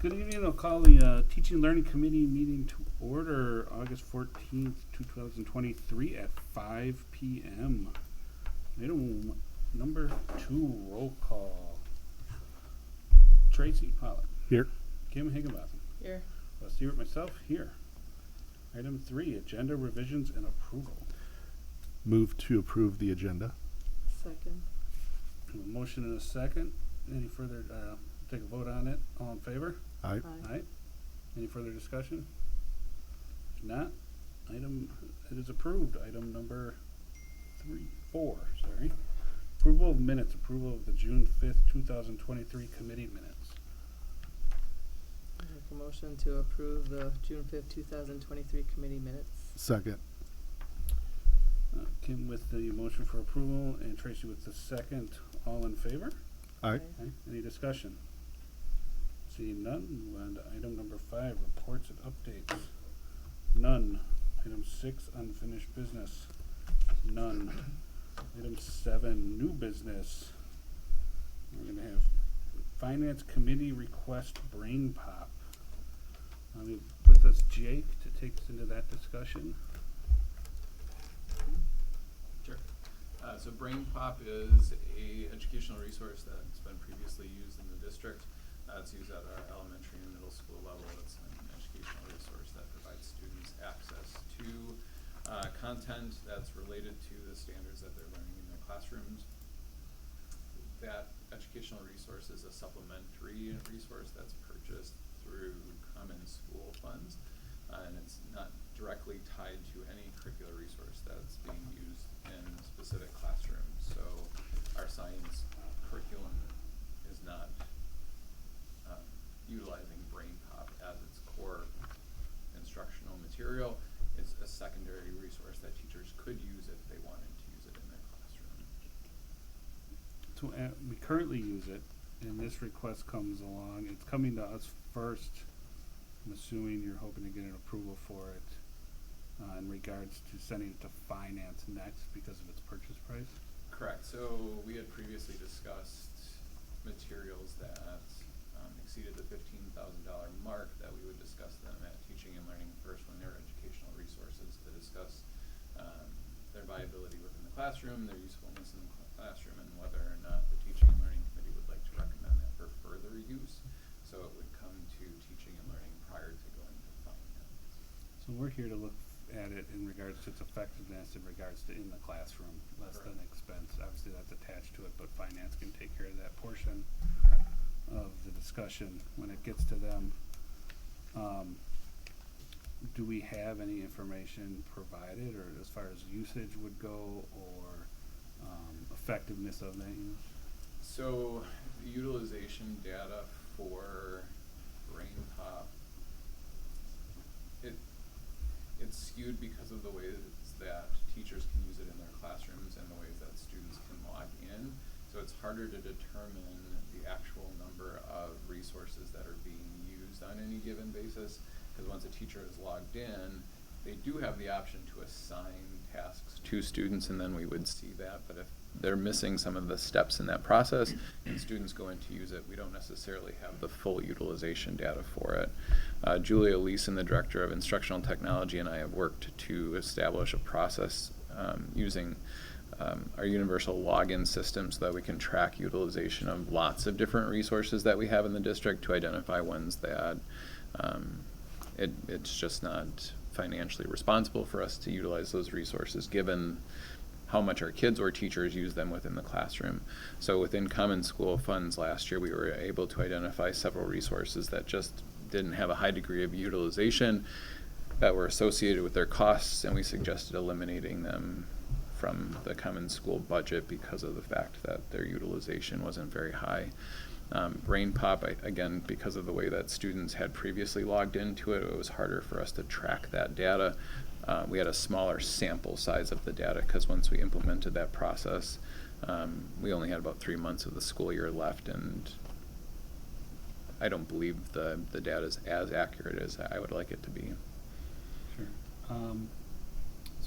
Good evening. I'll call the Teaching and Learning Committee meeting to order August 14th, 2023 at 5 p.m. Item number 2, roll call. Tracy Pollock. Here. Kim Higginbotham. Here. Stewart, myself, here. Item 3, agenda revisions and approval. Move to approve the agenda. Second. A motion and a second. Any further, take a vote on it. All in favor? Aye. Aye. Any further discussion? If not, it is approved. Item number 4, sorry. Approval of minutes, approval of the June 5th, 2023 committee minutes. Make a motion to approve the June 5th, 2023 committee minutes. Second. Kim with the motion for approval and Tracy with the second. All in favor? Aye. Okay. Any discussion? Seeing none, move on to item number 5, reports and updates. None. Item 6, unfinished business. None. Item 7, new business. We're going to have Finance Committee request brain pop. With us Jake to take us into that discussion. Sure. So BrainPop is a educational resource that's been previously used in the district. It's used at our elementary and middle school level. It's an educational resource that provides students access to content that's related to the standards that they're learning in their classrooms. That educational resource is a supplementary resource that's purchased through Common School funds, and it's not directly tied to any curricular resource that's being used in specific classrooms. So our science curriculum is not utilizing BrainPop as its core instructional material. It's a secondary resource that teachers could use if they wanted to use it in their classroom. So we currently use it, and this request comes along. It's coming to us first. I'm assuming you're hoping to get an approval for it in regards to sending it to finance next because of its purchase price. Correct. So we had previously discussed materials that exceeded the $15,000 mark, that we would discuss them at Teaching and Learning first when they're educational resources to discuss their viability within the classroom, their usefulness in the classroom, and whether or not the Teaching and Learning Committee would like to recommend that for further use. So it would come to Teaching and Learning prior to going to finance. So we're here to look at it in regards to its effectiveness in regards to in the classroom, less than expense. Obviously that's attached to it, but finance can take care of that portion of the discussion when it gets to them. Do we have any information provided, or as far as usage would go, or effectiveness of that use? So the utilization data for BrainPop, it's skewed because of the ways that teachers can use it in their classrooms and the ways that students can log in. So it's harder to determine the actual number of resources that are being used on any given basis, because once a teacher is logged in, they do have the option to assign tasks to students, and then we would see that. But if they're missing some of the steps in that process and students go in to use it, we don't necessarily have the full utilization data for it. Julia Leeson, the Director of Instructional Technology, and I have worked to establish a process using our universal login system so that we can track utilization of lots of different resources that we have in the district to identify ones that it's just not financially responsible for us to utilize those resources given how much our kids or teachers use them within the classroom. So within Common School funds last year, we were able to identify several resources that just didn't have a high degree of utilization that were associated with their costs, and we suggested eliminating them from the Common School budget because of the fact that their utilization wasn't very high. BrainPop, again, because of the way that students had previously logged into it, it was harder for us to track that data. We had a smaller sample size of the data because once we implemented that process, we only had about 3 months of the school year left, and I don't believe the data is as accurate as I would like it to be. Sure.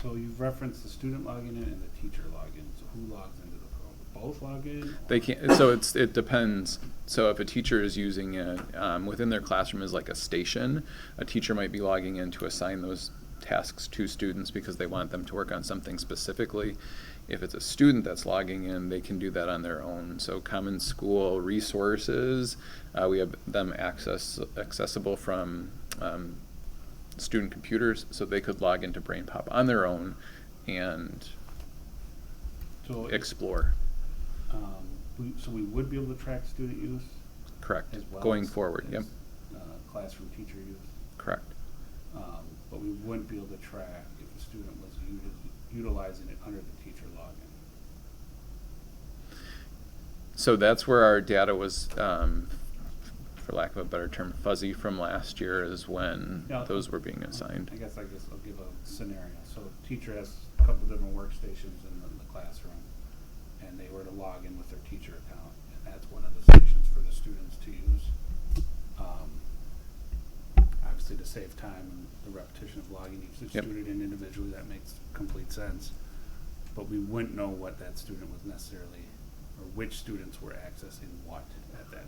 So you've referenced the student login in and the teacher login. So who logs into the both log in? They can't, so it depends. So if a teacher is using it, within their classroom as like a station, a teacher might be logging in to assign those tasks to students because they want them to work on something specifically. If it's a student that's logging in, they can do that on their own. So Common School resources, we have them accessible from student computers, so they could log into BrainPop on their own and So explore. So we would be able to track student use Correct. as well Going as- forward, as, yep. Classroom teacher use. Correct. But we wouldn't be able to track if a student was utilizing it under the teacher login. So that's where our data was, for lack of a better term, fuzzy from last year, is when Yeah, those were being assigned. I guess I'll give a scenario. So teacher has a couple different workstations in the classroom, and they were to log in with their teacher account, and that's one of the stations for the students to use. Obviously to save time and the repetition of logging each Yep. student in individually, that makes complete sense. But we wouldn't know what that student was necessarily, or which students were accessing what at that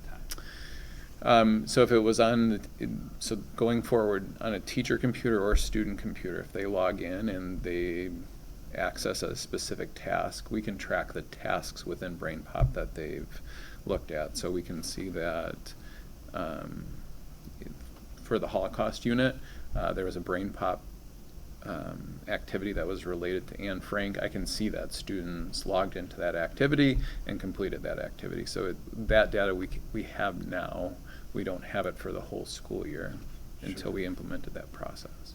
time. So if it was on, so going forward, on a teacher computer or student computer, if they log in and they access a specific task, we can track the tasks within BrainPop that they've looked at. So we can see that for the Holocaust unit, there was a BrainPop activity that was related to Anne Frank. I can see that students logged into that activity and completed that activity. So that data we have now. We don't have it for the whole school year until Sure. we implemented that process.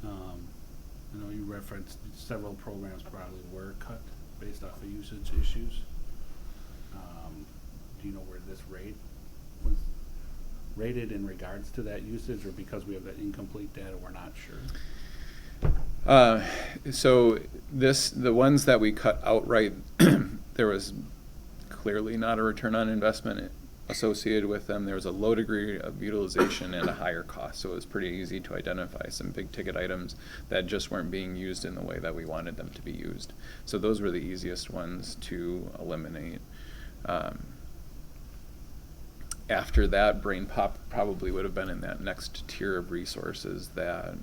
I know you referenced several programs probably were cut based off of usage issues. Do you know where this rate was rated in regards to that usage, or because we have that incomplete data, we're not sure? So the ones that we cut outright, there was clearly not a return on investment associated with them. There was a low degree of utilization and a higher cost, so it was pretty easy to identify some big ticket items that just weren't being used in the way that we wanted them to be used. So those were the easiest ones to eliminate. After that, BrainPop probably would have been in that next tier of resources that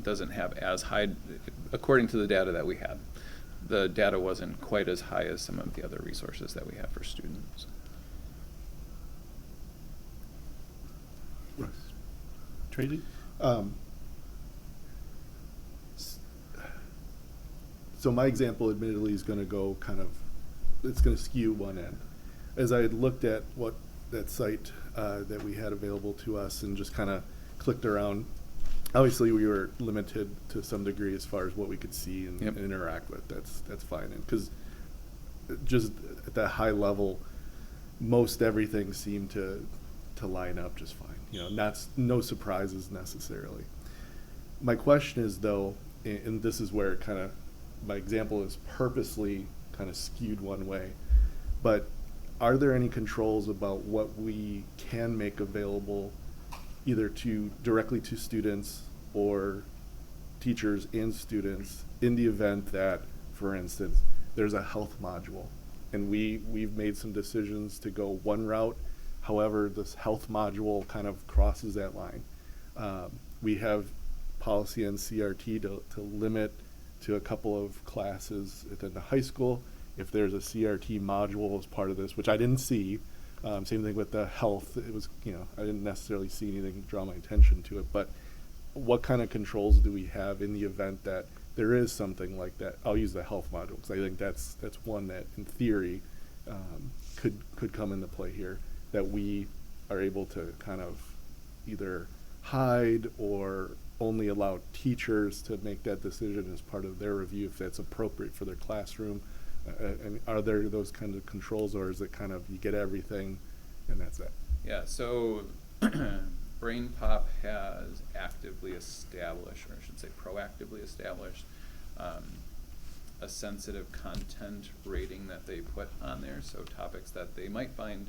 doesn't have as high, according to the data that we had. The data wasn't quite as high as some of the other resources that we have for students. Russ. Tracy? So my example admittedly is going to go it's going to skew one end. As I had looked at what that site that we had available to us and just kind of clicked around, obviously we were limited to some degree as far as what we could see and, Yep. and interact with. That's fine. And because just at that high level, most everything seemed to line up just fine. No surprises necessarily. My question is though, and this is where my example is purposely kind of skewed one way, but are there any controls about what we can make available either directly to students or teachers and students in the event that, for instance, there's a health module and we've made some decisions to go one route, however this health module kind of crosses that line. We have policy on CRT to limit to a couple of classes within the high school. If there's a CRT module as part of this, which I didn't see, same thing with the health, it was, I didn't necessarily see anything draw my attention to it, but what kind of controls do we have in the event that there is something like that? I'll use the health module because I think that's one that in theory could come into play here, that we are able to kind of either hide or only allow teachers to make that decision as part of their review if that's appropriate for their classroom. And are there those kinds of controls, or is it kind of you get everything and that's it? Yeah, so BrainPop has actively established, or I should say proactively established, a sensitive content rating that they put on there. So topics that they might find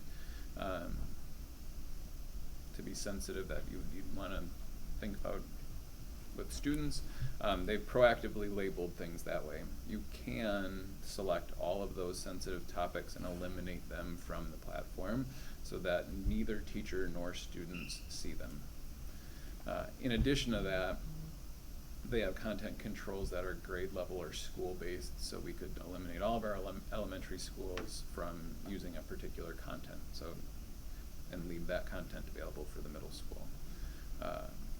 to be sensitive that you'd want to think about with students. They've proactively labeled things that way. You can select all of those sensitive topics and eliminate them from the platform so that neither teacher nor students see them. In addition to that, they have content controls that are grade level or school based, so we could eliminate all of our elementary schools from using a particular content, and leave that content available for the middle school.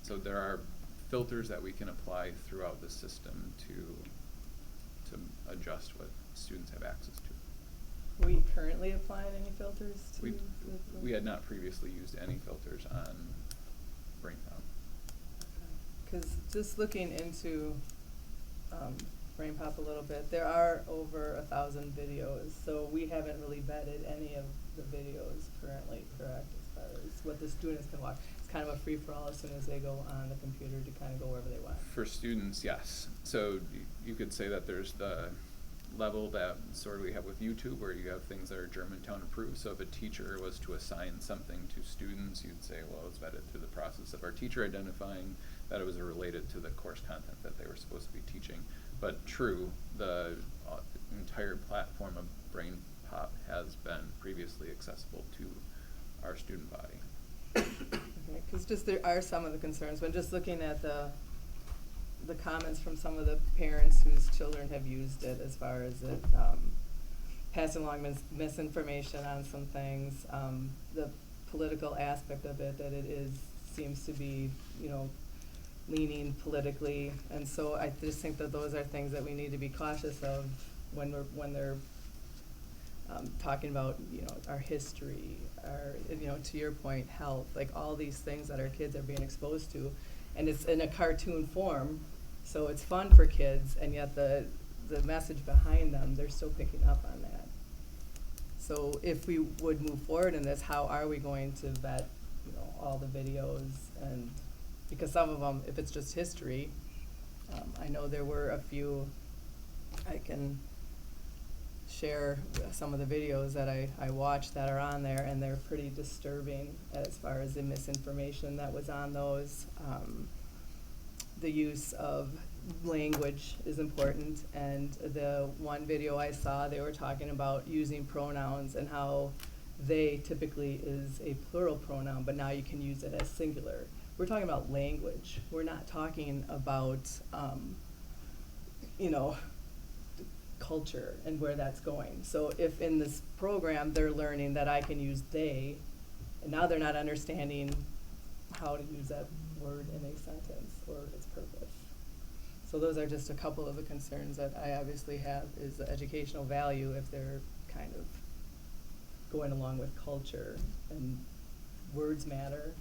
So there are filters that we can apply throughout the system to adjust what students have access to. Are we currently applying any filters to? We had not previously used any filters on BrainPop. Because just looking into BrainPop a little bit, there are over 1,000 videos, so we haven't really vetted any of the videos currently, correct, as far as what the students can watch. It's kind of a free-for-all as soon as they go on the computer to kind of go wherever they want. For students, yes. So you could say that there's the level that sort of we have with YouTube, where you have things that are Germantown approved. So if a teacher was to assign something to students, you'd say, well, it's vetted through the process of our teacher identifying that it was related to the course content that they were supposed to be teaching. But true, the entire platform of BrainPop has been previously accessible to our student body. Okay, because just there are some of the concerns, when just looking at the comments from some of the parents whose children have used it, as far as it passing along misinformation on some things, the political aspect of it, that it seems to be, leaning politically, and so I just think that those are things that we need to be cautious of when they're talking about, our history, our, to your point, health, like all these things that our kids are being exposed to, and it's in a cartoon form, so it's fun for kids, and yet the message behind them, they're still picking up on that. So if we would move forward in this, how are we going to vet, all the videos? And because some of them, if it's just history, I know there were a few, I can share some of the videos that I watched that are on there, and they're pretty disturbing as far as the misinformation that was on those. The use of language is important, and the one video I saw, they were talking about using pronouns and how they typically is a plural pronoun, but now you can use it as singular. We're talking about language. We're not talking about, culture and where that's going. So if in this program they're learning that I can use they, and now they're not understanding how to use that word in a sentence or its purpose. So those are just a couple of the concerns that I obviously have, is the educational value if they're kind of going along with culture, and words matter,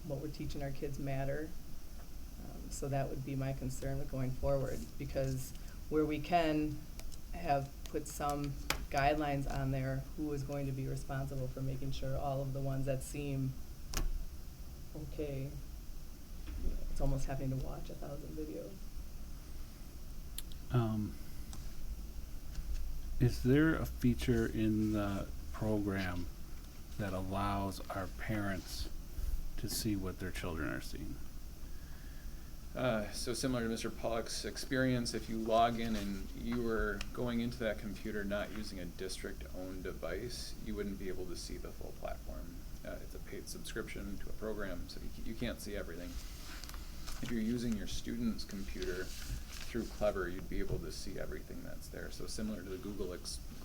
what we're teaching our kids matter. So that would be my concern with going forward, because where we can have put some guidelines on there, who is going to be responsible for making sure all of the ones that seem okay, it's almost having to watch 1,000 videos. Is there a feature in the program that allows our parents to see what their children are seeing? So similar to Mr. Pollock's experience, if you log in and you were going into that computer not using a district-owned device, you wouldn't be able to see the full platform. It's a paid subscription to a program, so you can't see everything. If you're using your student's computer through Clever, you'd be able to see everything that's there. So similar to the Google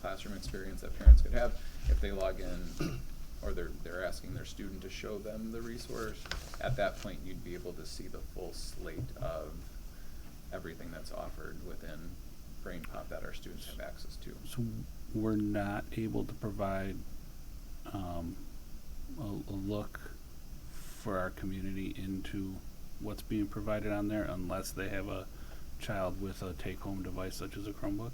Classroom experience that parents could have, if they log in or they're asking their student to show them the resource, at that point you'd be able to see the full slate of everything that's offered within BrainPop that our students have access to. So we're not able to provide a look for our community into what's being provided on there unless they have a child with a take-home device such as a Chromebook?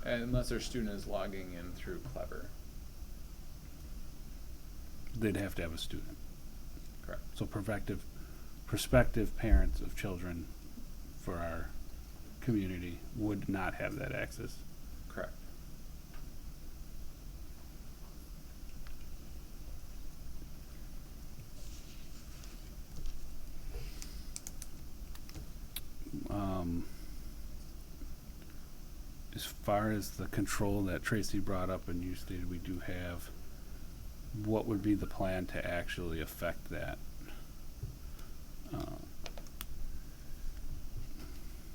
And unless their student is logging in through Clever. They'd have to have a student. Correct. So prospective parents of children for our community would not have that access. Correct. as far as the control that Tracy brought up and you stated we do have, what would be the plan to actually affect that?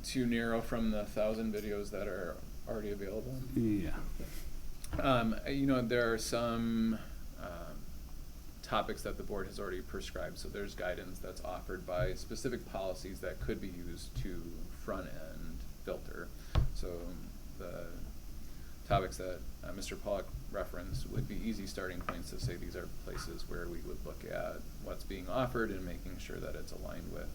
To narrow from the 1,000 videos that are already available. Yeah. There are some topics that the board has already prescribed, so there's guidance that's offered by specific policies that could be used to front-end filter. So the topics that Mr. Pollock referenced would be easy starting points to say these are places where we would look at what's being offered and making sure that it's aligned with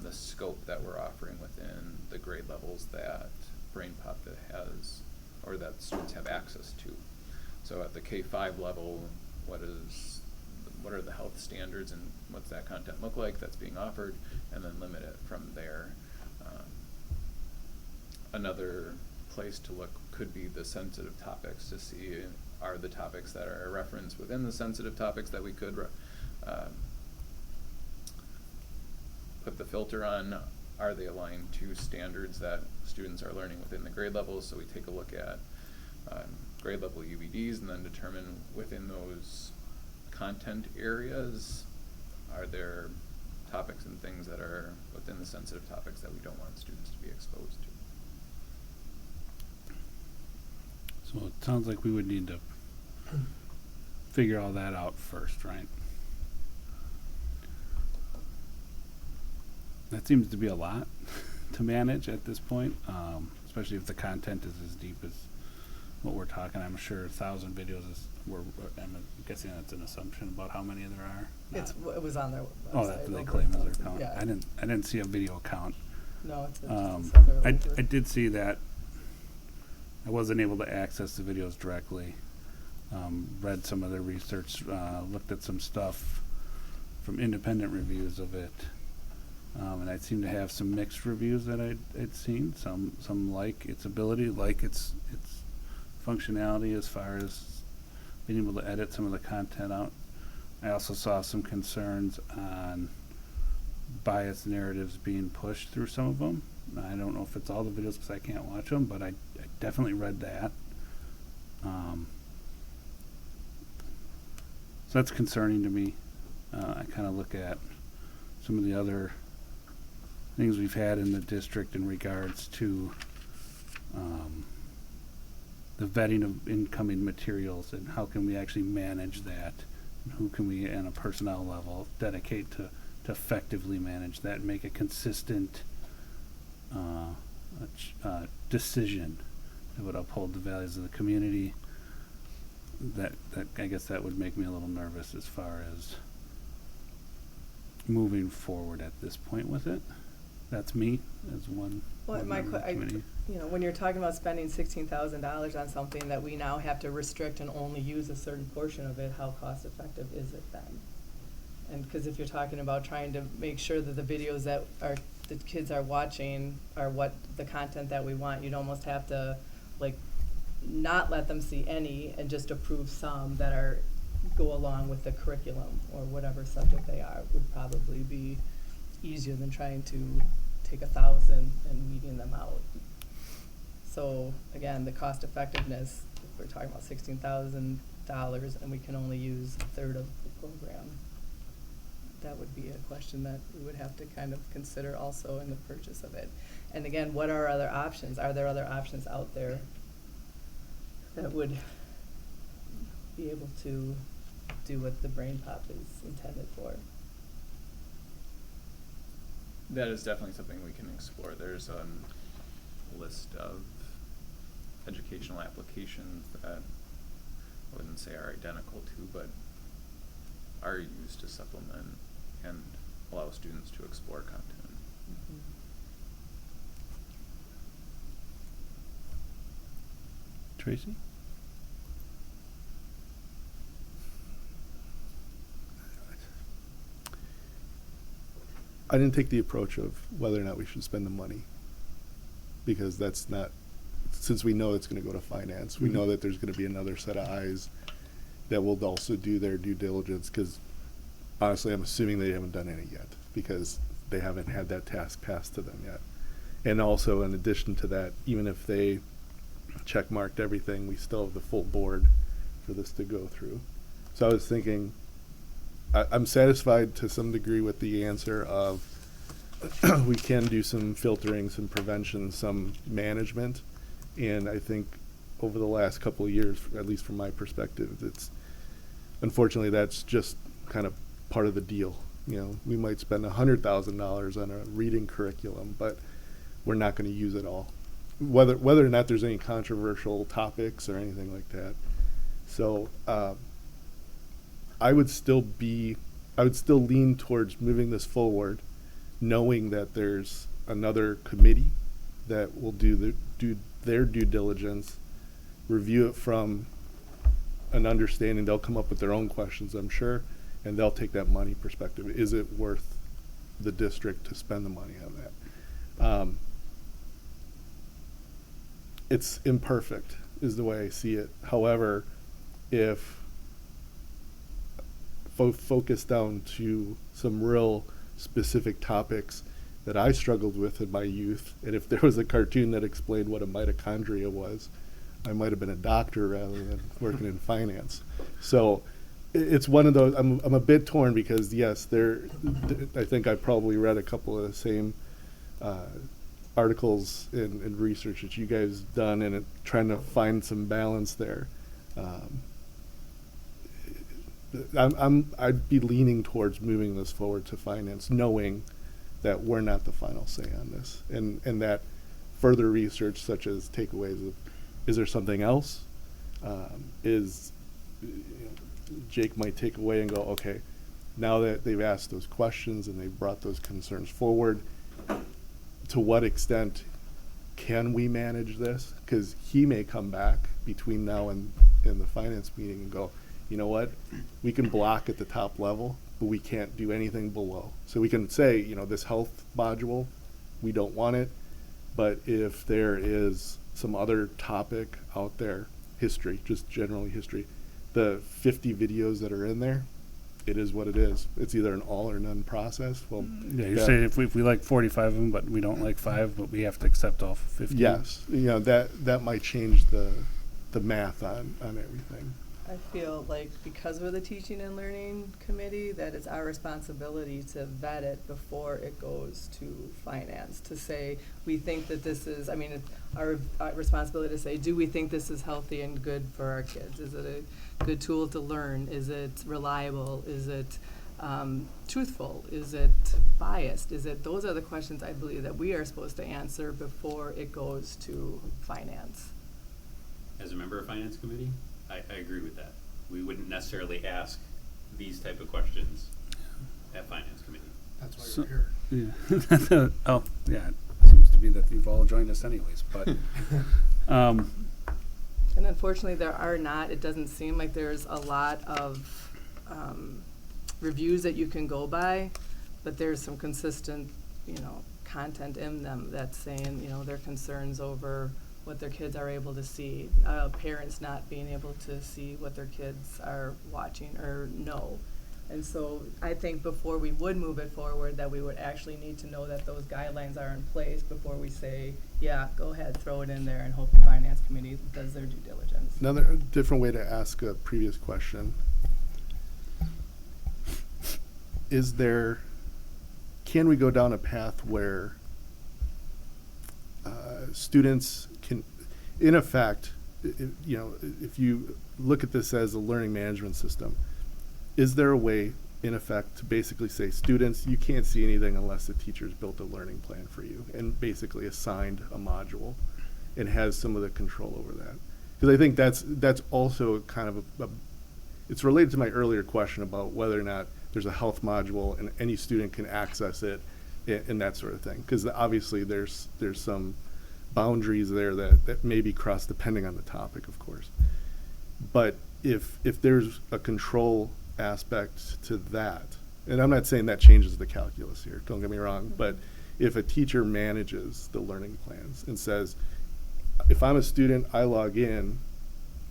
the scope that we're offering within the grade levels that BrainPop has, or that students have access to. So at the K-5 level, what are the health standards and what's that content look like that's being offered, and then limit it from there. Another place to look could be the sensitive topics to see are the topics that are referenced within the sensitive topics that we could put the filter on. Are they aligned to standards that students are learning within the grade levels? So we take a look at grade level UVDs and then determine within those content areas, are there topics and things that are within the sensitive topics that we don't want students to be exposed to. So it sounds like we would need to figure all that out first, right? That seems to be a lot to manage at this point, especially if the content is as deep as what we're talking. I'm sure 1,000 videos is, I'm guessing that's an assumption about how many there are. It was on their website. Oh, that's what they claim as their count. Yeah. I didn't see a video count. No, it's I did see that. I wasn't able to access the videos directly. Read some of their research, looked at some stuff from independent reviews of it. And I seem to have some mixed reviews that I'd seen. Some like its ability, like its functionality as far as being able to edit some of the content out. I also saw some concerns on biased narratives being pushed through some of them. I don't know if it's all the videos because I can't watch them, but I definitely read that. So that's concerning to me. I kind of look at some of the other things we've had in the district in regards to the vetting of incoming materials and how can we actually manage that, and who can we, on a personnel level, dedicate to effectively manage that and make a consistent decision that would uphold the values of the community. That I guess that would make me a little nervous as far as moving forward at this point with it. That's me as one member of the committee. When you're talking about spending $16,000 on something that we now have to restrict and only use a certain portion of it, how cost effective is it then? And because if you're talking about trying to make sure that the videos that the kids are watching are what the content that we want, you'd almost have to not let them see any and just approve some that go along with the curriculum or whatever subject they are. Would probably be easier than trying to take 1,000 and weeding them out. So again, the cost effectiveness, if we're talking about $16,000 and we can only use a third of the program, that would be a question that we would have to kind of consider also in the purchase of it. And again, what are other options? Are there other options out there that would be able to do what the BrainPop is intended for? That is definitely something we can explore. There's a list of educational applications that I wouldn't say are identical to, but are used to supplement and allow students to explore content. Mm-hmm. Tracy? I didn't take the approach of whether or not we should spend the money, because that's not, since we know it's going to go to finance, we know that there's going to be another set of eyes that will also do their due diligence, because honestly, I'm assuming they haven't done any yet, because they haven't had that task passed to them yet. And also, in addition to that, even if they check-marked everything, we still have the full board for this to go through. So I was thinking, I'm satisfied to some degree with the answer of we can do some filtering, some prevention, some management. And I think over the last couple of years, at least from my perspective, unfortunately that's just kind of part of the deal. You know, we might spend $100,000 on a reading curriculum, but we're not going to use it all, whether or not there's any controversial topics or anything like that. So I would still lean towards moving this forward, knowing that there's another committee that will do their due diligence, review it from an understanding. They'll come up with their own questions, I'm sure, and they'll take that money perspective. Is it worth the district to spend the money on that? It's imperfect is the way I see it. However, if focus down to some real specific topics that I struggled with in my youth, and if there was a cartoon that explained what a mitochondria was, I might have been a doctor rather than working in finance. So it's one of those, I'm a bit torn because yes, I think I probably read a couple of the same articles and research that you guys done, and trying to find some balance there. I'd be leaning towards moving this forward to finance, knowing that we're not the final say on this, and that further research such as takeaways of, is there something else? Jake might take away and go, okay, now that they've asked those questions and they've brought those concerns forward, to what extent can we manage this? Because he may come back between now and the finance meeting and go, you know what, we can block at the top level, but we can't do anything below. So we can say, you know, this health module, we don't want it, but if there is some other topic out there, history, just generally history, the 50 videos that are in there, it is what it is. It's either an all or none process. Well, Yeah, you're saying if we like 45 of them, but we don't like 5, but we have to accept all 50. yes, you know, that might change the math on everything. I feel like because we're the teaching and learning committee, that it's our responsibility to vet it before it goes to finance, to say, we think that this is, I mean, it's our responsibility to say, do we think this is healthy and good for our kids? Is it a good tool to learn? Is it reliable? Is it truthful? Is it biased? Those are the questions I believe that we are supposed to answer before it goes to finance. As a member of Finance Committee, I agree with that. We wouldn't necessarily ask these type of questions at Finance Committee. That's why So- you're here. Yeah. Oh, yeah. It seems to be that you've all joined us anyways, but And unfortunately, it doesn't seem like there's a lot of reviews that you can go by, but there's some consistent, content in them that's saying, their concerns over what their kids are able to see, parents not being able to see what their kids are watching or know. And so I think before we would move it forward, that we would actually need to know that those guidelines are in place before we say, yeah, go ahead, throw it in there and hope the finance committee does their due diligence. Another different way to ask a previous question. Can we go down a path where students can, in effect, if you look at this as a learning management system, is there a way, in effect, to basically say, students, you can't see anything unless the teacher's built a learning plan for you and basically assigned a module and has some of the control over that? Because I think that's also kind of it's related to my earlier question about whether or not there's a health module and any student can access it and that sort of thing. Because obviously there's some boundaries there that may be crossed depending on the topic, of course. But if there's a control aspect to that, and I'm not saying that changes the calculus here, don't get me wrong, but if a teacher manages the learning plans and says, if I'm a student, I log in,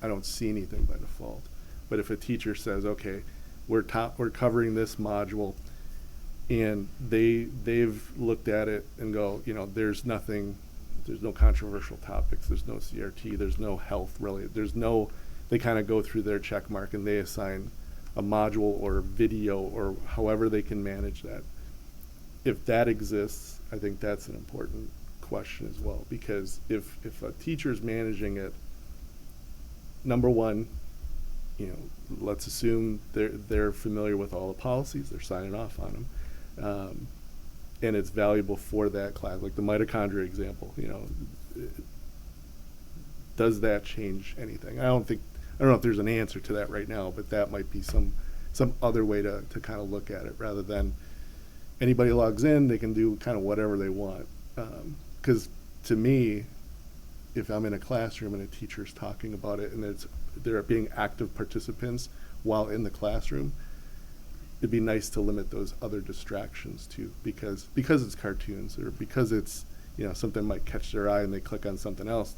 I don't see anything by default. But if a teacher says, okay, we're covering this module, and they've looked at it and go, there's nothing there's no controversial topics, there's no CRT, there's no health related, they kind of go through their check mark and they assign a module or video or however they can manage that. If that exists, I think that's an important question as well, because if a teacher's managing it, number one, let's assume they're familiar with all the policies, they're signing off on them, and it's valuable for that class, like the mitochondria example. Does that change anything? I don't know if there's an answer to that right now, but that might be some other way to kind of look at it, rather than anybody logs in, they can do kind of whatever they want. Because to me, if I'm in a classroom and a teacher's talking about it and they're being active participants while in the classroom, it'd be nice to limit those other distractions too, because it's cartoons or because it's something might catch their eye and they click on something else.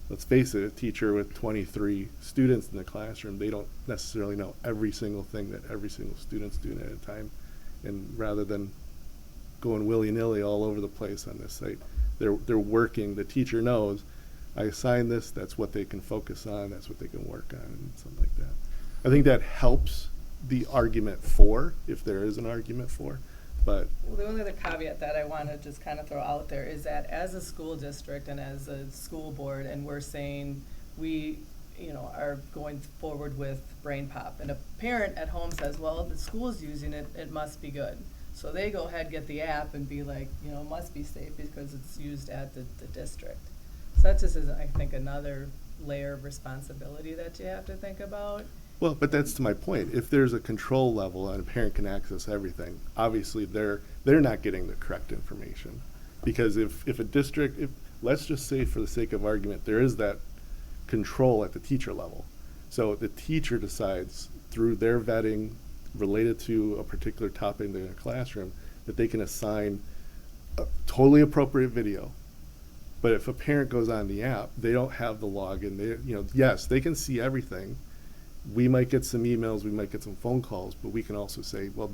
Let's face it, a teacher with 23 students in the classroom, they don't necessarily know every single thing that every single student's doing at a time. And rather than going willy-nilly all over the place on this site, they're working. The teacher knows, I assign this, that's what they can focus on, that's what they can work on, and something like that. I think that helps the argument for, if there is an argument for, but. Well, the only other caveat that I want to just kind of throw out there is that as a school district and as a school board, and we're saying we, are going forward with Brain Pop, and a parent at home says, well, the school's using it, it must be good. So they go ahead, get the app, and be like, it must be safe because it's used at the district. So that just is, I think, another layer of responsibility that you have to think about. Well, but that's to my point. If there's a control level and a parent can access everything, obviously they're not getting the correct information. Because if a district, let's just say for the sake of argument, there is that control at the teacher level. So the teacher decides through their vetting related to a particular topic in the classroom that they can assign a totally appropriate video. But if a parent goes on the app, they don't have the login. Yes, they can see everything. We might get some emails, we might get some phone calls, but we can also say, well,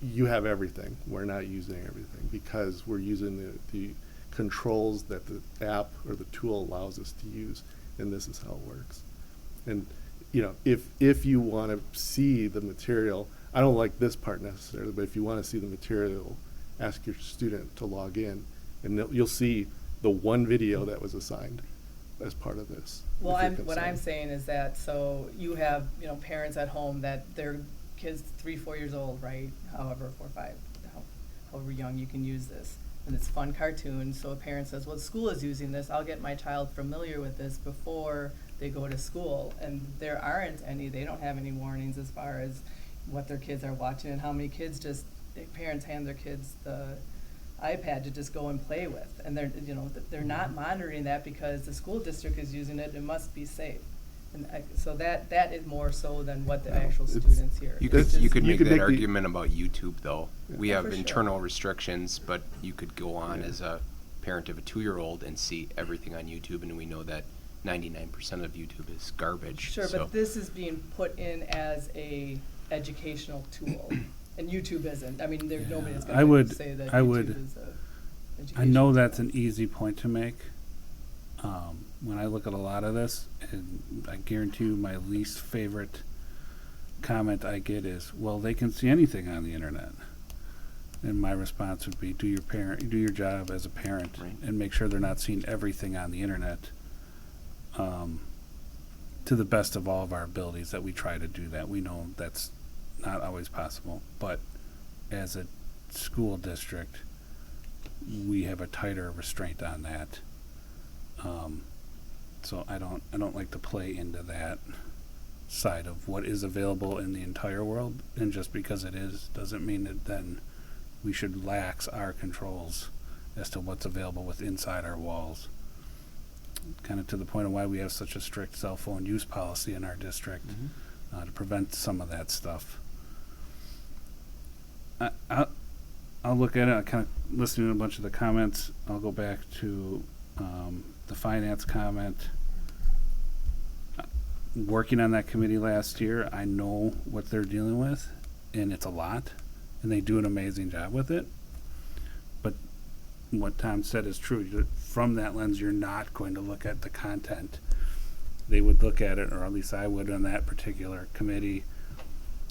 you have everything. We're not using everything because we're using the controls that the app or the tool allows us to use, and this is how it works. And if you want to see the material, I don't like this part necessarily, but if you want to see the material, ask your student to log in, and you'll see the one video that was assigned as part of this. Well, what I'm saying is that, so you have, parents at home that their kid's 3-4 years old, right? However, 4 or 5, however young you can use this. And it's fun cartoon, so a parent says, well, the school is using this, I'll get my child familiar with this before they go to school. And there aren't any, they don't have any warnings as far as what their kids are watching and how many kids parents hand their kids the iPad to just go and play with, and they're not monitoring that because the school district is using it. It must be safe, and so that is more so than what the actual students hear. You could make that argument about YouTube though. We have internal restrictions, but you could go on as a parent of a 2-year-old and see everything on YouTube, and we know that 99% of YouTube is garbage. Sure, but this is being put in as a educational tool. And YouTube isn't. I mean, nobody's going to say that YouTube is a education. I know that's an easy point to make. When I look at a lot of this, and I guarantee you my least favorite comment I get is, well, they can see anything on the internet. And my response would be, do your job as a parent, right, and make sure they're not seeing everything on the internet. To the best of all of our abilities that we try to do that. We know that's not always possible, but as a school district, we have a tighter restraint on that. So I don't like to play into that side of what is available in the entire world, and just because it is doesn't mean that then we should lax our controls as to what's available within inside our walls. Kind of to the point of why we have such a strict cell phone use policy in our district, to prevent some of that stuff. I'll look at it. I kind of listening to a bunch of the comments. I'll go back to the finance comment. Working on that committee last year, I know what they're dealing with, and it's a lot, and they do an amazing job with it. But what Tom said is true. From that lens, you're not going to look at the content. They would look at it, or at least I would on that particular committee.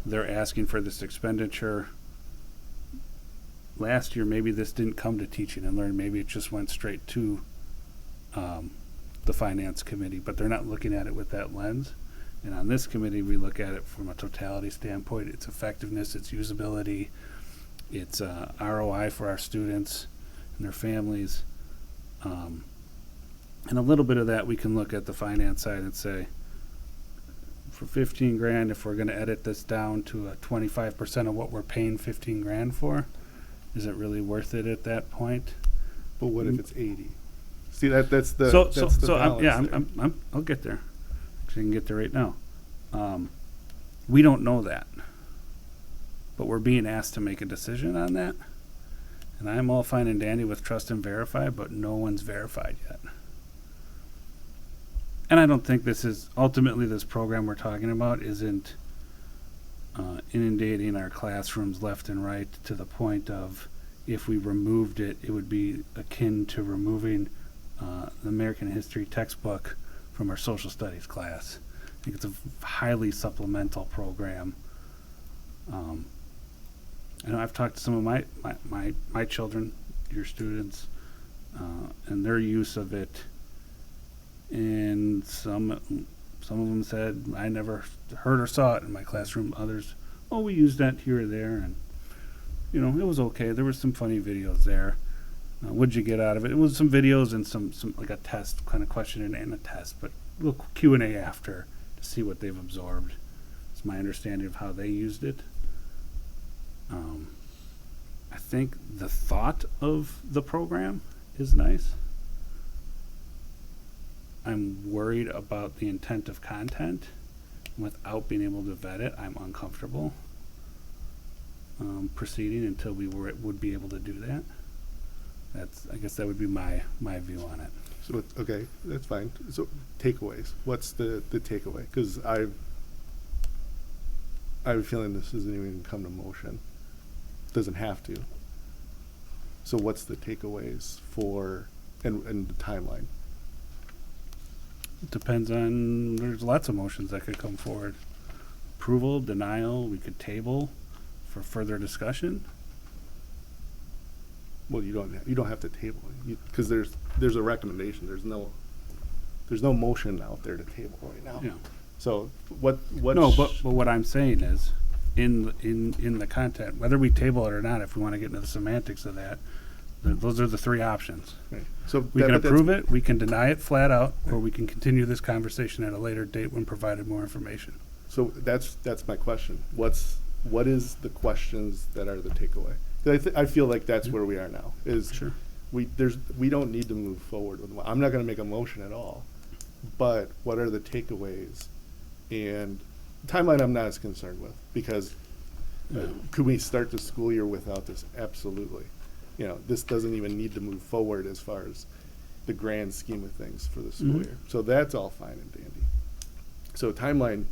They're asking for this expenditure. Last year, maybe this didn't come to teaching and learning. Maybe it just went straight to the finance committee, but they're not looking at it with that lens. And on this committee, we look at it from a totality standpoint, its effectiveness, its usability, its ROI for our students and their families. And a little bit of that, we can look at the finance side and say, for 15 grand, if we're going to edit this down to a 25% of what we're paying 15 grand for, is it really worth it at that point? But what if it's 80? See, that's the So that's the I'm, balance yeah, there. I'll get there. Actually, I can get there right now. We don't know that, but we're being asked to make a decision on that. And I'm all fine and dandy with trust and verify, but no one's verified yet. And I don't think this is ultimately this program we're talking about isn't inundating our classrooms left and right to the point of if we removed it, it would be akin to removing the American history textbook from our social studies class. I think it's a highly supplemental program. I know I've talked to some of my children, your students, and their use of it. And some of them said, I never heard or saw it in my classroom. Others, oh, we used that here or there, and it was okay. There were some funny videos there. What'd you get out of it? It was some videos and some like a test kind of question and a test, but a little Q&A after to see what they've absorbed. It's my understanding of how they used it. I think the thought of the program is nice. I'm worried about the intent of content. Without being able to vet it, I'm uncomfortable proceeding until we would be able to do that. I guess that would be my view on it. So okay, that's fine. So takeaways. What's the takeaway? Because I have a feeling this isn't even come to motion. Doesn't have to. So what's the takeaways for and the timeline? It depends on, there's lots of motions that could come forward. Approval, denial, we could table for further discussion. Well, you don't have to table it because there's a recommendation. There's no motion out there to table right now. Yeah. So what? No, but what I'm saying is, in the content, whether we table it or not, if we want to get into the semantics of that, those are the three options. Right. So We can approve it, we can deny it flat out, or we can continue this conversation at a later date when provided more information. So that's my question. What is the questions that are the takeaway? 'Cause I feel like that's where we are now. Is Sure. we don't need to move forward with. I'm not going to make a motion at all. But what are the takeaways? And timeline, I'm not as concerned with because could we start the school year without this? Absolutely. This doesn't even need to move forward as far as the grand scheme of things for the school Mhm. year. So that's all fine and dandy. So timeline,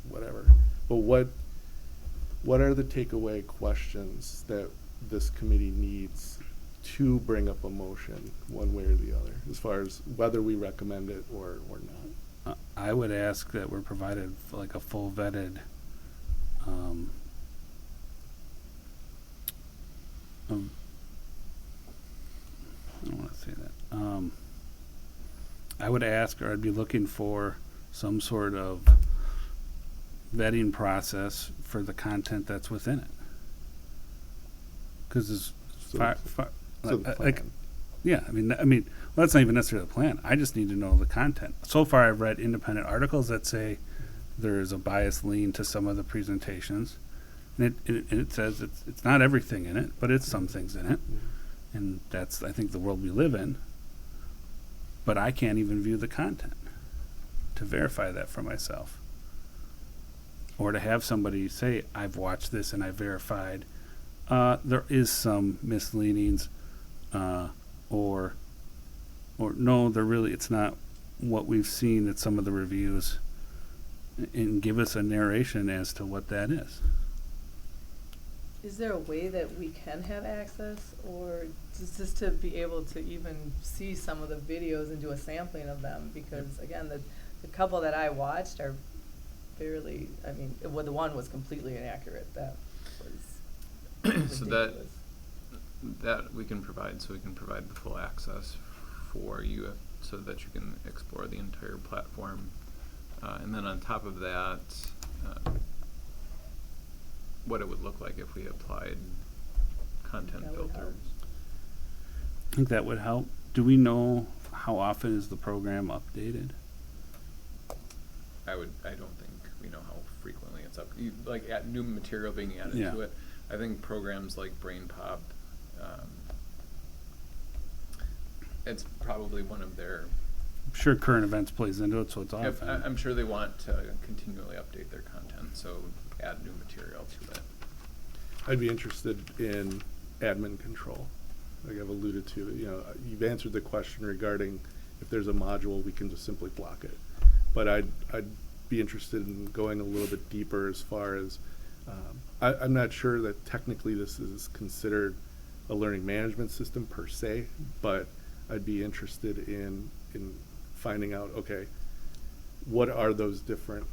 whatever. But what are the takeaway questions that this committee needs to bring up a motion one way or the other, as far as whether we recommend it or not? I would ask that we're provided like a full vetted I don't want to say that. I would ask, or I'd be looking for some sort of vetting process for the content that's within it. Because So the plan. yeah, I mean, well, that's not even necessarily the plan. I just need to know the content. So far, I've read independent articles that say there is a bias lean to some of the presentations, and it says it's not everything in it, but it's some things in it, and that's, I think, the world we live in. But I can't even view the content to verify that for myself, or to have somebody say, "I've watched this and I verified." There is some misleanings, or no, it's not what we've seen at some of the reviews, and give us a narration as to what that is. Is there a way that we can have access, or just to be able to even see some of the videos and do a sampling of them? Because again, the couple that I watched are fairly, I mean, well, the one was completely inaccurate. That was So ridiculous. that we can provide, so we can provide the full access for you so that you can explore the entire platform. And then on top of that, what it would look like if we applied content That would filters. help. I think that would help. Do we know how often is the program updated? I don't think we know how frequently it's up. Like new material being added Yeah. to it. I think programs like BrainPop, it's probably one of their. I'm sure current events plays into it, so it's If, often. I'm sure they want to continually update their content, so add new material to it. I'd be interested in admin control, like I've alluded to. You know, you've answered the question regarding if there's a module, we can just simply block it. But I'd be interested in going a little bit deeper as far as, I'm not sure that technically this is considered a learning management system per se, but I'd be interested in finding out, okay, what are those different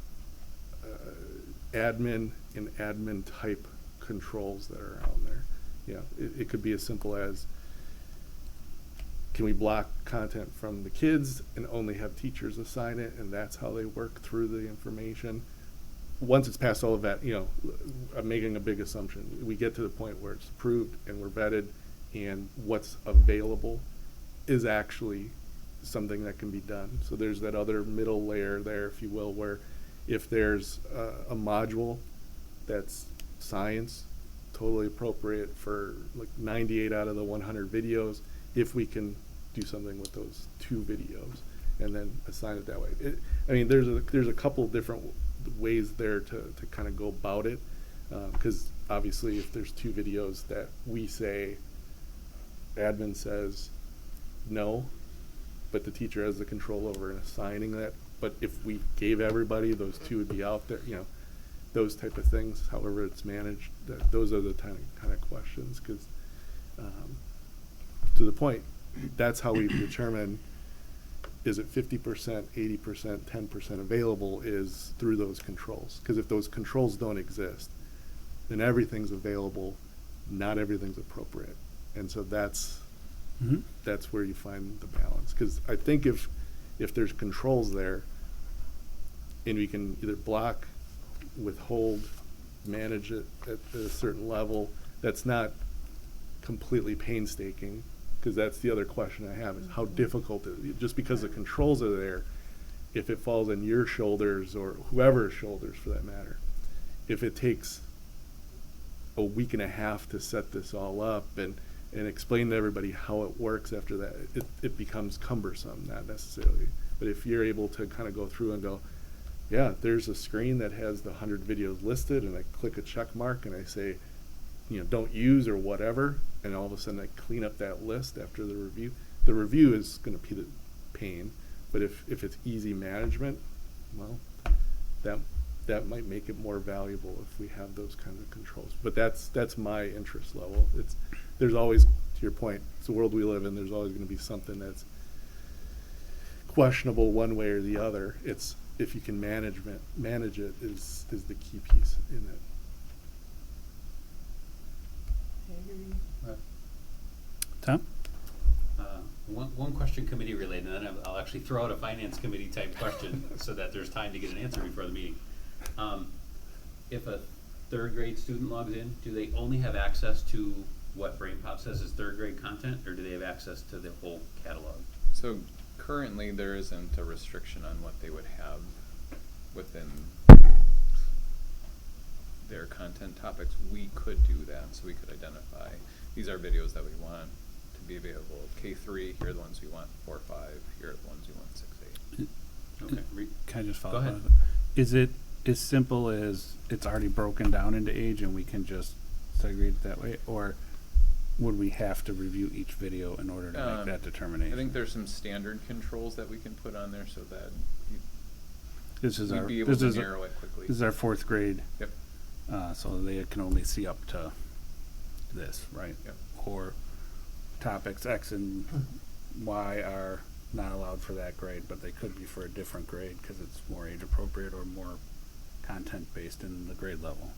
admin and admin type controls that are out there. You know, it could be as simple as, can we block content from the kids and only have teachers assign it, and that's how they work through the information? Once it's past all of that, you know, I'm making a big assumption. We get to the point where it's approved and we're vetted, and what's available is actually something that can be done. So there's that other middle layer there, if you will, where if there's a module that's science, totally appropriate for like 98 out of the 100 videos, if we can do something with those 2 videos and then assign it that way. I mean, there's a couple different ways there to kind of go about it, because obviously if there's 2 videos that we say, admin says no, but the teacher has the control over assigning that. But if we gave everybody, those 2 would be out there, you know, those type of things, however it's managed. Those are the kind of questions, because to the point, that's how we determine, is it 50%, 80%, 10% available, is through those controls. Because if those controls don't exist, then everything's available, not everything's appropriate. And so that's where you find the balance. Because I think if there's controls there, and we can either block, withhold, manage it at a certain level, that's not completely painstaking. Because that's the other question I have, is how difficult it is. Just because the controls are there, if it falls on your shoulders or whoever's shoulders for that matter, if it takes a week and a half to set this all up and explain to everybody how it works after that, it becomes cumbersome, not necessarily. But if you're able to kind of go through and go, yeah, there's a screen that has the 100 videos listed, and I click a check mark and I say, you know, don't use or whatever, and all of a sudden I clean up that list after the review. The review is going to be the pain, but if it's easy management, well, that might make it more valuable if we have those kinds of controls. But that's my interest level. There's always, to your point, it's the world we live in. There's always going to be something that's questionable one way or the other. It's if you can manage it is the key piece in it. Tom? One question committee related, and then I'll actually throw out a finance committee type question so that there's time to get an answer before the meeting. If a 3rd grade student logs in, do they only have access to what BrainPop says is 3rd grade content, or do they have access to the whole catalog? So currently there isn't a restriction on what they would have within their content topics. We could do that, so we could identify, these are videos that we want to be available. K3, here are the ones we want. 4, 5, here are the ones we want. 6, 8. Okay. Can I just follow Go up ahead. on it? Is it as simple as it's already broken down into age and we can just segregate it that way? Or would we have to review each video in order to make that determination? I think there's some standard controls that we can put on there so that We'd we'd be able to narrow it quickly. This is our 4th grade. Yep. So they can only see up to this, right? Yep. Or topics X and Y are not allowed for that grade, but they could be for a different grade because it's more age appropriate or more content based in the grade level.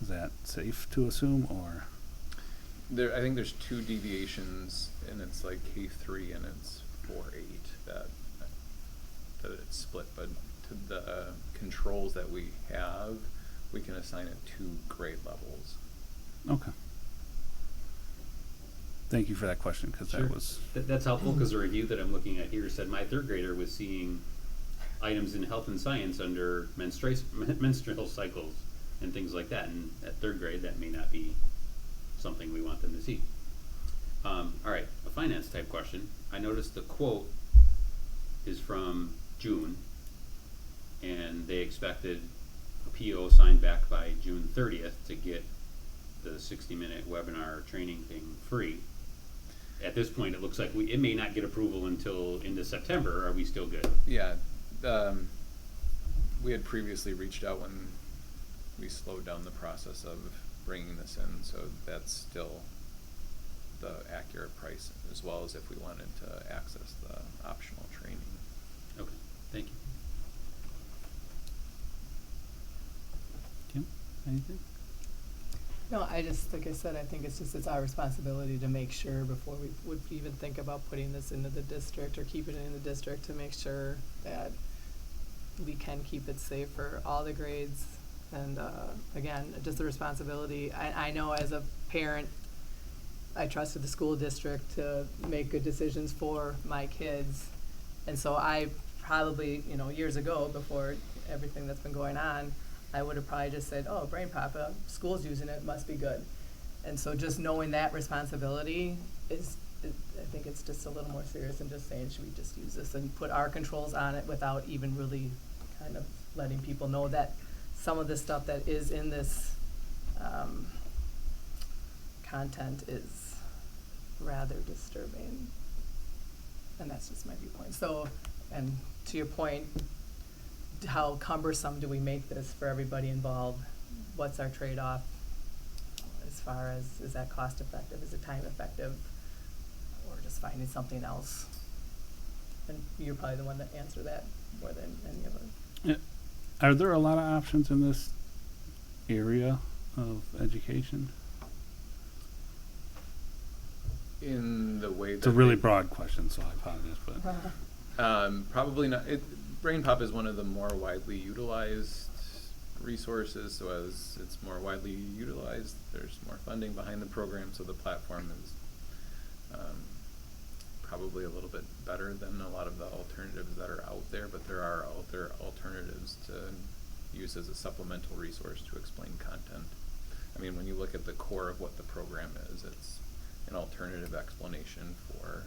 Is that safe to assume, or? I think there's 2 deviations, and it's like K3 and it's 4-8 that it's split. But to the controls that we have, we can assign it 2 grade levels. Okay. Thank you for that question, because Sure. that was, That's helpful, because the review that I'm looking at here said my third grader was seeing items in health and science under menstrual cycles and things like that, and at third grade, that may not be something we want them to see. All right, a finance type question. I noticed the quote is from June, and they expected a PO signed back by June 30th to get the 60-minute webinar training thing free. At this point, it looks like it may not get approval until into September. Are we still good? Yeah, we had previously reached out when we slowed down the process of bringing this in, so that's still the accurate price, as well as if we wanted to access the optional training. Okay, thank you. Kim, anything? No, I just, like I said, I think it's our responsibility to make sure before we would even think about putting this into the district or keeping it in the district, to make sure that we can keep it safe for all the grades. And again, just the responsibility. I know as a parent, I trusted the school district to make good decisions for my kids. And so I probably, years ago, before everything that's been going on, I would have probably just said, oh, Brain Papa, school's using it, must be good. And so just knowing that responsibility I think it's just a little more serious than just saying, should we just use this and put our controls on it without even really kind of letting people know that some of the stuff that is in this content is rather disturbing. And that's just my viewpoint. So, and to your point, how cumbersome do we make this for everybody involved? What's our trade-off as far as, is that cost effective, is it time effective, or just finding something else? And you're probably the one that answer that more than any of us. Yeah. Are there a lot of options in this area of education? In the way that It's a really broad question, so I apologize, but. Probably not. Brain Pop is one of the more widely utilized resources, so as it's more widely utilized, there's more funding behind the program, so the platform is probably a little bit better than a lot of the alternatives that are out there, but there are other alternatives to use as a supplemental resource to explain content. I mean, when you look at the core of what the program is, it's an alternative explanation for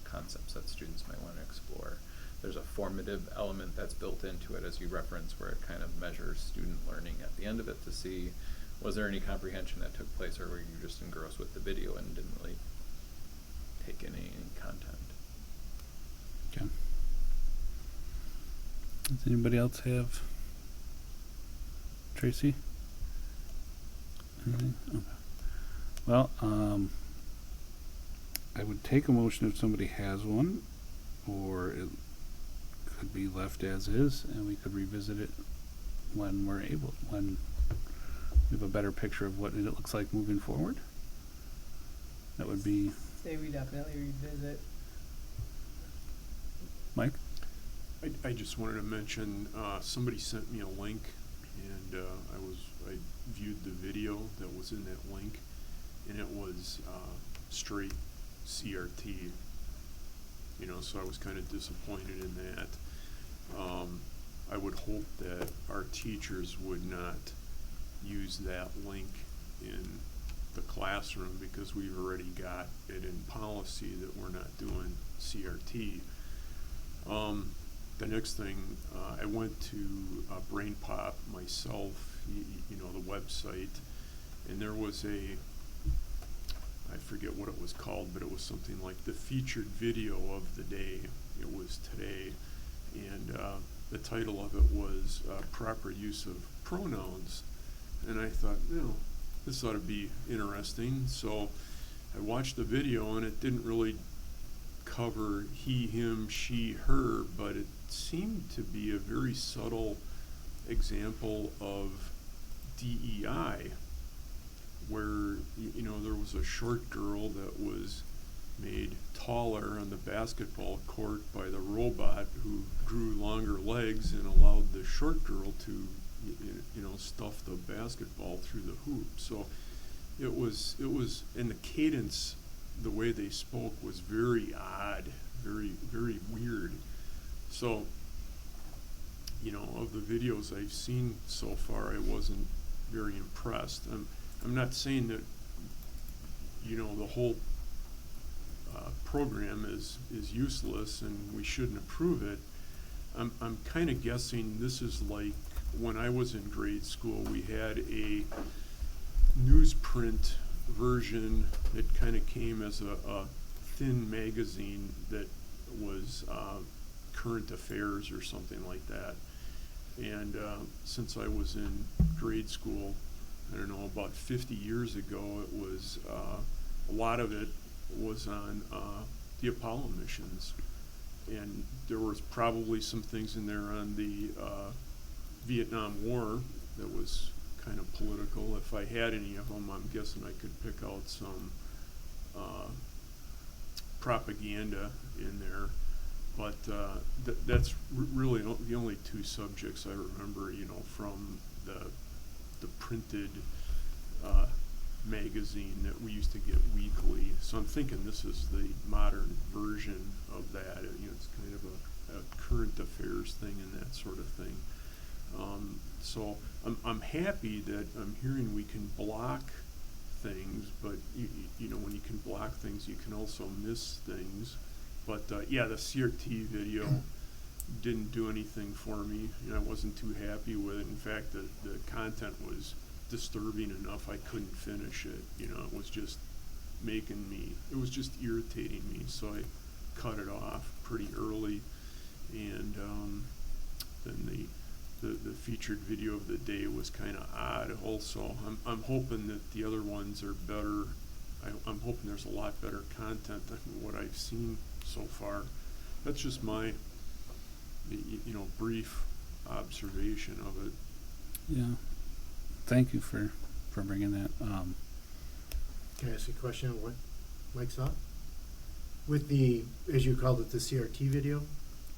concepts that students might want to explore. There's a formative element that's built into it, as you reference, where it kind of measures student learning at the end of it to see, was there any comprehension that took place, or were you just engrossed with the video and didn't really take in any content? Okay. Does anybody else have? Tracy? Anything? Okay. Well, I would take a motion if somebody has one, or it could be left as is, and we could revisit it when we're able, when we have a better picture of what it looks like moving forward. That would be Say we definitely revisit. Mike? I just wanted to mention, somebody sent me a link, and I viewed the video that was in that link, and it was straight CRT, so I was kind of disappointed in that. I would hope that our teachers would not use that link in the classroom, because we've already got it in policy that we're not doing CRT. The next thing, I went to Brain Pop myself, the website, and there was I forget what it was called, but it was something like the featured video of the day. It was today, and the title of it was proper use of pronouns. And I thought, this ought to be interesting. So I watched the video, and it didn't really cover he, him, she, her, but it seemed to be a very subtle example of DEI, where there was a short girl that was made taller on the basketball court by the robot who grew longer legs and allowed the short girl to stuff the basketball through the hoop. So it was and the cadence, the way they spoke was very odd, very, very weird. So of the videos I've seen so far, I wasn't very impressed. I'm not saying that the whole program is useless and we shouldn't approve it. I'm kind of guessing this is like when I was in grade school, we had a newsprint version that kind of came as a thin magazine that was current affairs or something like that. And since I was in grade school, I don't know, about 50 years ago, it was a lot of it was on the Apollo missions, and there was probably some things in there on the Vietnam War that was kind of political. If I had any of them, I'm guessing I could pick out some propaganda in there. But that's really the only two subjects I remember, from the printed magazine that we used to get weekly. So I'm thinking this is the modern version of that. It's kind of a current affairs thing and that sort of thing. So I'm happy that I'm hearing we can block things, but when you can block things, you can also miss things. But the CRT video didn't do anything for me. I wasn't too happy with it. In fact, the content was disturbing enough I couldn't finish it. It was just it was just irritating me. So I cut it off pretty early. And then the featured video of the day was kind of odd also. I'm hoping that the other ones are better. I'm hoping there's a lot better content than what I've seen so far. That's just my brief observation of it. Yeah. Thank you for bringing that. Can I ask a question on what Mike saw? With the, as you called it, the CRT video,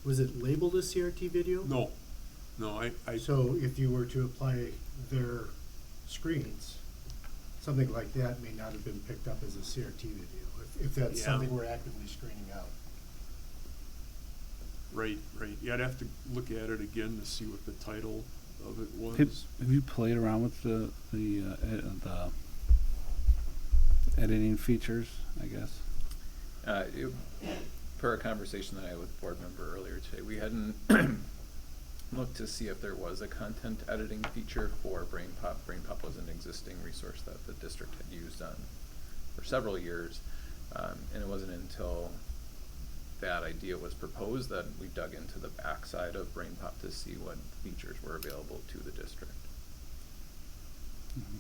was it labeled a CRT video? No, I So if you were to apply their screens, something like that may not have been picked up as a CRT video, if that's Yeah. something we're actively screening out. Right. Yeah, I'd have to look at it again to see what the title of it was. Have you played around with the editing features, I guess? Per a conversation that I had with a board member earlier today, we hadn't looked to see if there was a content editing feature for BrainPop. BrainPop was an existing resource that the district had used for several years, and it wasn't until that idea was proposed that we dug into the backside of BrainPop to see what features were available to the district. Mhm.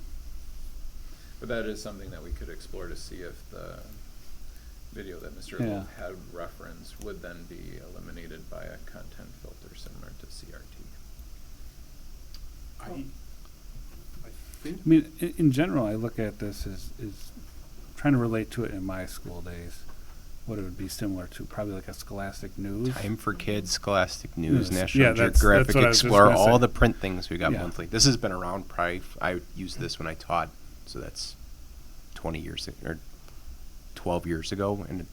But that is something that we could explore to see if the video that Mr. Yeah. Wolf had referenced would then be eliminated by a content filter similar to CRT. I think I mean, in general, I look at this as trying to relate to it in my school days. What it would be similar to, probably like a Scholastic News. Time for Kids, Scholastic News, Yes. National Yeah, that's Geographic what I was just Explorer, gonna all say. the print things we got Yeah. monthly. This has been around probably, I used this when I taught, so that's 20 years, or 12 years ago. And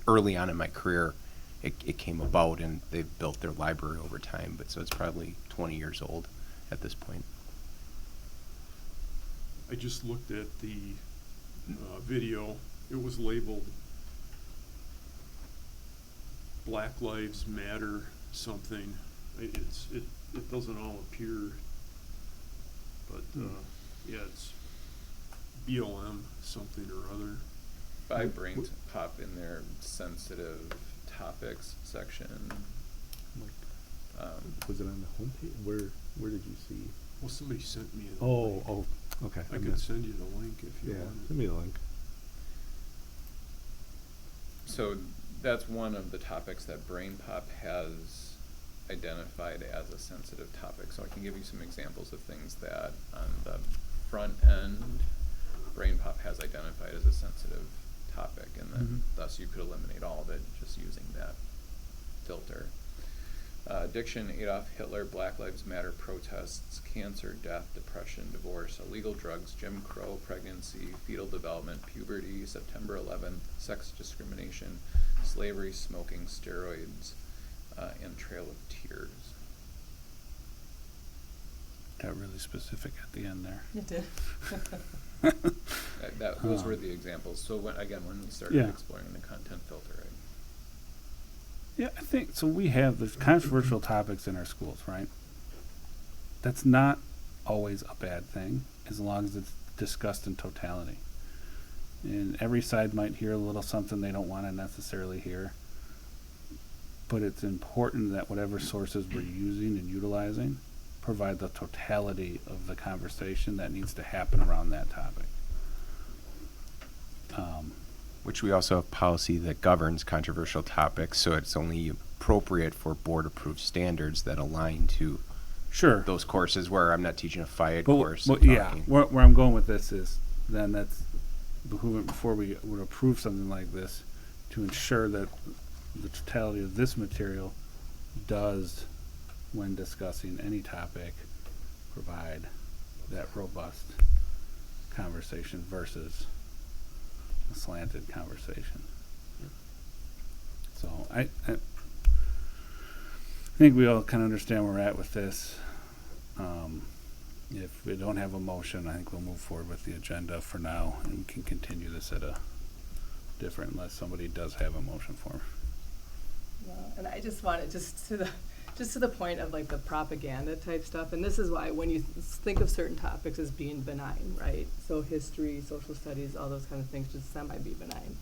early on in my career, it came about, and they've built their library over time, but so it's probably 20 years old at this point. I just looked at the video. It was labeled Black Lives Matter something. It doesn't all appear, but yeah, it's BLM something or other. If I BrainPop in their sensitive topics section, Was it on the homepage? Where did you see? Well, somebody sent me a link. Oh, Okay. I could send you the link if you Yeah, want. send me the link. So that's one of the topics that Brain Pop has identified as a sensitive topic. So I can give you some examples of things that on the front end, Brain Pop has identified as a sensitive topic, and then thus you could eliminate all of it just using that filter. Addiction, Adolf Hitler, Black Lives Matter protests, cancer, death, depression, divorce, illegal drugs, Jim Crow, pregnancy, fetal development, puberty, September 11th, sex discrimination, slavery, smoking, steroids, and Trail of Tears. Got really specific at the end there. It did. Those were the examples. So when we started Yeah. exploring the content filter, Yeah, I think so. We have there's controversial topics in our schools, right? That's not always a bad thing as long as it's discussed in totality. And every side might hear a little something they don't want to necessarily hear. But it's important that whatever sources we're using and utilizing provide the totality of the conversation that needs to happen around that topic. Which we also have policy that governs controversial topics, so it's only appropriate for board-approved standards that align to Sure. those courses where I'm not teaching a FIAD But course. yeah, talking. where I'm going with this is then that's before we would approve something like this to ensure that the totality of this material does, when discussing any topic, provide that robust conversation versus a slanted conversation. So I think we all kind of understand where we're at with this. If we don't have a motion, I think we'll move forward with the agenda for now, and we can continue this at a different, unless somebody does have a motion for. Well, and I just wanted just to the point of like the propaganda type stuff, and this is why when you think of certain topics as being benign, right? So history, social studies, all those kind of things just be benign.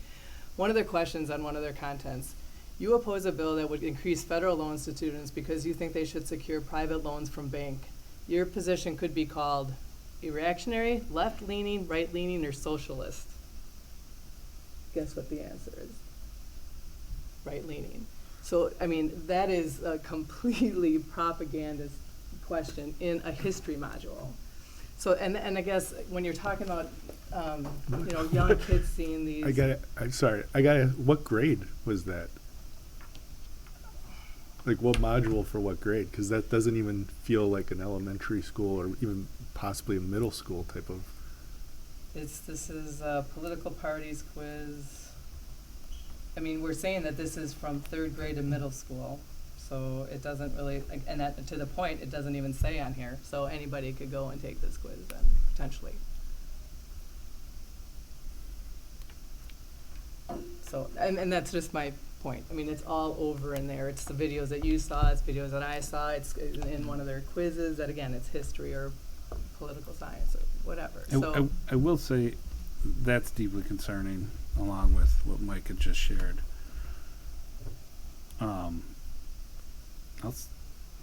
One of their questions on one of their contents, you oppose a bill that would increase federal loans to students because you think they should secure private loans from bank. Your position could be called a reactionary, left-leaning, right-leaning, or socialist. Guess what the answer is? Right-leaning. So, I mean, that is a completely propagandist question in a history module. So, and I guess when you're talking about, young kids seeing these. I'm sorry. What grade was that? Like what module for what grade? Because that doesn't even feel like an elementary school or even possibly a middle school type of. This is a political parties quiz. I mean, we're saying that this is from 3rd grade to middle school, so it doesn't really, and that, to the point, it doesn't even say on here, so anybody could go and take this quiz then, potentially. So, and that's just my point. I mean, it's all over in there. It's the videos that you saw, it's videos that I saw, it's in one of their quizzes that, again, it's history or political science or whatever. So I will say that's deeply concerning, along with what Mike had just shared. The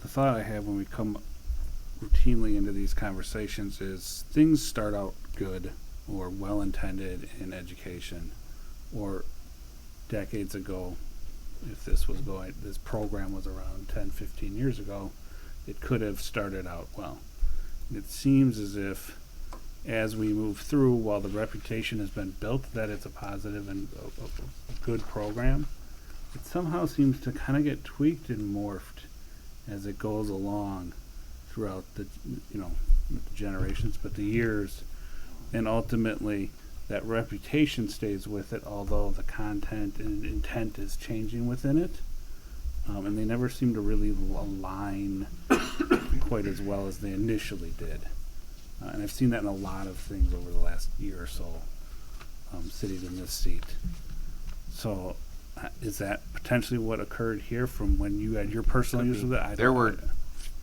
thought I have when we come routinely into these conversations is things start out good or well-intended in education, or decades ago, if this program was around 10, 15 years ago, it could have started out well. It seems as if as we move through, while the reputation has been built that it's a positive and a good program, it somehow seems to kind of get tweaked and morphed as it goes along throughout the generations, but the years, and ultimately that reputation stays with it, although the content and intent is changing within it. And they never seem to really align quite as well as they initially did. And I've seen that in a lot of things over the last year or so, sitting in this seat. So is that potentially what occurred here from when you had your personal use of it? There were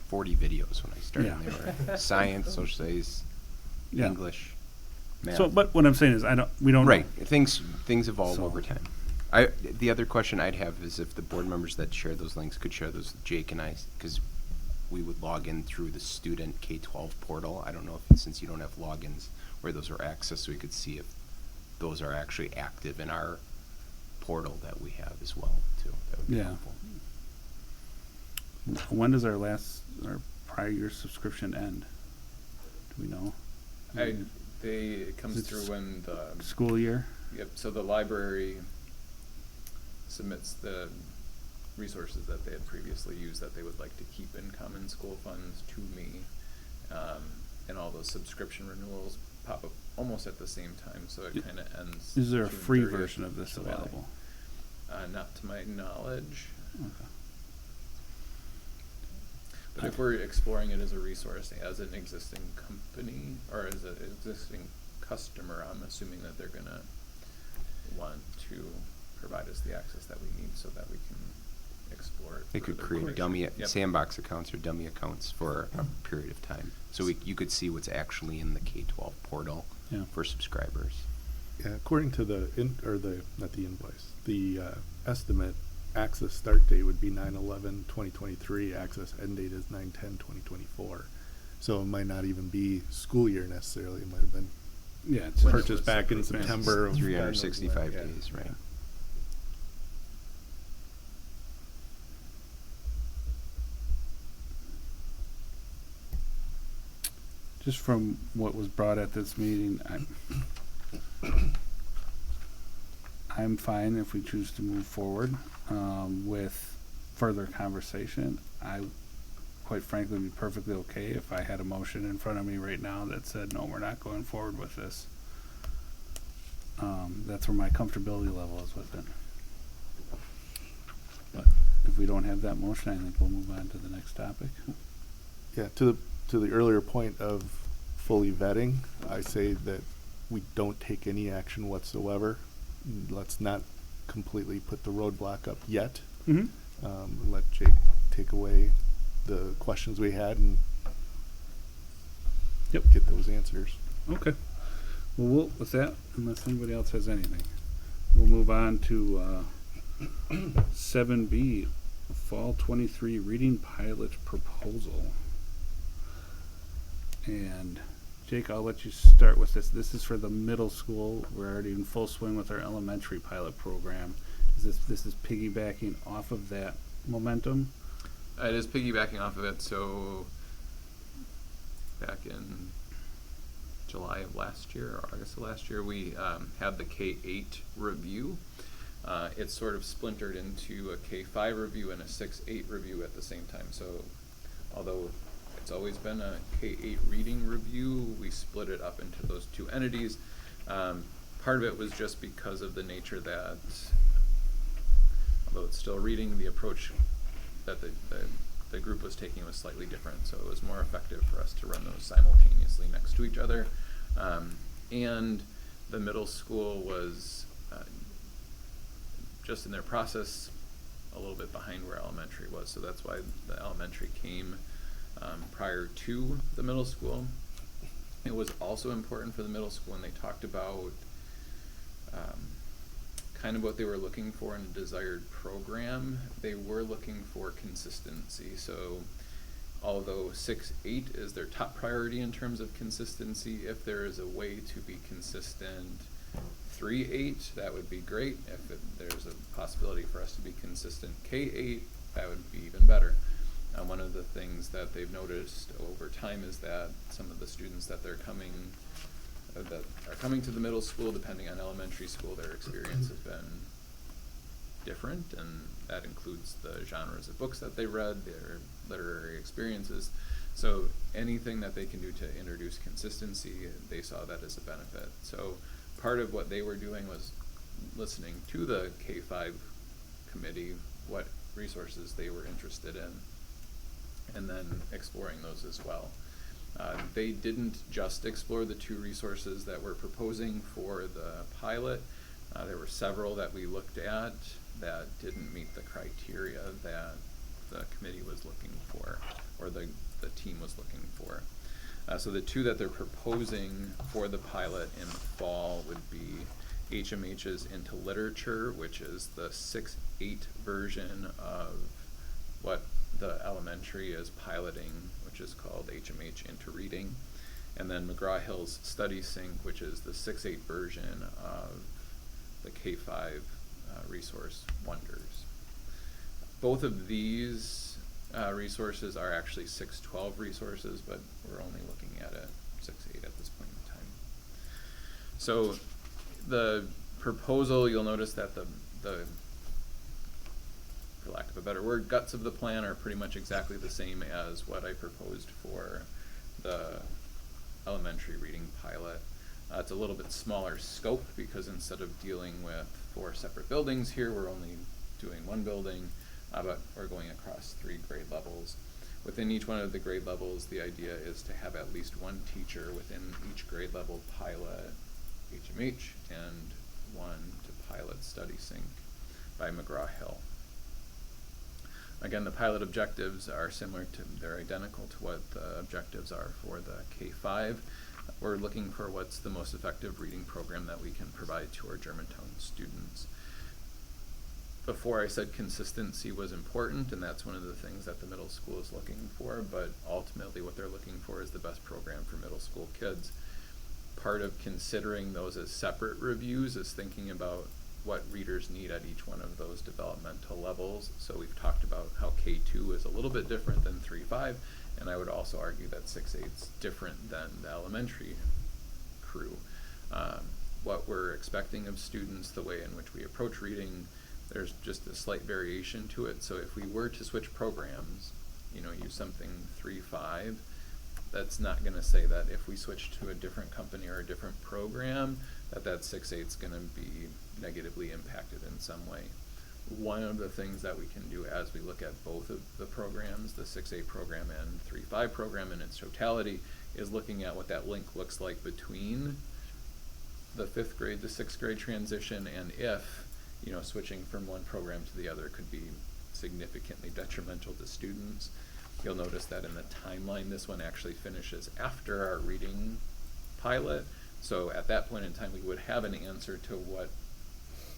40 videos when I started. Yeah. They were science, social studies, Yeah. English, math. So, but what I'm saying is, we don't Right. know. Things evolve So- over time. The other question I'd have is if the board members that share those links could share those with Jake and I, because we would log in through the student K-12 portal. I don't know if, since you don't have logins, where those are accessed, so we could see if those are actually active in our portal that we have as well, too. That would be Yeah. helpful. When does our prior year subscription end? Do we know? It comes Is it through when the, School year? yep, so the library submits the resources that they had previously used that they would like to keep in common school funds to me. And all those subscription renewals pop up almost at the same time, so it kind of ends. Is there a June free 30th, version of this July. available? Not to my knowledge. Okay. But if we're exploring it as a resource, as an existing company, or as an existing customer, I'm assuming that they're gonna want to provide us the access that we need so that we can explore it. They could further. create dummy Yep. sandbox accounts or dummy accounts for a period of time. So you could see what's actually in the K-12 portal Yeah. for subscribers. Yeah, according to the not the invoice, the estimate, access start date would be 9/11/2023. Access end date is 9/10/2024. So it might not even be school year necessarily. It might have been Yeah, it's purchased back in separate. September of 365 yeah. days, right? Yeah. Just from what was brought at this meeting, I'm fine if we choose to move forward with further conversation. I, quite frankly, would be perfectly okay if I had a motion in front of me right now that said, no, we're not going forward with this. That's where my comfortability level is with it. But if we don't have that motion, I think we'll move on to the next topic. Yeah, to the earlier point of fully vetting, I say that we don't take any action whatsoever. Let's not completely put the roadblock up yet. Mm-hmm. Let Jake take away the questions we had and Yep. get those answers. Okay. Well, with that, unless anybody else has anything, we'll move on to 7B, Fall 23 Reading Pilot Proposal. And Jake, I'll let you start with this. This is for the middle school. We're already in full swing with our elementary pilot program. This is piggybacking off of that momentum? It is piggybacking off of it, so back in July of last year, or August of last year, we had the K-8 review. It's sort of splintered into a K-5 review and a 6-8 review at the same time. So although it's always been a K-8 reading review, we split it up into those two entities. Part of it was just because of the nature that, although it's still reading, the approach that the group was taking was slightly different, so it was more effective for us to run those simultaneously next to each other. And the middle school was just in their process a little bit behind where elementary was, so that's why the elementary came prior to the middle school. It was also important for the middle school when they talked about kind of what they were looking for in a desired program. They were looking for consistency. So although 6-8 is their top priority in terms of consistency, if there is a way to be consistent 3-8, that would be great. If there's a possibility for us to be consistent K-8, that would be even better. One of the things that they've noticed over time is that some of the students that are coming to the middle school, depending on elementary school, their experience has been different, and that includes the genres of books that they read, their literary experiences. So anything that they can do to introduce consistency, they saw that as a benefit. So part of what they were doing was listening to the K-5 committee, what resources they were interested in, and then exploring those as well. They didn't just explore the two resources that we're proposing for the pilot. There were several that we looked at that didn't meet the criteria that the committee was looking for, or the team was looking for. So the two that they're proposing for the pilot in the fall would be HMH's Into Literature, which is the 6-8 version of what the elementary is piloting, which is called HMH Into Reading, and then McGraw-Hill's Study Sync, which is the 6-8 version of the K-5 resource Wonders. Both of these resources are actually 6-12 resources, but we're only looking at a 6-8 at this point in time. So the proposal, you'll notice that the for lack of a better word, guts of the plan are pretty much exactly the same as what I proposed for the elementary reading pilot. It's a little bit smaller scope because instead of dealing with 4 separate buildings here, we're only doing 1 building, but we're going across 3 grade levels. Within each one of the grade levels, the idea is to have at least 1 teacher within each grade level pilot HMH and 1 to pilot Study Sync by McGraw-Hill. Again, the pilot objectives are similar to, they're identical to what the objectives are for the K-5. We're looking for what's the most effective reading program that we can provide to our Germantown students. Before I said consistency was important, and that's one of the things that the middle school is looking for, but ultimately what they're looking for is the best program for middle school kids. Part of considering those as separate reviews is thinking about what readers need at each one of those developmental levels. So we've talked about how K2 is a little bit different than 3-5, and I would also argue that 6-8 is different than the elementary crew. What we're expecting of students, the way in which we approach reading, there's just a slight variation to it. So if we were to switch programs, use something 3-5, that's not going to say that if we switch to a different company or a different program, that 6-8 is going to be negatively impacted in some way. One of the things that we can do as we look at both of the programs, the 6-8 program and 3-5 program in its totality, is looking at what that link looks like between the 5th grade to 6th grade transition, and if switching from one program to the other could be significantly detrimental to students. You'll notice that in the timeline, this one actually finishes after our reading pilot. So at that point in time, we would have an answer to what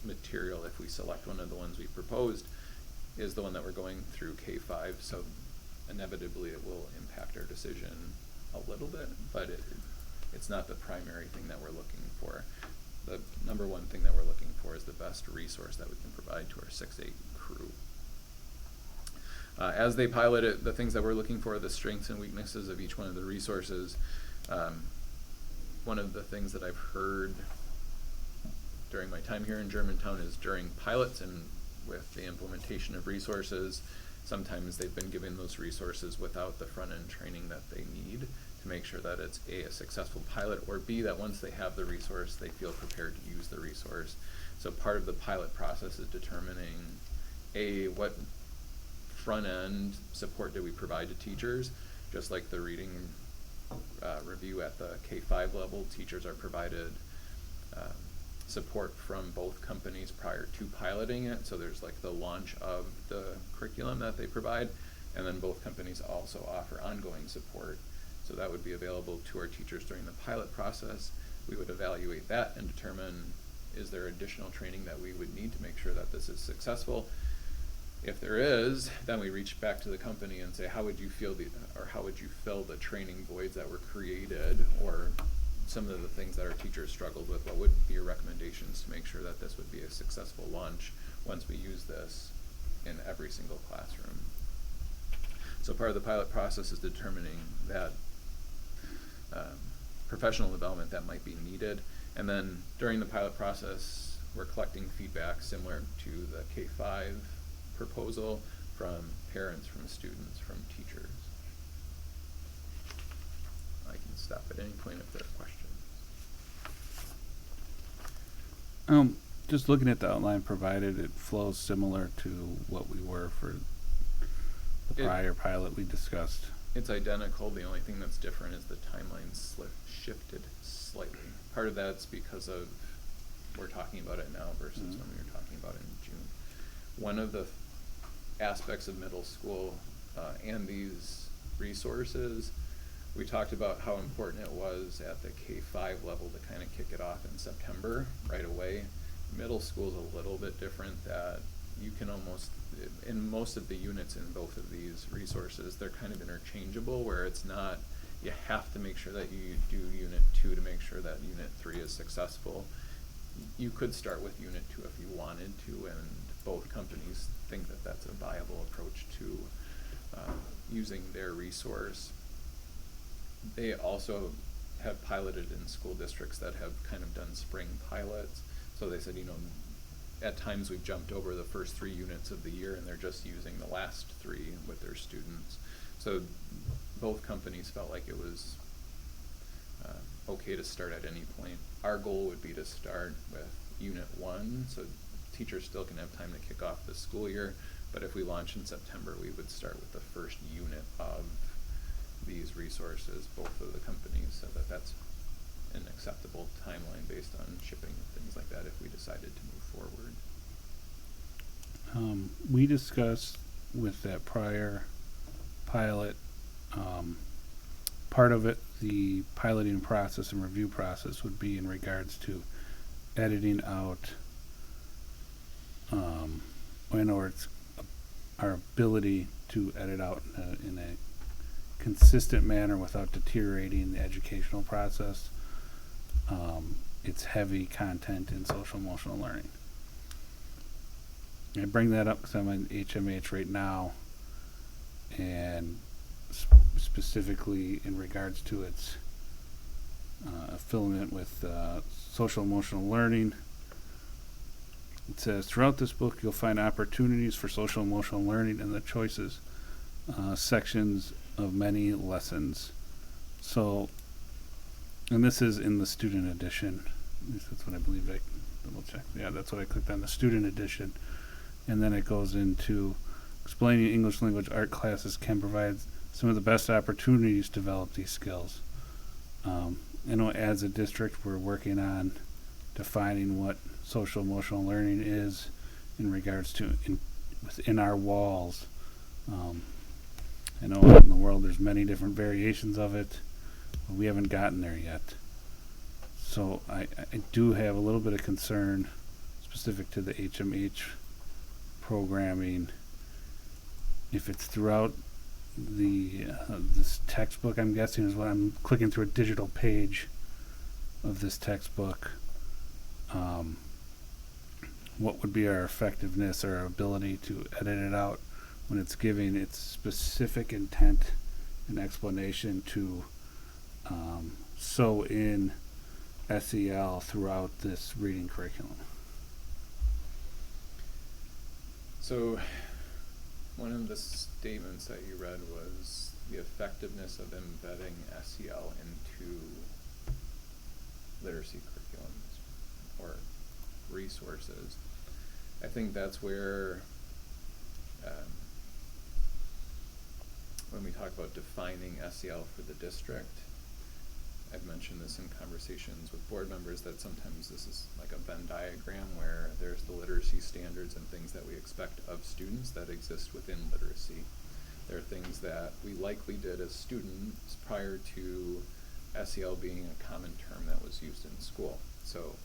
material, if we select one of the ones we proposed, is the one that we're going through K-5. So inevitably it will impact our decision a little bit, but it's not the primary thing that we're looking for. The number one thing that we're looking for is the best resource that we can provide to our 6-8 crew. As they pilot it, the things that we're looking for are the strengths and weaknesses of each one of the resources. One of the things that I've heard during my time here in Germantown is during pilots and with the implementation of resources, sometimes they've been given those resources without the front-end training that they need to make sure that it's A, a successful pilot, or B, that once they have the resource, they feel prepared to use the resource. So part of the pilot process is determining A, what front-end support do we provide to teachers. Just like the reading review at the K-5 level, teachers are provided support from both companies prior to piloting it. So there's like the launch of the curriculum that they provide, and then both companies also offer ongoing support. So that would be available to our teachers during the pilot process. We would evaluate that and determine, is there additional training that we would need to make sure that this is successful? If there is, then we reach back to the company and say, how would you fill the training voids that were created, or some of the things that our teachers struggled with? What would be your recommendations to make sure that this would be a successful launch once we use this in every single classroom? So part of the pilot process is determining that professional development that might be needed. And then during the pilot process, we're collecting feedback similar to the K-5 proposal from parents, from students, from teachers. I can stop at any point if there are questions. Just looking at the outline provided, it flows similar to what we were for the prior pilot we discussed. It's identical. The only thing that's different is the timeline shifted slightly. Part of that's because of we're talking about it now versus when we were talking about it in June. One of the aspects of middle school and these resources, we talked about how important it was at the K-5 level to kind of kick it off in September right away. Middle school is a little bit different, that you can almost, in most of the units in both of these resources, they're kind of interchangeable, where it's not, you have to make sure that you do unit 2 to make sure that unit 3 is successful. You could start with unit 2 if you wanted to, and both companies think that that's a viable approach to using their resource. They also have piloted in school districts that have kind of done spring pilots. So they said, you know, at times we've jumped over the first 3 units of the year and they're just using the last 3 with their students. So both companies felt like it was okay to start at any point. Our goal would be to start with unit 1, so teachers still can have time to kick off the school year, but if we launch in September, we would start with the first unit of these resources. Both of the companies said that that's an acceptable timeline based on shipping and things like that if we decided to move forward. We discussed with that prior pilot, part of it, the piloting process and review process would be in regards to editing out, or it's our ability to edit out in a consistent manner without deteriorating the educational process. It's heavy content in social emotional learning. I bring that up because I'm in HMH right now, and specifically in regards to its affiliate with social emotional learning. It says, throughout this book, you'll find opportunities for social emotional learning in the choices sections of many lessons. So, and this is in the student edition. At least that's what I believe. I double check. Yeah, that's what I clicked on, the student edition. And then it goes into explaining English language art classes can provide some of the best opportunities to develop these skills. I know as a district we're working on defining what social emotional learning is in regards to within our walls. I know out in the world there's many different variations of it, but we haven't gotten there yet. So I do have a little bit of concern specific to the HMH programming. If it's throughout this textbook, I'm guessing is what I'm clicking through a digital page of this textbook. What would be our effectiveness or our ability to edit it out when it's giving its specific intent and explanation to sew in SEL throughout this reading curriculum? So one of the statements that you read was the effectiveness of embedding SEL into literacy curriculums or resources. I think that's where when we talk about defining SEL for the district, I've mentioned this in conversations with board members that sometimes this is like a Venn diagram where there's the literacy standards and things that we expect of students that exist within literacy. There are things that we likely did as students prior to SEL being a common term that was used in school. So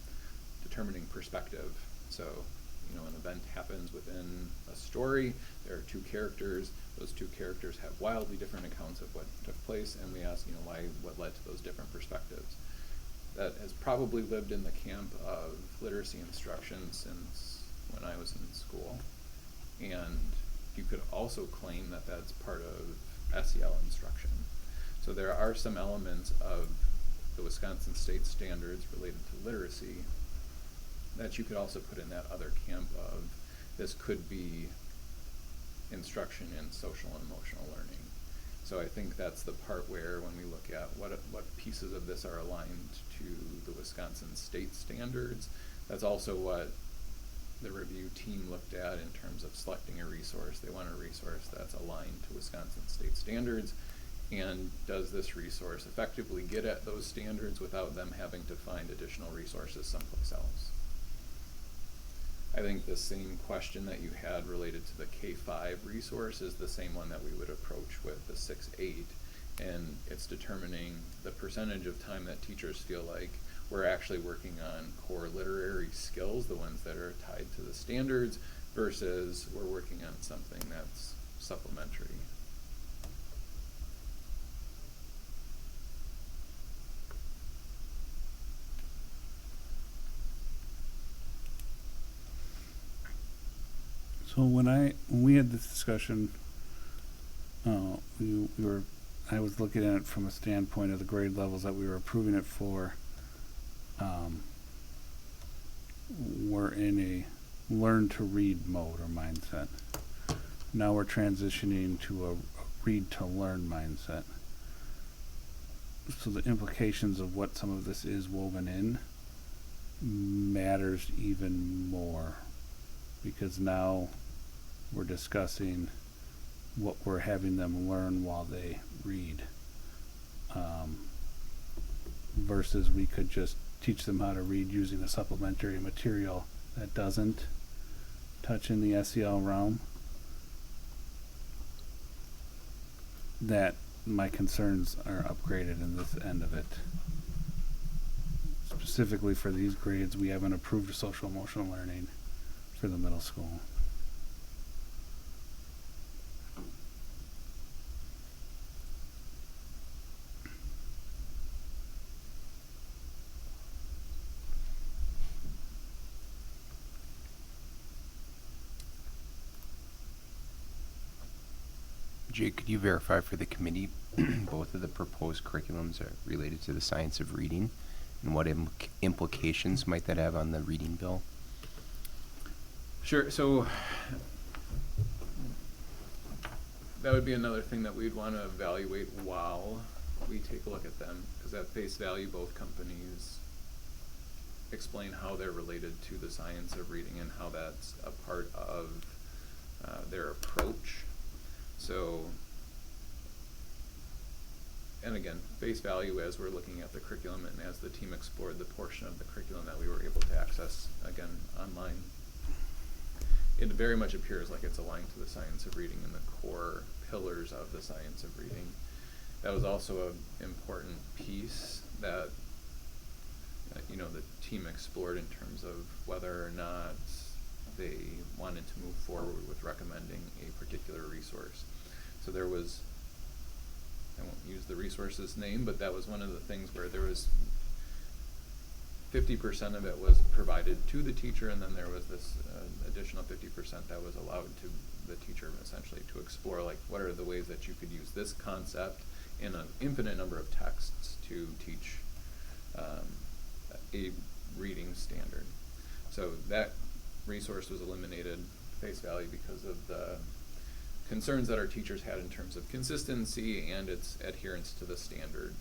determining perspective. So, you know, an event happens within a story, there are 2 characters, those 2 characters have wildly different accounts of what took place, and we ask, you know, what led to those different perspectives. That has probably lived in the camp of literacy instruction since when I was in school. And you could also claim that that's part of SEL instruction. So there are some elements of the Wisconsin state standards related to literacy that you could also put in that other camp of this could be instruction in social and emotional learning. So I think that's the part where when we look at what pieces of this are aligned to the Wisconsin state standards, that's also what the review team looked at in terms of selecting a resource. They want a resource that's aligned to Wisconsin state standards, and does this resource effectively get at those standards without them having to find additional resources someplace else? I think the same question that you had related to the K-5 resource is the same one that we would approach with the 6-8, and it's determining the percentage of time that teachers feel like we're actually working on core literary skills, the ones that are tied to the standards, versus we're working on something that's supplementary. So when we had this discussion, I was looking at it from a standpoint of the grade levels that we were approving it for. We're in a learn to read mode or mindset. Now we're transitioning to a read to learn mindset. So the implications of what some of this is woven in matters even more, because now we're discussing what we're having them learn while they read, versus we could just teach them how to read using a supplementary material that doesn't touch in the SEL realm. That my concerns are upgraded in this end of it. Specifically for these grades, we haven't approved social emotional learning for the middle school. Jake, could you verify for the committee both of the proposed curriculums are related to the science of reading, and what implications might that have on the reading bill? Sure. So that would be another thing that we'd want to evaluate while we take a look at them, because at face value, both companies explain how they're related to the science of reading and how that's a part of their approach. So, and again, face value as we're looking at the curriculum and as the team explored the portion of the curriculum that we were able to access, again, online, it very much appears like it's aligned to the science of reading and the core pillars of the science of reading. That was also an important piece that the team explored in terms of whether or not they wanted to move forward with recommending a particular resource. So there was, I won't use the resource's name, but that was one of the things where there was 50% of it was provided to the teacher, and then there was this additional 50% that was allowed to the teacher essentially to explore, like, what are the ways that you could use this concept in an infinite number of texts to teach a reading standard. So that resource was eliminated face value because of the concerns that our teachers had in terms of consistency and its adherence to the standard.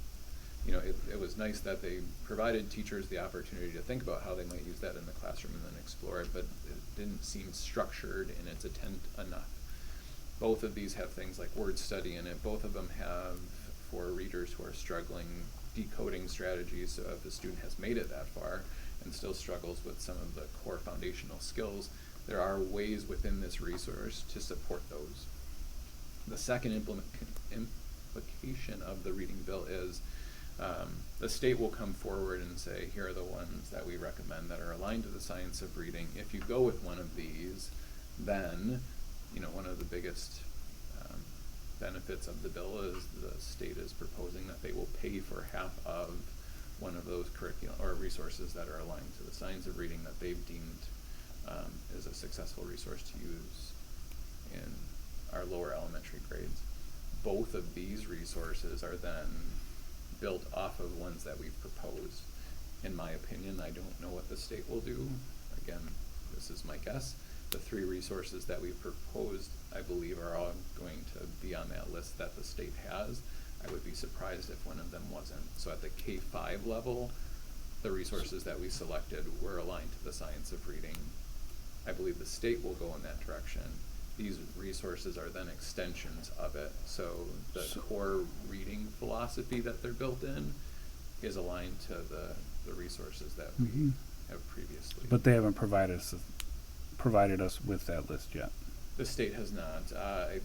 It was nice that they provided teachers the opportunity to think about how they might use that in the classroom and then explore it, but it didn't seem structured in its intent enough. Both of these have things like word study in it. Both of them have, for readers who are struggling, decoding strategies. So if a student has made it that far and still struggles with some of the core foundational skills, there are ways within this resource to support those. The second implication of the reading bill is the state will come forward and say, here are the ones that we recommend that are aligned to the science of reading. If you go with one of these, then one of the biggest benefits of the bill is the state is proposing that they will pay for half of one of those curriculum or resources that are aligned to the science of reading that they've deemed is a successful resource to use in our lower elementary grades. Both of these resources are then built off of ones that we've proposed. In my opinion, I don't know what the state will do. Again, this is my guess. The 3 resources that we've proposed, I believe, are all going to be on that list that the state has. I would be surprised if one of them wasn't. So at the K-5 level, the resources that we selected were aligned to the science of reading. I believe the state will go in that direction. These resources are then extensions of it. So the core reading philosophy that they're built in is aligned to the resources that we have previously. But they haven't provided us with that list yet. The state has not. I'm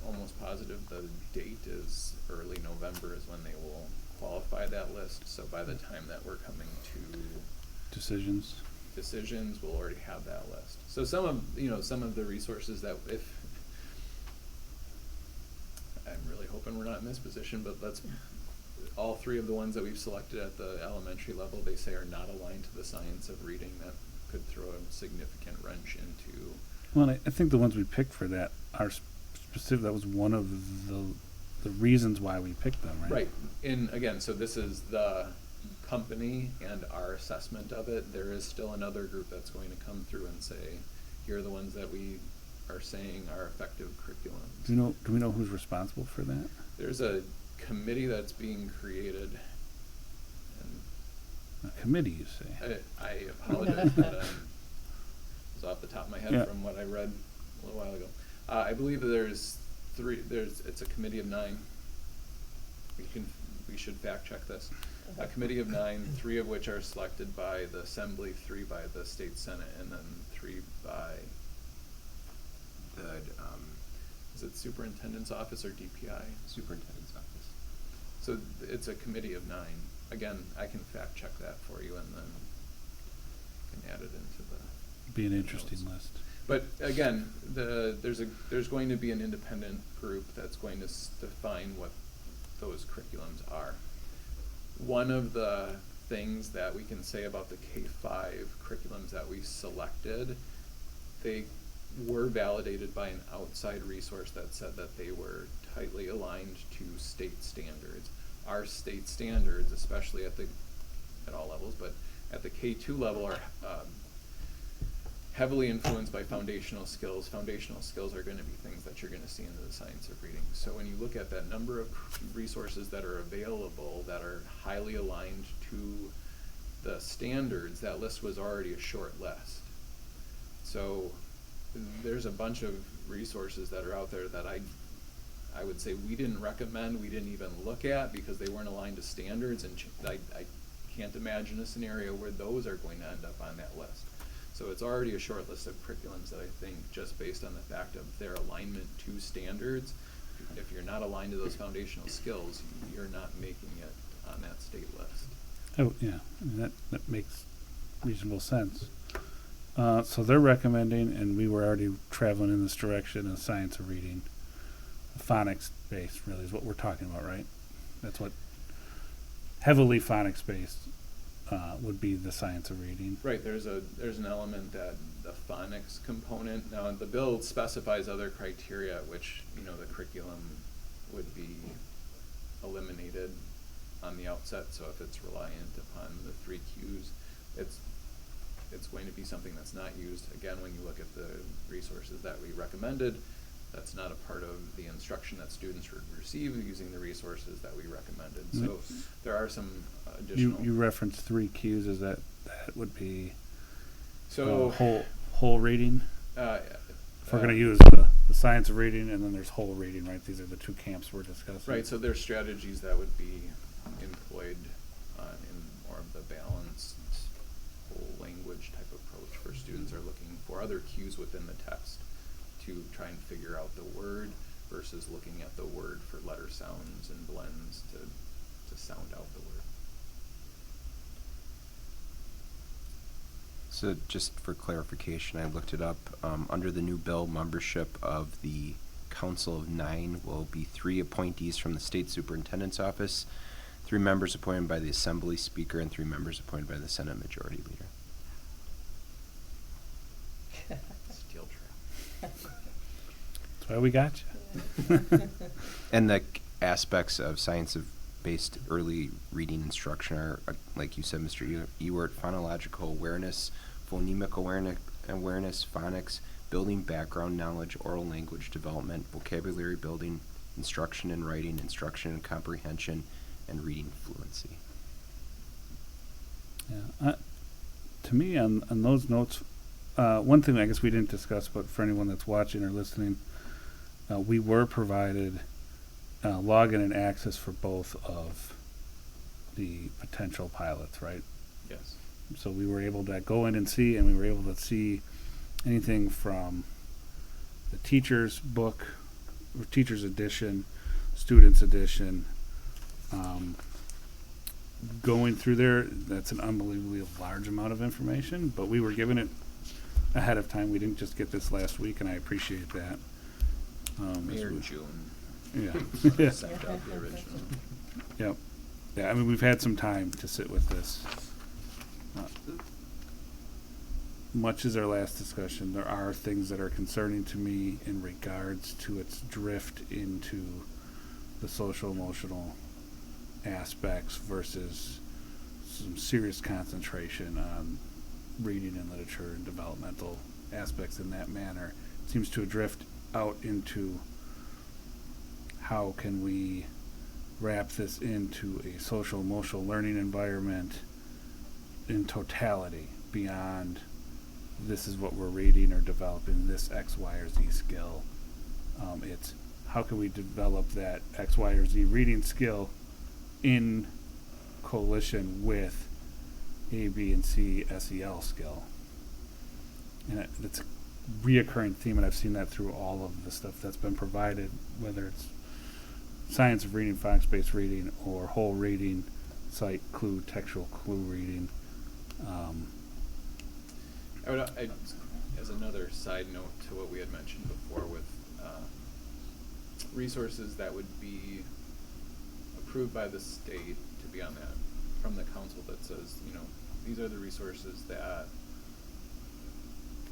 almost positive the date is early November is when they will qualify that list. So by the time that we're coming to Decisions. decisions, we'll already have that list. So some of the resources that if, I'm really hoping we're not in this position, but all three of the ones that we've selected at the elementary level, they say are not aligned to the science of reading. That could throw a significant wrench into. Well, I think the ones we picked for that are specific. That was one of the reasons why we picked them, right? Right. And again, so this is the company and our assessment of it. There is still another group that's going to come through and say, here are the ones that we are saying are effective curriculums. Do we know who's responsible for that? There's a committee that's being created, and A committee, you say? I apologize, but it was off the top of my head Yeah. from what I read a little while ago. I believe there's it's a committee of 9. We should fact check this. A committee of 9, 3 of which are selected by the assembly, 3 by the state senate, and then 3 by is it superintendent's office or DPI? Superintendent's office. So it's a committee of 9. Again, I can fact check that for you and then can add it into the. Be an interesting notes. list. But again, there's going to be an independent group that's going to define what those curriculums are. One of the things that we can say about the K-5 curriculums that we selected, they were validated by an outside resource that said that they were tightly aligned to state standards. Our state standards, especially at all levels, but at the K2 level, are heavily influenced by foundational skills. Foundational skills are going to be things that you're going to see in the science of reading. So when you look at that number of resources that are available that are highly aligned to the standards, that list was already a short list. So there's a bunch of resources that are out there that I would say we didn't recommend, we didn't even look at because they weren't aligned to standards, and I can't imagine a scenario where those are going to end up on that list. So it's already a short list of curriculums that I think, just based on the fact of their alignment to standards, if you're not aligned to those foundational skills, you're not making it on that state list. Oh, yeah, I mean, that makes reasonable sense. So they're recommending, and we were already traveling in this direction, a science of reading. Phonics based really is what we're talking about, right? That's what heavily phonics based would be the science of reading. Right, there's an element that the phonics component, now the bill specifies other criteria which, the curriculum would be eliminated on the outset. So if it's reliant upon the 3 Qs, it's going to be something that's not used. Again, when you look at the resources that we recommended, that's not a part of the instruction that students would receive using the resources that we recommended. So there are some additional. You referenced 3 Qs. Is that would be so whole reading? If we're going to use the science of reading, and then there's whole reading, right? These are the 2 camps we're discussing. Right. So there's strategies that would be employed in more of the balanced whole language type approach where students are looking for other cues within the text to try and figure out the word versus looking at the word for letter sounds and blends to sound out the word. So just for clarification, I looked it up. Under the new bill, membership of the Council of 9 will be 3 appointees from the State Superintendent's Office, 3 members appointed by the Assembly Speaker, and 3 members appointed by the Senate Majority Leader. Steel trap. That's why we got you. And the aspects of science-based early reading instruction are, like you said, Mr. Ewart, phonological awareness, phonemic awareness, phonics, building background knowledge, oral language development, vocabulary building, instruction in writing, instruction in comprehension, and reading fluency. Yeah. To me, on those notes, one thing I guess we didn't discuss, but for anyone that's watching or listening, we were provided login and access for both of the potential pilots, right? Yes. So we were able to go in and see, and we were able to see anything from the teacher's book, or teacher's edition, student's edition, going through there, that's an unbelievably large amount of information, but we were given it ahead of time. We didn't just get this last week, and I appreciate that. May as or we- June. Yeah. Sent out the original. Yep. Yeah, I mean, we've had some time to sit with this. Much as our last discussion, there are things that are concerning to me in regards to its drift into the social emotional aspects versus some serious concentration on reading and literature and developmental aspects in that manner. It seems to drift out into how can we wrap this into a social emotional learning environment in totality beyond this is what we're reading or developing this X, Y, or Z skill. It's how can we develop that X, Y, or Z reading skill in coalition with A, B, and C SEL skill. And it's a reoccurring theme, and I've seen that through all of the stuff that's been provided, whether it's science of reading, phonics-based reading, or whole reading, sight, clue, textual clue reading. As another side note to what we had mentioned before with resources that would be approved by the state to be on that, from the council that says, you know, these are the resources that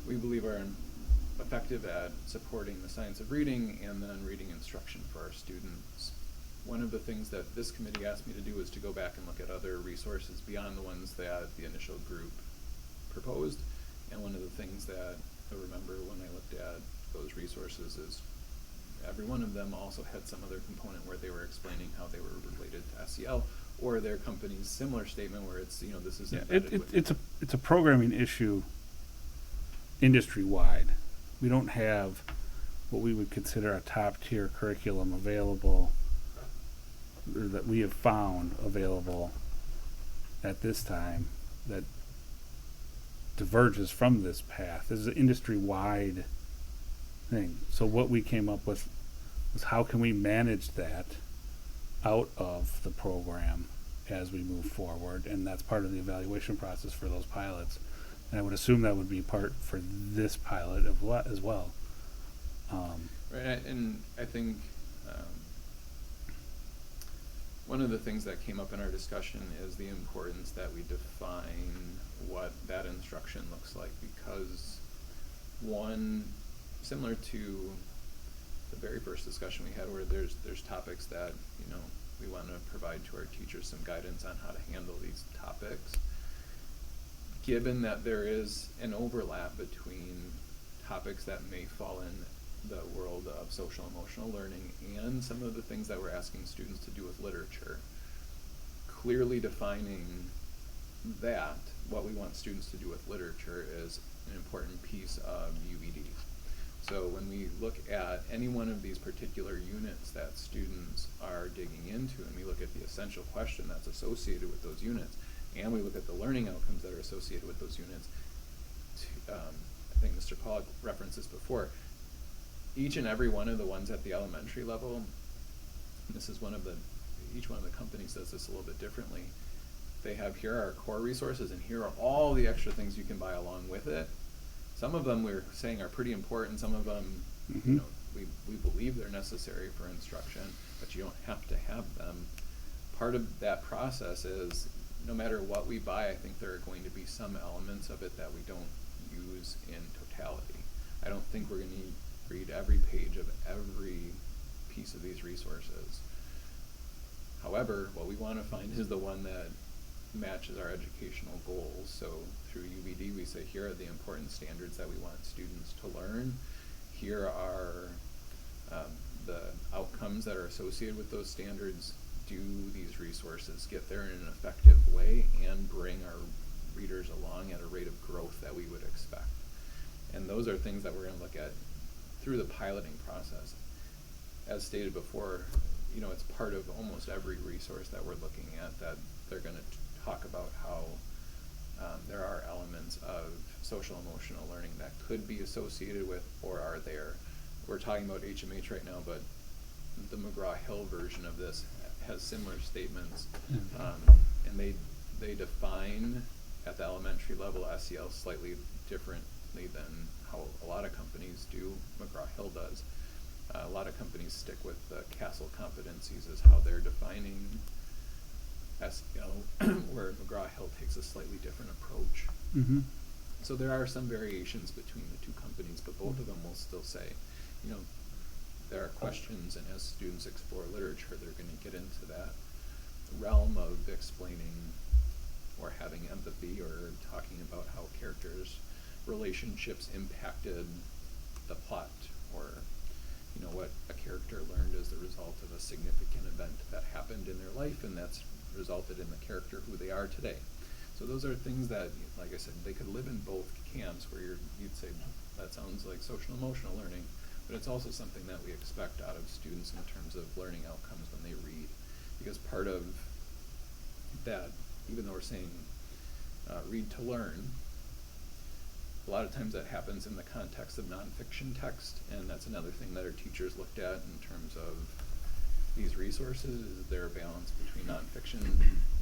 we believe are effective at supporting the science of reading and then reading instruction for our students. One of the things that this committee asked me to do was to go back and look at other resources beyond the ones that the initial group proposed. And one of the things that I remember when I looked at those resources is every one of them also had some other component where they were explaining how they were related to SEL, or their company's similar statement where it's, you know, this is embedded with it's a programming issue industry-wide. We don't have what we would consider a top-tier curriculum available, or that we have found available at this time that diverges from this path. This is an industry-wide thing. So what we came up with was how can we manage that out of the program as we move forward, and that's part of the evaluation process for those pilots. And I would assume that would be part for this pilot as well. Right, and I think one of the things that came up in our discussion is the importance that we define what that instruction looks like, because one, similar to the very first discussion we had where there's topics that, you know, we want to provide to our teachers some guidance on how to handle these topics. Given that there is an overlap between topics that may fall in the world of social emotional learning and some of the things that we're asking students to do with literature, clearly defining that, what we want students to do with literature, is an important piece of UVD. So when we look at any one of these particular units that students are digging into, and we look at the essential question that's associated with those units, and we look at the learning outcomes that are associated with those units, I think Mr. Pollock referenced this before, each and every one of the ones at the elementary level, this is each one of the companies does this a little bit differently. They have, here are our core resources, and here are all the extra things you can buy along with it. Some of them we're saying are pretty important, some of them, you know, we believe they're necessary for instruction, but you don't have to have them. Part of that process is, no matter what we buy, I think there are going to be some elements of it that we don't use in totality. I don't think we're going to read every page of every piece of these resources. However, what we want to find is the one that matches our educational goals. So through UVD, we say, here are the important standards that we want students to learn. Here are the outcomes that are associated with those standards. Do these resources get there in an effective way and bring our readers along at a rate of growth that we would expect? And those are things that we're going to look at through the piloting process. As stated before, you know, it's part of almost every resource that we're looking at, that they're going to talk about how there are elements of social emotional learning that could be associated with or are there. We're talking about HMH right now, but the McGraw-Hill version of this has similar statements. and they define at the elementary level SEL slightly differently than how a lot of companies do. McGraw-Hill does. A lot of companies stick with the CASEL competencies as how they're defining SEL, where McGraw-Hill takes a slightly different approach. Mm-hmm. So there are some variations between the two companies, but both of them will still say, you know, there are questions, and as students explore literature, they're going to get into that realm of explaining or having empathy or talking about how characters' relationships impacted the plot, or, you know, what a character learned as the result of a significant event that happened in their life, and that's resulted in the character who they are today. So those are things that, like I said, they could live in both camps, where you'd say, that sounds like social emotional learning, but it's also something that we expect out of students in terms of learning outcomes when they read. Because part of that, even though we're saying read to learn, a lot of times that happens in the context of nonfiction text, and that's another thing that our teachers looked at in terms of these resources. Is there a balance between nonfiction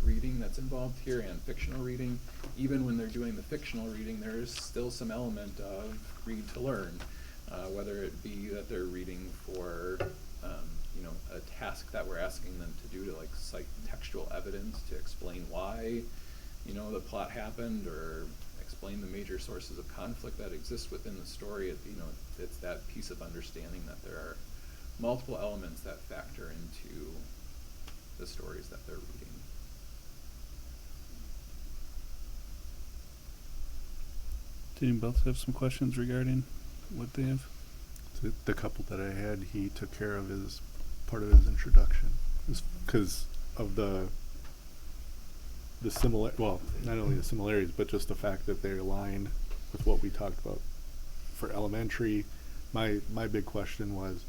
reading that's involved here and fictional reading? Even when they're doing the fictional reading, there is still some element of read to learn, whether it be that they're reading for you know, a task that we're asking them to do to like cite textual evidence to explain why, you know, the plot happened, or explain the major sources of conflict that exist within the story. You know, it's that piece of understanding that there are multiple elements that factor into the stories that they're reading. Did anybody else have some questions regarding what they have? The couple that I had, he took care of as part of his introduction, because of the similar, well, not only the similarities, but just the fact that they align with what we talked about for elementary. My big question was,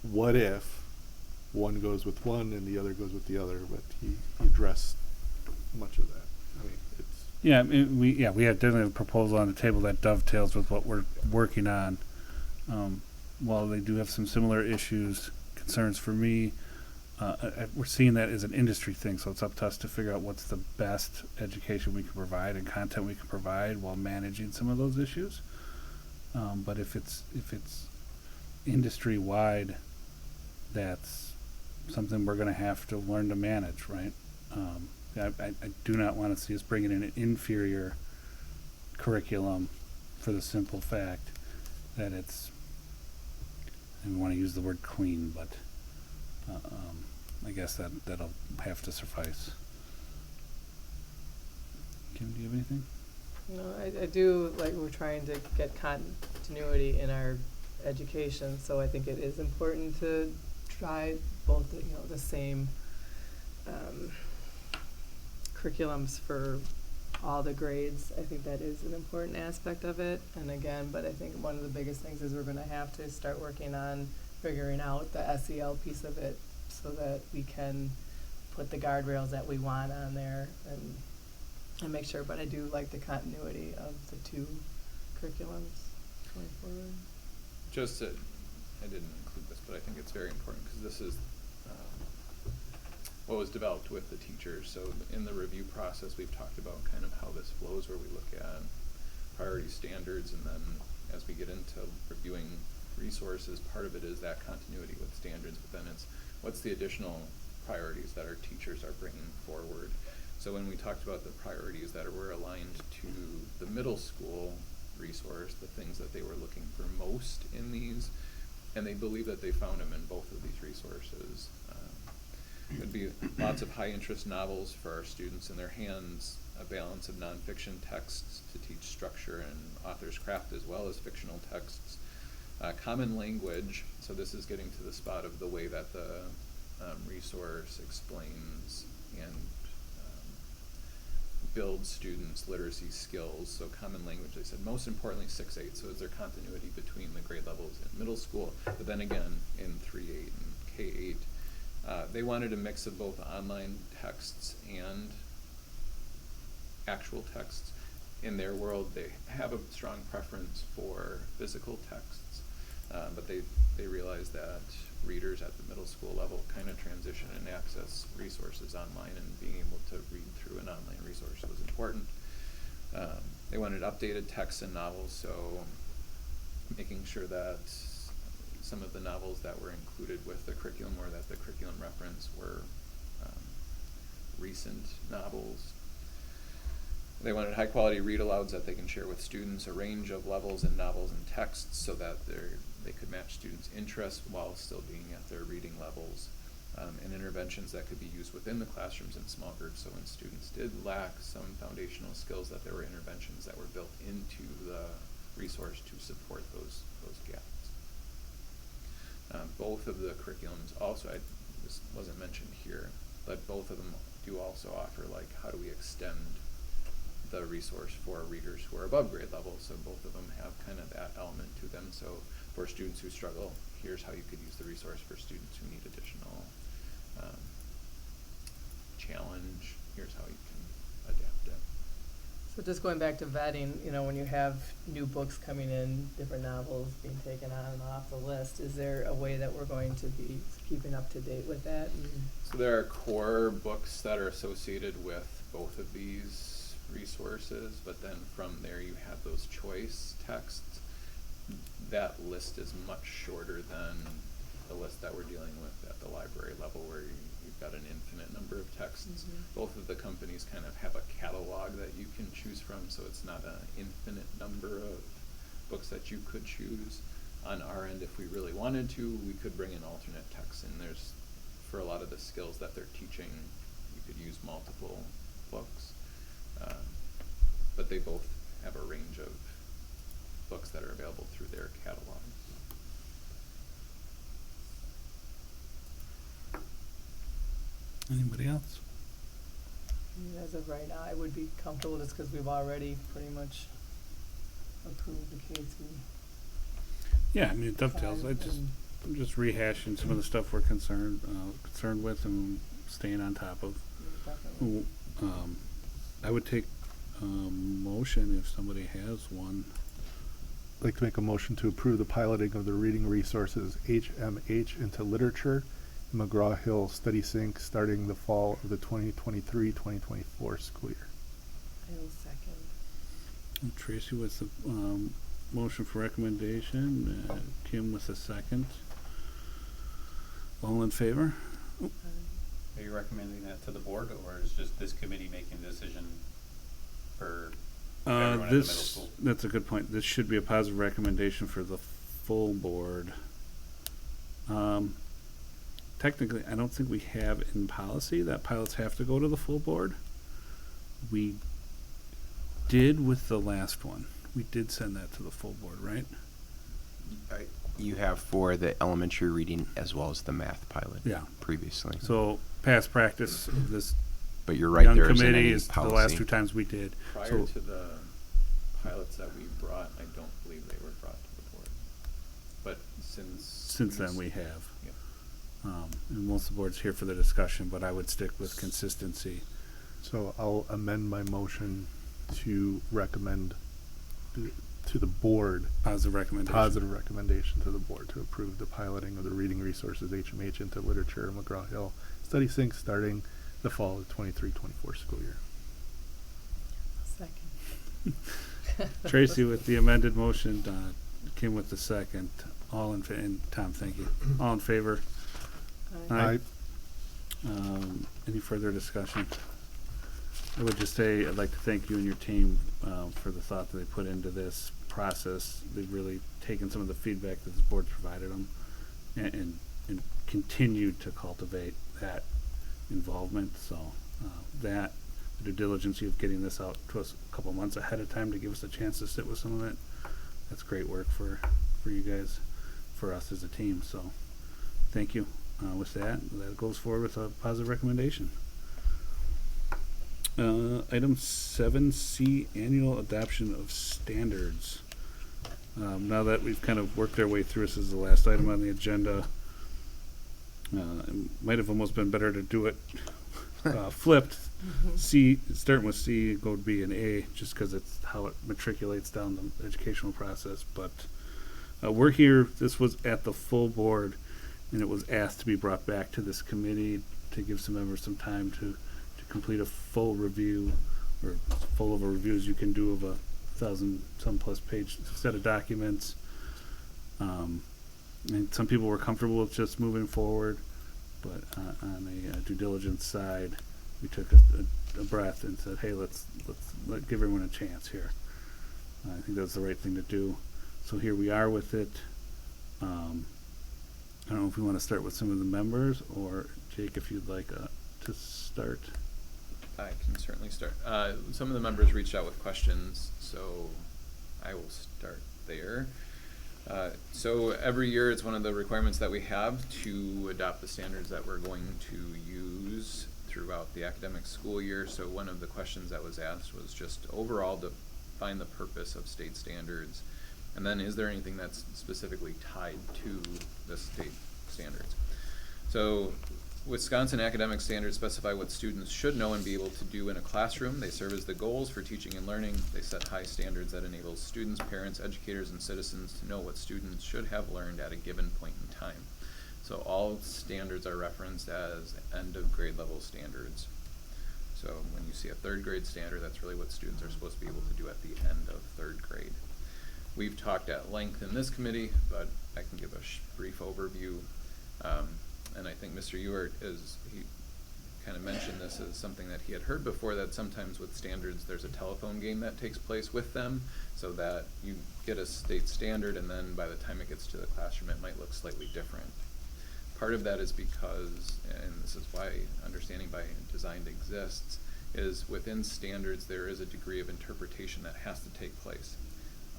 what if one goes with one and the other goes with the other? But he addressed much of that. I mean, it's Yeah, we have definitely a proposal on the table that dovetails with what we're working on. While they do have some similar issues, concerns for me, we're seeing that as an industry thing, so it's up to us to figure out what's the best education we can provide and content we can provide while managing some of those issues. But if it's industry wide, that's something we're going to have to learn to manage, right? I do not want to see us bringing in an inferior curriculum for the simple fact that it's, I don't want to use the word clean, but I guess that'll have to suffice. Kim, do you have anything? No, I do, like, we're trying to get continuity in our education, so I think it is important to try both, you know, the same curriculums for all the grades. I think that is an important aspect of it. And again, but I think one of the biggest things is we're going to have to start working on figuring out the SEL piece of it, so that we can put the guardrails that we want on there and make sure. But I do like the continuity of the two curriculums going forward. Just to, I didn't include this, but I think it's very important, because this is what was developed with the teachers. So in the review process, we've talked about kind of how this flows, where we look at priority standards, and then as we get into reviewing resources, part of it is that continuity with standards, but then it's what's the additional priorities that our teachers are bringing forward. So when we talked about the priorities that were aligned to the middle school resource, the things that they were looking for most in these, and they believe that they found them in both of these resources. It'd be lots of high interest novels for our students in their hands, a balance of nonfiction texts to teach structure and author's craft, as well as fictional texts. Common language, so this is getting to the spot of the way that the resource explains and builds students' literacy skills. So common language, they said, most importantly 6-8, so is there continuity between the grade levels in middle school, but then again in 3-8 and K-8. They wanted a mix of both online texts and actual texts. In their world, they have a strong preference for physical texts, but they realize that readers at the middle school level kind of transition and access resources online, and being able to read through an online resource was important. They wanted updated texts and novels, so making sure that some of the novels that were included with the curriculum or that the curriculum reference were recent novels. They wanted high quality read alouds that they can share with students, a range of levels and novels and texts so that they could match students' interests while still being at their reading levels, and interventions that could be used within the classrooms in small groups, so when students did lack some foundational skills, that there were interventions that were built into the resource to support those gaps. Both of the curriculums also, this wasn't mentioned here, but both of them do also offer, like, how do we extend the resource for readers who are above grade level, so both of them have kind of that element to them. So for students who struggle, here's how you could use the resource. For students who need additional challenge, here's how you can adapt it. So just going back to vetting, you know, when you have new books coming in, different novels being taken on and off the list, is there a way that we're going to be keeping up to date with that? So there are core books that are associated with both of these resources, but then from there you have those choice texts. That list is much shorter than the list that we're dealing with at the library level, where you've got an infinite number of texts. Mm-hmm. Both of the companies kind of have a catalog that you can choose from, so it's not an infinite number of books that you could choose. On our end, if we really wanted to, we could bring in alternate texts, and there's, for a lot of the skills that they're teaching, you could use multiple books. But they both have a range of books that are available through their catalogs. Anybody else? As of right now, I would be comfortable just because we've already pretty much approved the K2. Yeah, I mean, it dovetails. I'm just rehashing some of the stuff we're concerned with and staying on top of. Definitely. I would take a motion if somebody has one. I'd like to make a motion to approve the piloting of the reading resources HMH into literature in McGraw-Hill Study Sync starting the fall of the 2023-2024 school year. I will second. Tracy with the motion for recommendation, Kim with the second. All in favor? Are you recommending that to the board, or is just this committee making the decision for everyone at the middle school? That's a good point. This should be a positive recommendation for the full board. Technically, I don't think we have in policy that pilots have to go to the full board. We did with the last one. We did send that to the full board, right? You have for the elementary reading as well as the math pilot. Yeah. Previously. So past practice of this But you're right, young there isn't committee any is the policy. last two times we did. Prior So to the pilots that we brought, I don't believe they were brought to the board. But since then we have. Yep. And most of the board's here for the discussion, but I would stick with consistency. So I'll amend my motion to recommend to the board Positive recommendation. positive recommendation to the board to approve the piloting of the reading resources HMH into literature McGraw-Hill Study Sync starting the fall of the 23-24 school year. Second. Tracy with the amended motion, Kim with the second. All in and Tom, thank you. All in favor? Aye. Any further discussion? I would just say I'd like to thank you and your team for the thought that they put into this process. They've really taken some of the feedback that this board's provided them and continued to cultivate that involvement. So that, the due diligence of getting this out to us a couple months ahead of time to give us a chance to sit with some of it, that's great work for you guys, for us as a team. So thank you. With that goes forward with a positive recommendation. Item 7C, annual adoption of standards. Now that we've kind of worked our way through, this is the last item on the agenda. It might have almost been better to do it flipped. C, starting with C, go to B and A, just because it's how it matriculates down the educational process. But we're here, this was at the full board, and it was asked to be brought back to this committee to give some members some time to complete a full review, or full of a review as you can do of a 1,000+ page set of documents. And some people were comfortable with just moving forward, but on a due diligence side, we took a breath and said, hey, let's give everyone a chance here. I think that's the right thing to do. So here we are with it. I don't know if we want to start with some of the members, or Jake, if you'd like to start. I can certainly start. Some of the members reached out with questions, so I will start there. So every year it's one of the requirements that we have to adopt the standards that we're going to use throughout the academic school year. So one of the questions that was asked was just overall define the purpose of state standards, and then is there anything that's specifically tied to the state standards? So Wisconsin academic standards specify what students should know and be able to do in a classroom. They serve as the goals for teaching and learning. They set high standards that enable students, parents, educators, and citizens to know what students should have learned at a given point in time. So all standards are referenced as end of grade level standards. So when you see a third grade standard, that's really what students are supposed to be able to do at the end of third grade. We've talked at length in this committee, but I can give a brief overview. And I think Mr. Ewart he kind of mentioned this as something that he had heard before, that sometimes with standards there's a telephone game that takes place with them, so that you get a state standard and then by the time it gets to the classroom it might look slightly different. Part of that is because, and this is why Understanding by Design exists, is within standards there is a degree of interpretation that has to take place.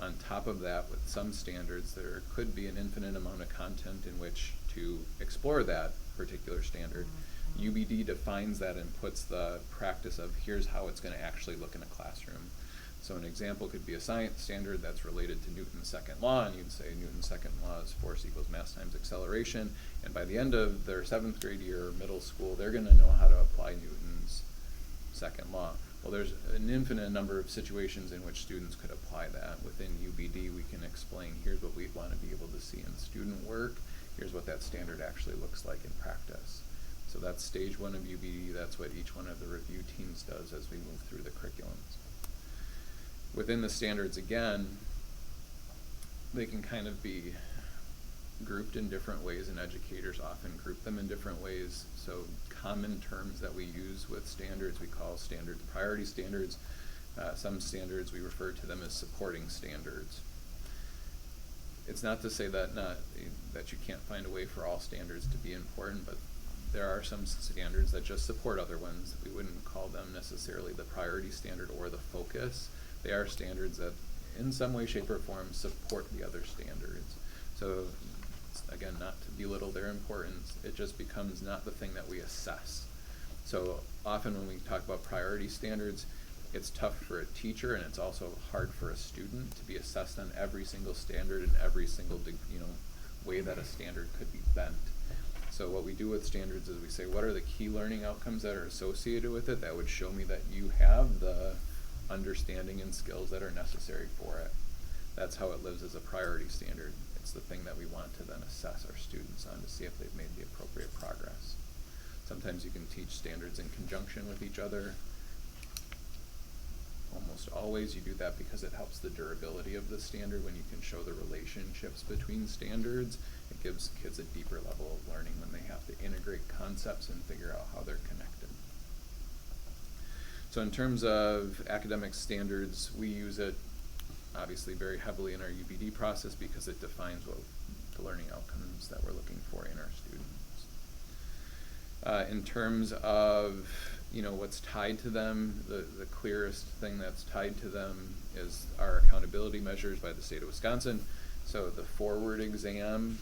On top of that, with some standards, there could be an infinite amount of content in which to explore that particular standard. UBD defines that and puts the practice of here's how it's going to actually look in a classroom. So an example could be a science standard that's related to Newton's second law, and you'd say Newton's second law is force equals mass times acceleration, and by the end of their 7th grade year or middle school, they're going to know how to apply Newton's second law. Well, there's an infinite number of situations in which students could apply that. Within UBD, we can explain, here's what we want to be able to see in student work, here's what that standard actually looks like in practice. So that's stage 1 of UBD, that's what each one of the review teams does as we move through the curriculums. Within the standards, again, they can kind of be grouped in different ways, and educators often group them in different ways. So common terms that we use with standards, we call standards priority standards. Some standards we refer to them as supporting standards. It's not to say that you can't find a way for all standards to be important, but there are some standards that just support other ones. We wouldn't call them necessarily the priority standard or the focus. They are standards that in some way, shape, or form support the other standards. So again, not to belittle their importance, it just becomes not the thing that we assess. So often when we talk about priority standards, it's tough for a teacher, and it's also hard for a student to be assessed on every single standard and every single way that a standard could be bent. So what we do with standards is we say, what are the key learning outcomes that are associated with it that would show me that you have the understanding and skills that are necessary for it. That's how it lives as a priority standard. It's the thing that we want to then assess our students on to see if they've made the appropriate progress. Sometimes you can teach standards in conjunction with each other. Almost always you do that because it helps the durability of the standard. When you can show the relationships between standards, it gives kids a deeper level of learning when they have to integrate concepts and figure out how they're connected. So in terms of academic standards, we use it obviously very heavily in our UBD process because it defines what the learning outcomes that we're looking for in our students. In terms of what's tied to them, the clearest thing that's tied to them is our accountability measures by the state of Wisconsin. So the forward exam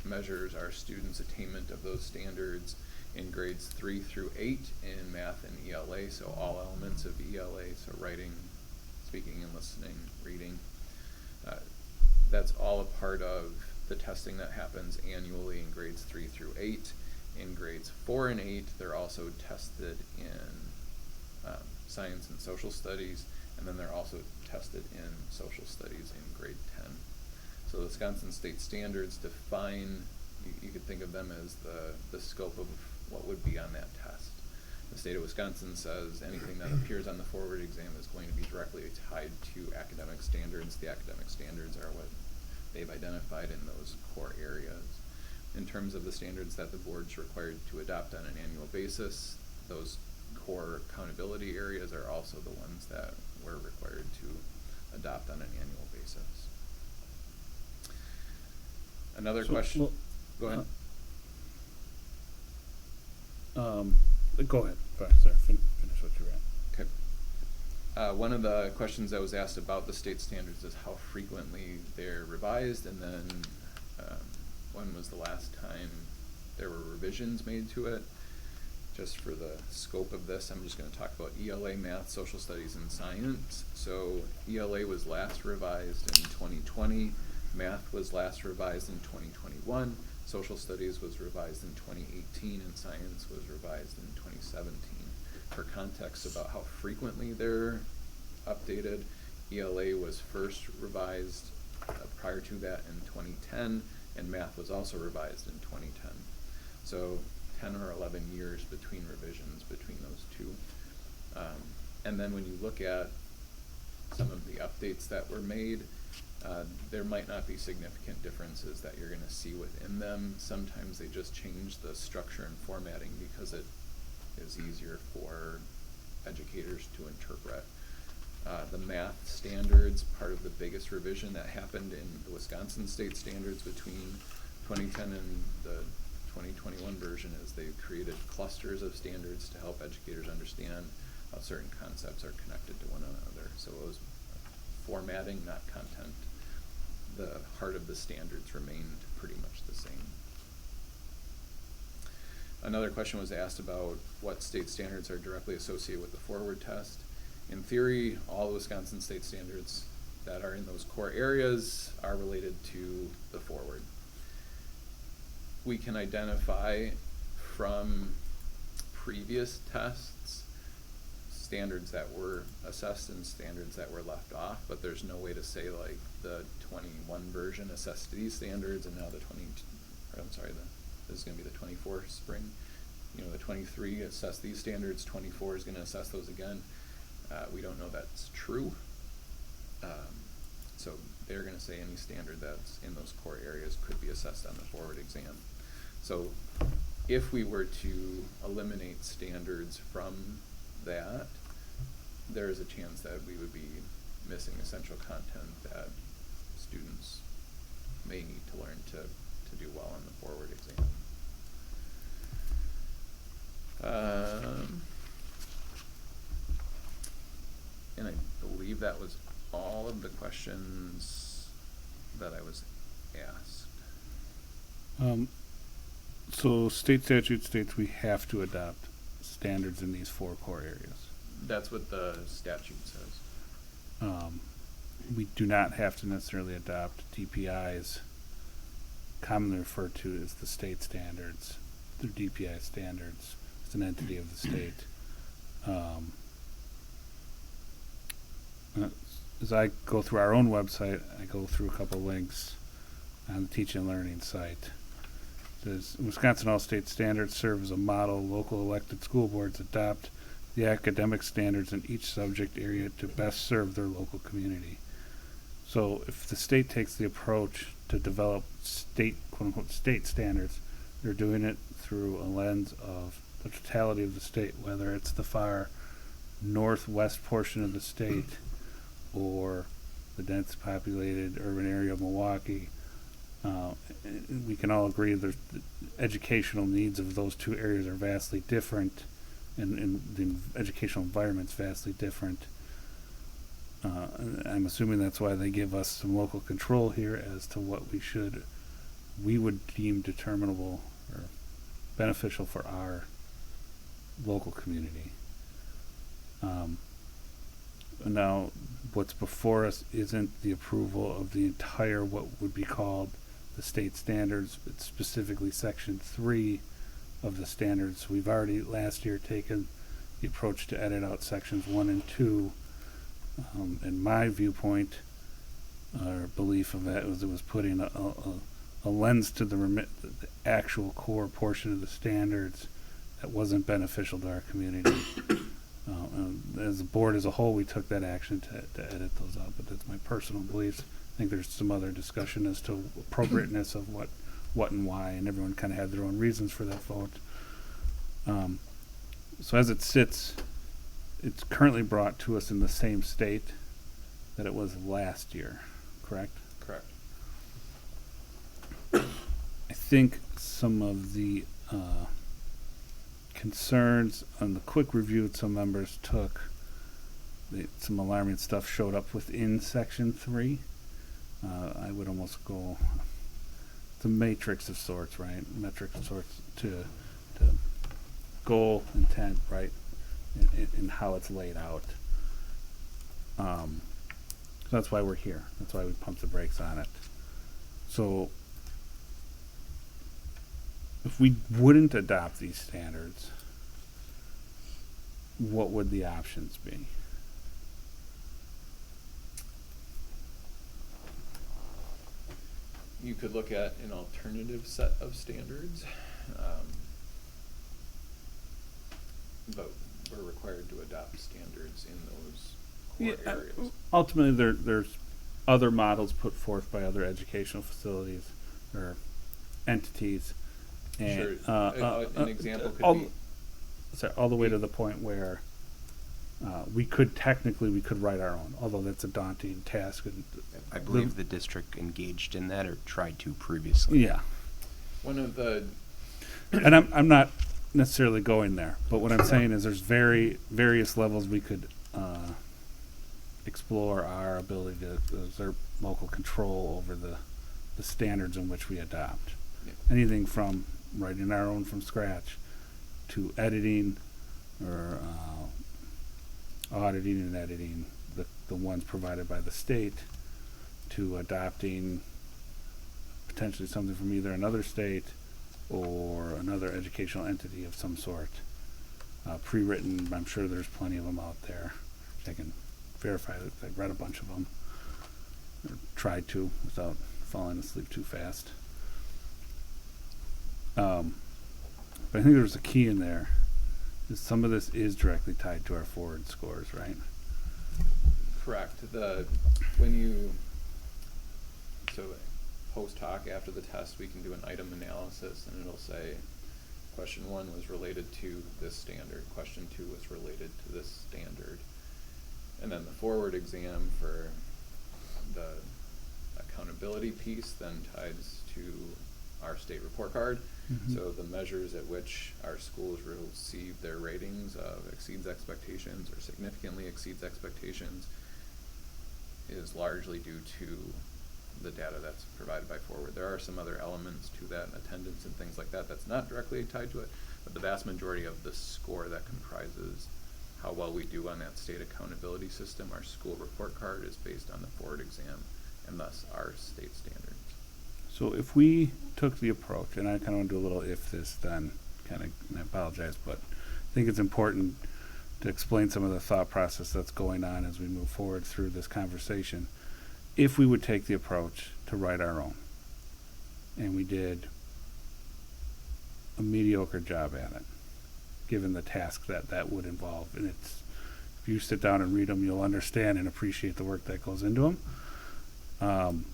measures our students' attainment of those standards in grades 3 through 8 in math and ELA, so all elements of ELA, so writing, speaking and listening, reading. That's all a part of the testing that happens annually in grades 3 through 8. In grades 4 and 8, they're also tested in science and social studies, and then they're also tested in social studies in grade 10. So the Wisconsin State Standards define you could think of them as the scope of what would be on that test. The state of Wisconsin says anything that appears on the forward exam is going to be directly tied to academic standards. The academic standards are what they've identified in those core areas. In terms of the standards that the board's required to adopt on an annual basis, those core accountability areas are also the ones that we're required to adopt on an annual basis. Another question? Well, Go ahead. Go ahead. Sorry, finish what you were at. Okay. One of the questions that was asked about the state standards is how frequently they're revised, and then when was the last time there were revisions made to it. Just for the scope of this, I'm just going to talk about ELA, math, social studies, and science. So ELA was last revised in 2020, math was last revised in 2021, social studies was revised in 2018, and science was revised in 2017. For context about how frequently they're updated, ELA was first revised prior to that in 2010, and math was also revised in 2010. So 10 or 11 years between revisions between those two. And then when you look at some of the updates that were made, there might not be significant differences that you're going to see within them. Sometimes they just change the structure and formatting because it is easier for educators to interpret. The math standards, part of the biggest revision that happened in the Wisconsin state standards between 2010 and the 2021 version is they've created clusters of standards to help educators understand how certain concepts are connected to one another. So it was formatting, not content. The heart of the standards remained pretty much the same. Another question was asked about what state standards are directly associated with the forward test. In theory, all Wisconsin state standards that are in those core areas are related to the forward. We can identify from previous tests standards that were assessed and standards that were left off, but there's no way to say like the 21 version assessed these standards and now the this is going to be the 24 spring. You know, the 23 assessed these standards, 24 is going to assess those again. We don't know that's true. So they're going to say any standard that's in those core areas could be assessed on the forward exam. So if we were to eliminate standards from that, there is a chance that we would be missing essential content that students may need to learn to do well on the forward exam. And I believe that was all of the questions that I was asked. So state statute states we have to adopt standards in these 4 core areas. That's what the statute says. We do not have to necessarily adopt DPIs, commonly referred to as the state standards. They're DPI standards. It's an entity of the state. As I go through our own website, I go through a couple links on the teaching and learning site. It says Wisconsin All State Standards serve as a model. Local elected school boards adopt the academic standards in each subject area to best serve their local community. So if the state takes the approach to develop state, quote-unquote, state standards, they're doing it through a lens of the totality of the state, whether it's the far northwest portion of the state or the dense populated urban area of Milwaukee. We can all agree the educational needs of those 2 areas are vastly different, and the educational environment's vastly different. I'm assuming that's why they give us some local control here as to what we would deem determinable or beneficial for our local community. Now, what's before us isn't the approval of the entire what would be called the state standards. It's specifically section 3 of the standards. We've already last year taken the approach to edit out sections 1 and 2. And my viewpoint or belief of that was it was putting a a lens to the actual core portion of the standards that wasn't beneficial to our community. As a board as a whole, we took that action to edit those out, but that's my personal beliefs. I think there's some other discussion as to appropriateness of what and why, and everyone kind of had their own reasons for that vote. So as it sits, it's currently brought to us in the same state that it was last year, correct? Correct. I think some of the concerns on the quick review that some members took, some alarming stuff showed up within section 3. I would almost go, it's a matrix of sorts, right? Metrics of sorts to goal, intent, right? In how it's laid out. So that's why we're here. That's why we pumped the brakes on it. So if we wouldn't adopt these standards, what would the options be? You could look at an alternative set of standards, but we're required to adopt standards in those core areas. Ultimately, there's other models put forth by other educational facilities or entities. And, Sure. An example could all, be. Sorry, all the way to the point where we could write our own, although that's a daunting task. And I believe the district engaged in that or tried to previously. Yeah. One of the. And I'm not necessarily going there, but what I'm saying is there's various levels we could explore our ability to exert local control over the standards in which we adopt. Yeah. Anything from writing our own from scratch to editing or auditing and editing the ones provided by the state to adopting potentially something from either another state or another educational entity of some sort. Pre-written, I'm sure there's plenty of them out there. I can verify that I've read a bunch of them, or tried to without falling asleep too fast. But I think there's a key in there. Is some of this is directly tied to our forward scores, right? Correct. So post hoc after the test, we can do an item analysis, and it'll say question 1 was related to this standard, question 2 was related to this standard. And then the forward exam for the accountability piece then ties to our state report card. Mhm. So the measures at which our schools receive their ratings of exceeds expectations or significantly exceeds expectations is largely due to the data that's provided by Forward. There are some other elements to that, attendance and things like that, that's not directly tied to it, but the vast majority of the score that comprises how well we do on that state accountability system, our school report card, is based on the Forward exam and thus our state standards. So if we took the approach, and I kind of want to do a little if this then, and I apologize, but I think it's important to explain some of the thought process that's going on as we move forward through this conversation. If we would take the approach to write our own, and we did a mediocre job at it, given the task that would involve, and it's, if you sit down and read them, you'll understand and appreciate the work that goes into them.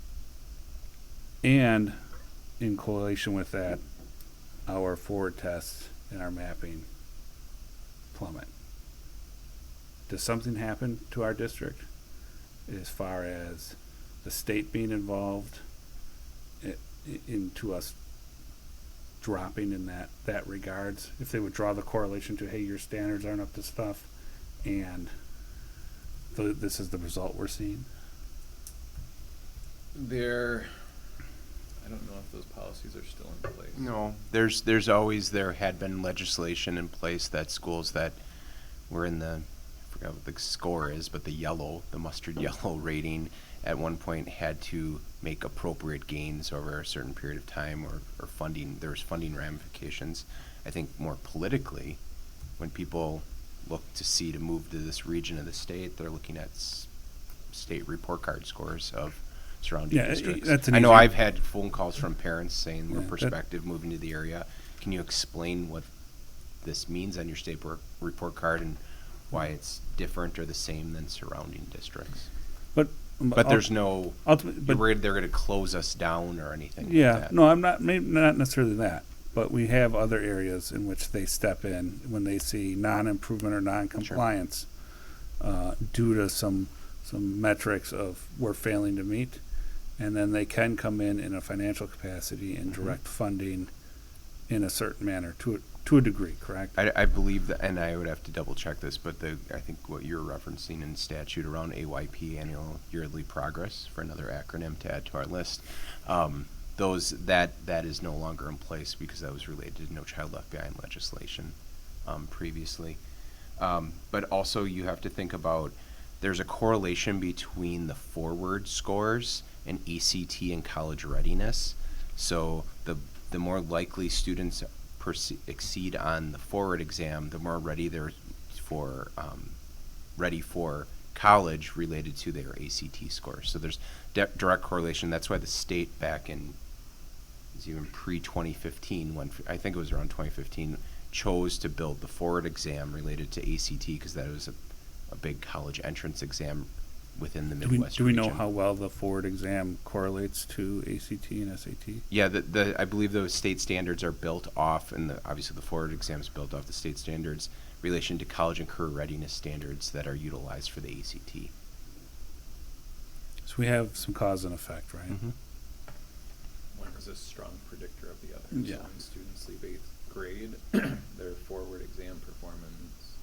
And in correlation with that, our forward tests and our mapping plummet. Does something happen to our district as far as the state being involved into us dropping in that regards? If they would draw the correlation to, hey, your standards aren't up to stuff, and this is the result we're seeing? I don't know if those policies are still in place. No, there had been legislation in place that schools that were in the, I forgot what the score is, but the mustard yellow rating at one point had to make appropriate gains over a certain period of time or funding, there was funding ramifications. I think more politically, when people look to move to this region of the state, they're looking at state report card scores of surrounding Yeah, districts. that's an I know easy- I've had phone calls from parents saying we're Yeah, that- prospective moving to the area. Can you explain what this means on your state report card and why it's different or the same than surrounding districts? But there's no, ultimately, you're but worried they're gonna close us down or anything like yeah, that? no, I'm not. Maybe not necessarily that, but we have other areas in which they step in when they see non-improvement or non-compliance due to some metrics of we're failing to meet, and then they can come in a financial capacity and direct funding in a certain manner to a degree. Correct? I believe that, and I would have to double check this, but I think what you're referencing in statute around AYP, annual yearly progress, for another acronym to add to our list, that is no longer in place because that was related to No Child Left Behind legislation previously. But also you have to think about, there's a correlation between the forward scores and ACT and college readiness. So the more likely students exceed on the forward exam, the more ready they're ready for college related to their ACT scores. So there's direct correlation. That's why the state back in, it's even pre-2015, when I think it was around 2015, chose to build the forward exam related to ACT because that was a big college entrance exam within the Midwest Do we know region. how well the forward exam correlates to ACT and SAT? Yeah, I believe those state standards are built off, and obviously the forward exam is built off the state standards relation to college and career readiness standards that are utilized for the ACT. So we have some cause and effect, right? Mhm. One is a strong predictor of the other. Yeah. So when students leave 8th grade, their forward exam performance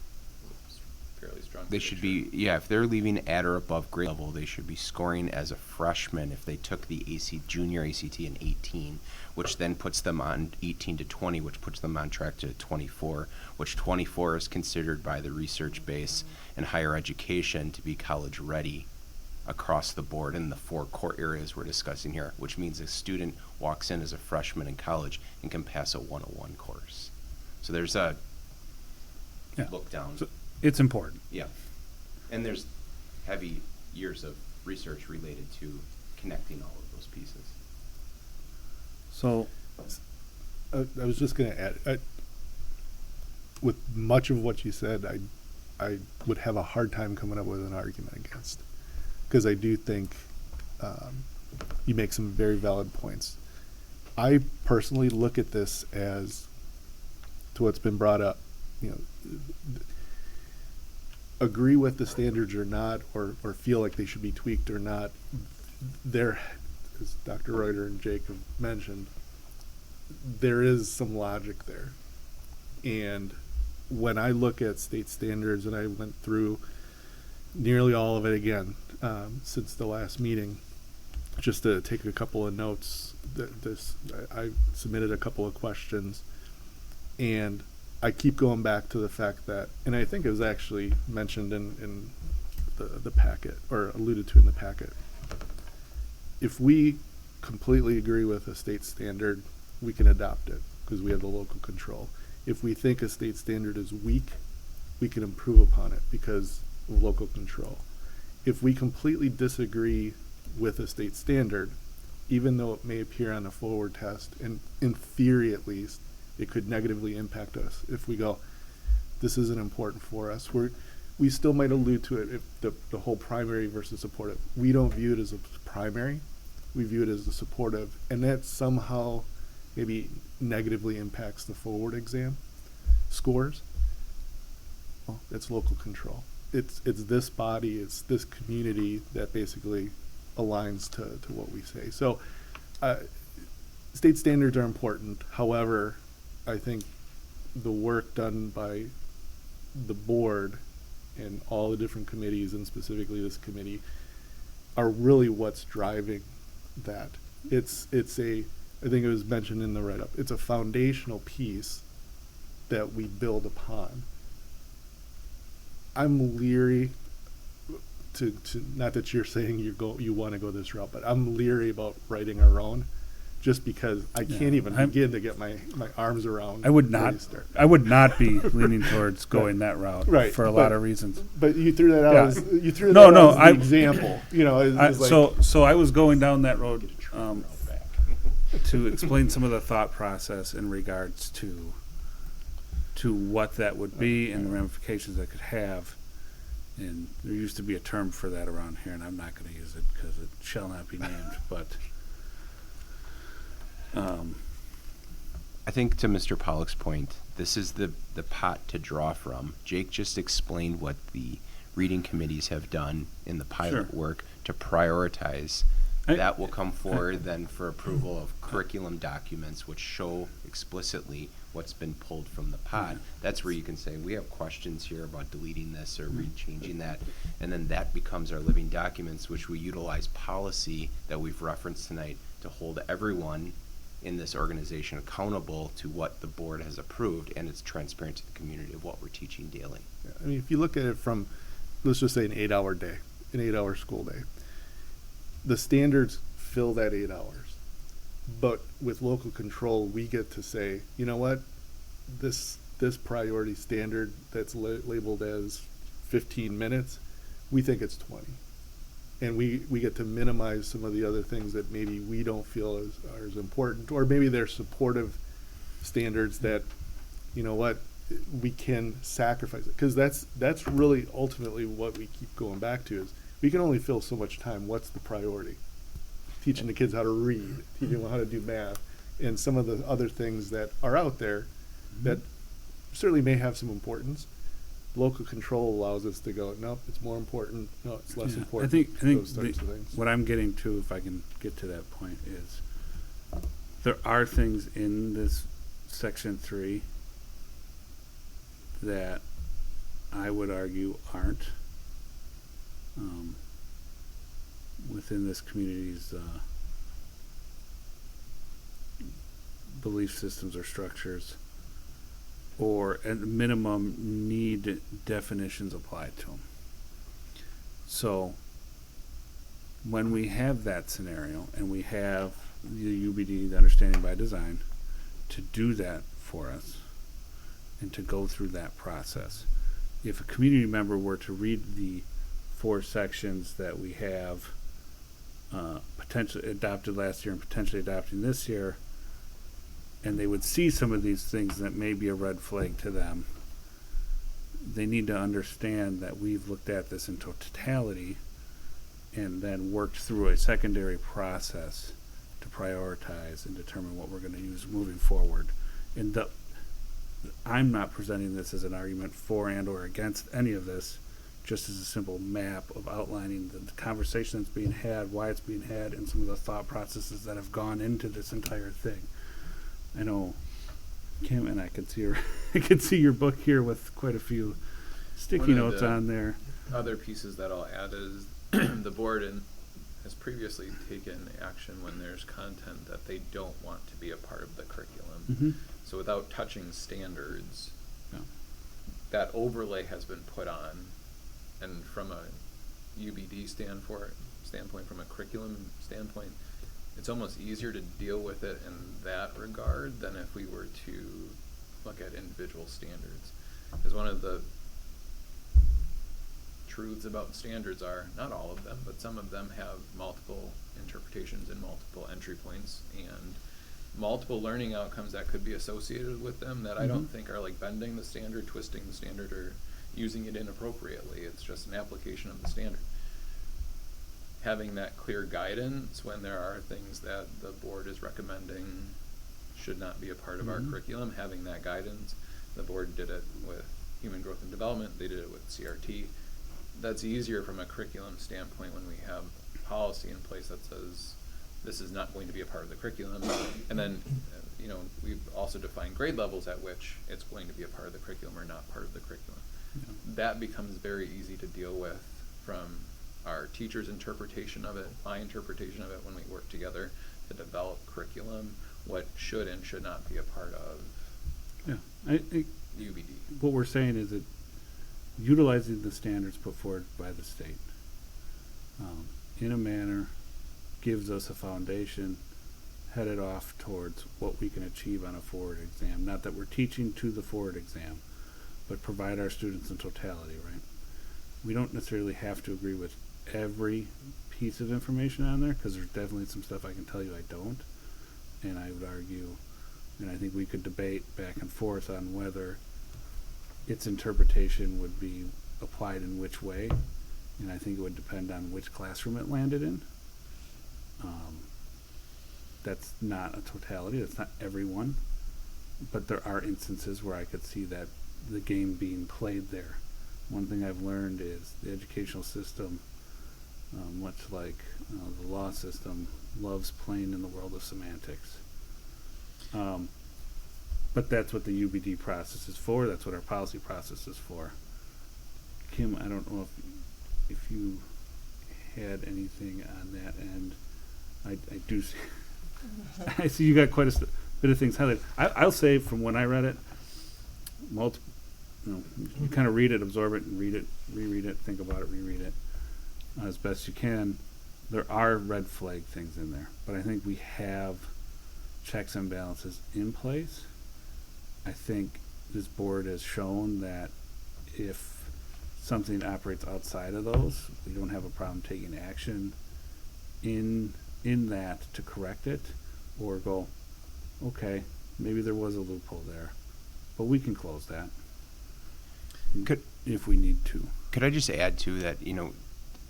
is a fairly strong. They should predictor. be, yeah, if they're leaving at or above grade level, they should be scoring as a freshman if they took the junior ACT in 18, which then puts them on 18 to 20, which puts them on track to 24, which 24 is considered by the research base and higher education to be college ready across the board in the 4 core areas we're discussing here, which means a student walks in as a freshman in college and can pass a 101 course. So there's a Yeah. look down. So it's important. Yeah. And there's heavy years of research related to connecting all of those pieces. So I was just going to add, with much of what you said, I would have a hard time coming up with an argument against, because I do think you make some very valid points. I personally look at this as, to what's been brought up, agree with the standards or not, or feel like they should be tweaked or not. There, as Dr. Reuter and Jake have mentioned, there is some logic there. And when I look at state standards, and I went through nearly all of it again since the last meeting, just to take a couple of notes, I submitted a couple of questions, and I keep going back to the fact that, and I think it was actually mentioned in the packet, or alluded to in the packet, if we completely agree with a state standard, we can adopt it because we have the local control. If we think a state standard is weak, we can improve upon it because of local control. If we completely disagree with a state standard, even though it may appear on a forward test, and in theory at least, it could negatively impact us. If we go, this isn't important for us, we still might allude to it if the whole primary versus supportive. We don't view it as a primary, we view it as a supportive, and that somehow maybe negatively impacts the forward exam scores. Well, it's local control. It's this body, it's this community that basically aligns to what we say. So state standards are important. However, I think the work done by the board and all the different committees, and specifically this committee, are really what's driving that. I think it was mentioned in the write-up, it's a foundational piece that we build upon. I'm leery to not that you're saying you want to go this route, but I'm leery about writing our own, just because I Yeah, can't even I'm- begin to get my arms around. I would where not. you start. I would not be leaning towards going that route. Right, For a lot but- of reasons. But you threw that out Yeah. as, you threw No, that no, out as I- the example, you know, it's like. So I was going down that road to explain some of the thought process in regards to what that would be and the ramifications that could have. And there used to be a term for that around here, and I'm not going to use it because it shall not be named. But I think to Mr. Pollock's point, this is the pot to draw from. Jake just explained what the reading committees have done in the pilot Sure. work to prioritize. I- That will come forward then for approval of curriculum documents which show explicitly what's been pulled from the pot. That's where you can say, we have questions here about deleting this or changing that. And then that becomes our living documents, which we utilize policy that we've referenced tonight to hold everyone in this organization accountable to what the board has approved, and it's transparent to the community of what we're teaching daily. I mean, if you look at it from, let's just say an 8-hour day, an 8-hour school day, the standards fill that 8 hours. But with local control, we get to say, you know what, this priority standard that's labeled as 15 minutes, we think it's 20. And we get to minimize some of the other things that maybe we don't feel are as important, or maybe they're supportive standards that, you know what, we can sacrifice it. Because that's really ultimately what we keep going back to is we can only fill so much time. What's the priority? Teaching the kids how to read, teaching them how to do math, and some of the other things that are out there that certainly may have some importance. Local control allows us to go, nope, it's more important, no, it's less Yeah, important. I think those types of things. what I'm getting to, if I can get to that point, is there are things in this section 3 that I would argue aren't within this community's belief systems or structures, or at minimum need definitions applied to them. So when we have that scenario and we have the UBD, the Understanding by Design, to do that for us and to go through that process, if a community member were to read the 4 sections that we have potentially adopted last year and potentially adopting this year, and they would see some of these things that may be a red flag to them, they need to understand that we've looked at this in totality and then worked through a secondary process to prioritize and determine what we're going to use moving forward. And I'm not presenting this as an argument for and or against any of this, just as a simple map of outlining the conversation that's being had, why it's being had, and some of the thought processes that have gone into this entire thing. I know Kim, and I can see her. I can see your book here with quite a few sticky One of notes the on there. Other pieces that I'll add is the board has previously taken action when there's content that they don't want to be a part of the curriculum. Mm-hmm. So without touching standards, Yeah. that overlay has been put on, and from a UBD standpoint, from a curriculum standpoint, it's almost easier to deal with it in that regard than if we were to look at individual standards. Because one of the truths about standards are, not all of them, but some of them have multiple interpretations and multiple entry points and multiple learning outcomes that could be associated with them that I don't think are like bending the standard, twisting the standard, or using it inappropriately. It's just an application of the standard. Having that clear guidance when there are things that the board is recommending should not be a part of our curriculum, having that guidance. The board did it with human growth and development, they did it with CRT. That's easier from a curriculum standpoint when we have policy in place that says this is not going to be a part of the curriculum. And then, we've also defined grade levels at which it's going to be a part of the curriculum or not part of the curriculum. Yeah. That becomes very easy to deal with from our teacher's interpretation of it, my interpretation of it when we work together to develop curriculum, what should and should not be a part of Yeah. UBD. What we're saying is that utilizing the standards put forward by the state in a manner gives us a foundation, headed off towards what we can achieve on a forward exam. Not that we're teaching to the forward exam, but provide our students in totality, right? We don't necessarily have to agree with every piece of information on there, because there's definitely some stuff I can tell you I don't. And I would argue, and I think we could debate back and forth on whether its interpretation would be applied in which way, and I think it would depend on which classroom it landed in. That's not a totality, that's not everyone, but there are instances where I could see that the game being played there. One thing I've learned is the educational system, much like the law system, loves playing in the world of semantics. But that's what the UBD process is for, that's what our policy process is for. Kim, I don't know if you had anything on that end. I do see, I see you got quite a bit of things highlighted. I'll say from when I read it, you kind of read it, absorb it, and read it, reread it, think about it, reread it as best you can. There are red flag things in there, but I think we have checks and balances in place. I think this board has shown that if something operates outside of those, we don't have a problem taking action in that to correct it, or go, okay, maybe there was a loophole there, but we can close that if we need to. Could I just add to that,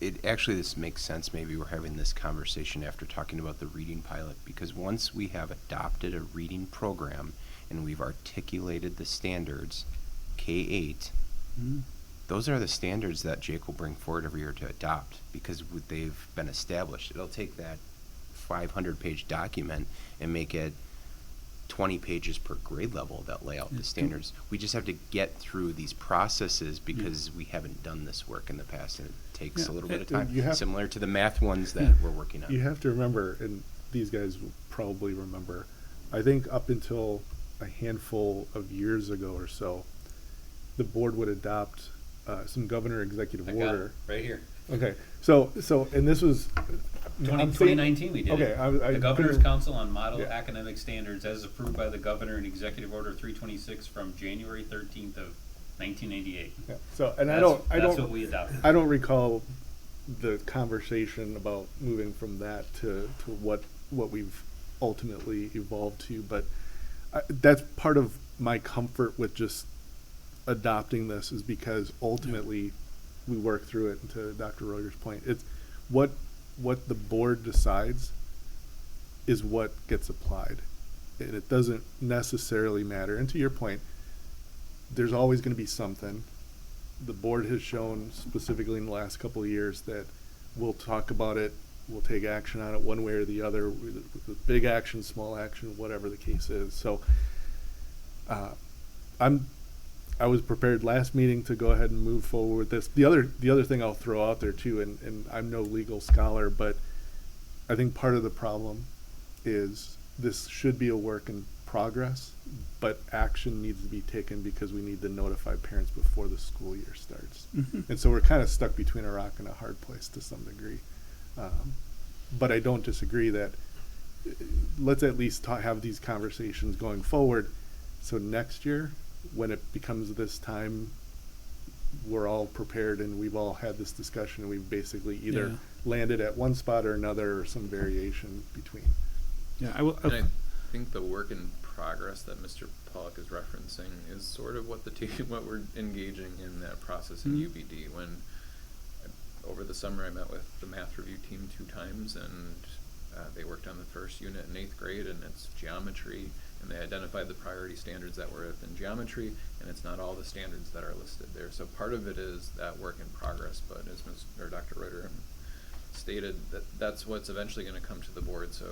it actually, this makes sense, maybe we're having this conversation after talking about the reading pilot, because once we have adopted a reading program and we've articulated the standards, K-8, those are the standards that Jake will bring forward every year to adopt, because they've been established. It'll take that 500-page document and make it 20 pages per grade level that lay out the standards. We just have to get through these processes because we haven't done this work in the past, and it takes a little bit of time, similar to the math ones that we're working on. You have to remember, and these guys will probably remember, I think up until a handful of years ago or so, the board would adopt some governor executive order. Right here. Okay, so and this was 2019 we did okay, it. The Governor's Council on Model Yeah. Academic Standards as approved by the Governor in Executive Order 326 from January 13th of 1998. Yeah. So, and That's what we adopted. I don't recall the conversation about moving from that to what we've ultimately evolved to, but that's part of my comfort with just adopting this, is because ultimately we work through it. And to Dr. Reuter's point, it's what the board decides is what gets applied, and it doesn't necessarily matter. And to your point, there's always going to be something. The board has shown specifically in the last couple of years that we'll talk about it, we'll take action on it one way or the other, with big action, small action, whatever the case is. So I was prepared last meeting to go ahead and move forward with this. The other thing I'll throw out there too, and I'm no legal scholar, but I think part of the problem is this should be a work in progress, but action needs to be taken because we need to notify parents before the school year starts. And so we're kind of stuck between a rock and a hard place to some degree. But I don't disagree that let's at least have these conversations going forward, so next year, when it becomes this time, we're all prepared and we've all had this discussion and we've basically either landed at one spot or another, or some variation between. Yeah, And I think the work in progress that Mr. Pollock is referencing is sort of what what we're engaging in that process in UBD. When over the summer I met with the math review team 2 times, and they worked on the first unit in 8th grade, and it's geometry, and they identified the priority standards that were within geometry, and it's not all the standards that are listed there. So part of it is that work in progress, but as Dr. Reuter stated, that's what's eventually going to come to the board. So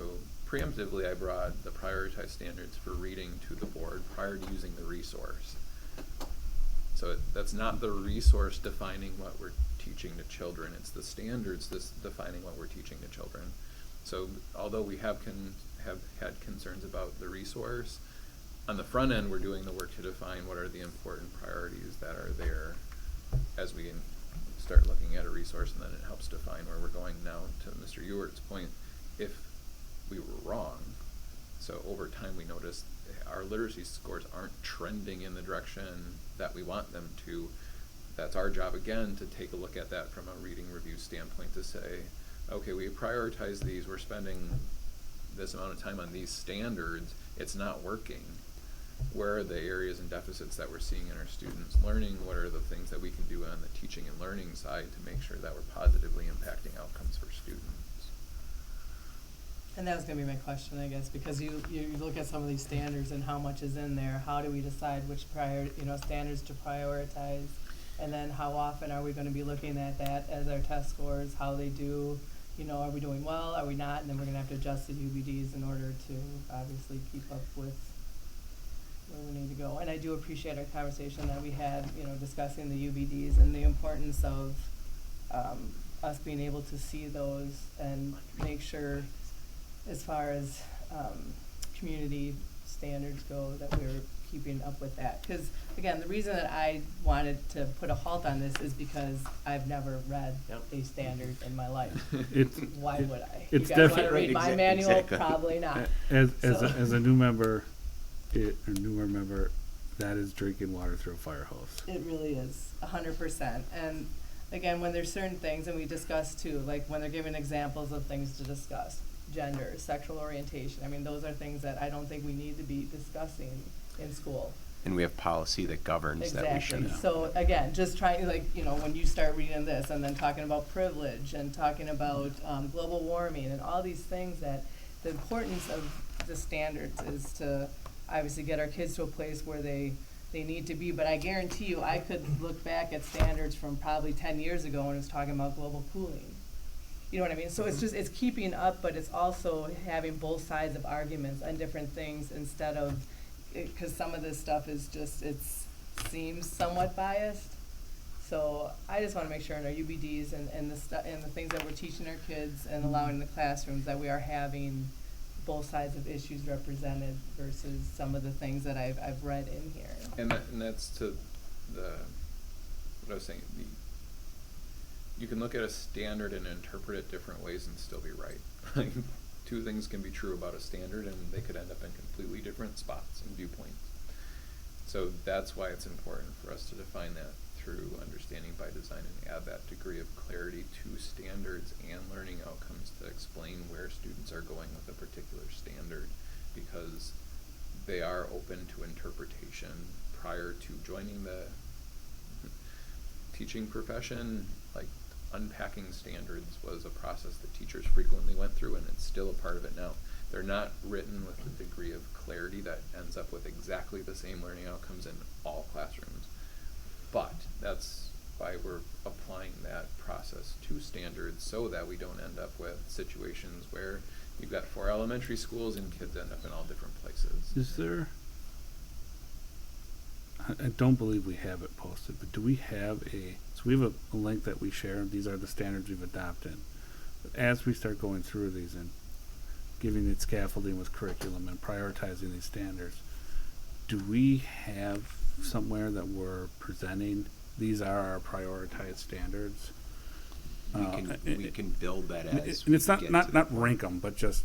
preemptively, I brought the prioritized standards for reading to the board prior to using the resource. So that's not the resource defining what we're teaching to children, it's the standards defining what we're teaching to children. So although we have had concerns about the resource, on the front end we're doing the work to define what are the important priorities that are there as we start looking at a resource, and then it helps define where we're going. Now, to Mr. Ewert's point, if we were wrong, So over time, we noticed our literacy scores aren't trending in the direction that we want them to. That's our job, again, to take a look at that from a reading review standpoint to say, okay, we prioritize these, we're spending this amount of time on these standards, it's not working. Where are the areas and deficits that we're seeing in our students' learning? What are the things that we can do on the teaching and learning side to make sure that we're positively impacting outcomes for students? And that was gonna be my question, I guess, because you look at some of these standards and how much is in there, how do we decide which standards to prioritize? And then how often are we gonna be looking at that as our test scores, how they do, are we doing well, are we not? And then we're gonna have to adjust the UBDs in order to obviously keep up with where we need to go. And I do appreciate our conversation that we had, discussing the UBDs and the importance of us being able to see those and make sure, as far as community standards go, that we're keeping up with that. Because, again, the reason that I wanted to put a halt on this is because I've never read a standard in my life. Why would I? It's you guys want to definitely- read my Right, manual? exactly. Probably not. As a new member, newer member, that is drinking water through a fire hose. It really is, 100%. And again, when there's certain things, and we discuss too, like when they're giving examples of things to discuss, gender, sexual orientation, I mean, those are things that I don't think we need to be discussing in school. And we have policy that governs that we Exactly. shouldn't. So again, just trying, when you start reading this and then talking about privilege and talking about global warming and all these things, that the importance of the standards is to obviously get our kids to a place where they need to be. But I guarantee you, I could look back at standards from probably 10 years ago when it was talking about global cooling. You know what I mean? So it's keeping up, but it's also having both sides of arguments on different things instead of, because some of this stuff is just, it seems somewhat biased. So I just want to make sure in our UBDs and the things that we're teaching our kids and allowing the classrooms that we are having both sides of issues represented versus some of the things that I've read in here. And that's to what I was saying. You can look at a standard and interpret it different ways and still be right. Two things can be true about a standard, and they could end up in completely different spots and viewpoints. So that's why it's important for us to define that through understanding by design and add that degree of clarity to standards and learning outcomes to explain where students are going with a particular standard, because they are open to interpretation. Prior to joining the teaching profession, like unpacking standards was a process that teachers frequently went through, and it's still a part of it now. They're not written with a degree of clarity that ends up with exactly the same learning outcomes in all classrooms. But that's why we're applying that process to standards, so that we don't end up with situations where you've got 4 elementary schools and kids end up in all different places. Is there, I don't believe we have it posted, but do we have so we have a link that we share, these are the standards we've adopted. But as we start going through these and giving it scaffolding with curriculum and prioritizing these standards, do we have somewhere that we're presenting, these are our prioritized standards? We can build that as And it's we get to not the point. rank them, but just,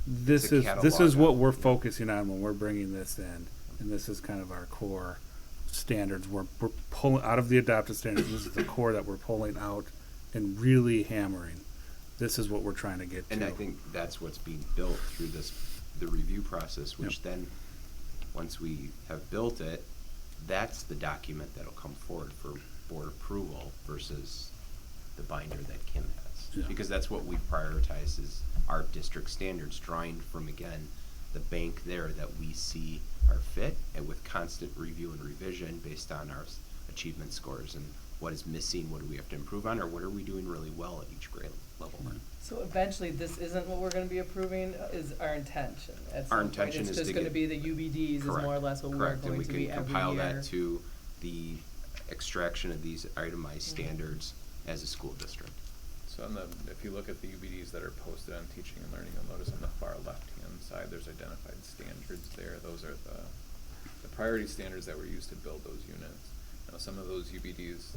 this It's a is catalog what of- we're focusing on when we're bringing this in, and this is kind of our core standards. We're pulling out of the adopted standards. This is the core that we're pulling out and really hammering. This is what we're trying to get to. And I think that's what's being built through the review process, which Yep. then, once we have built it, that's the document that'll come forward for board approval versus the binder that Kim has. Yeah. Because that's what we've prioritized is our district standards, drawing from, again, the bank there that we see are fit, and with constant review and revision based on our achievement scores and what is missing, what do we have to improve on, or what are we doing really well at each grade level. So eventually, this isn't what we're going to be approving, is our intention. At some Our point. intention is It's to just going to get- be the UBDs is Correct, more or less what we're correct, going to be and we can every compile year. that to the extraction of these itemized Mhm. standards as a school district. So if you look at the UBDs that are posted on teaching and learning, you'll notice on the far left-hand side, there's identified standards there. Those are the priority standards that were used to build those units. Now, some of those UBDs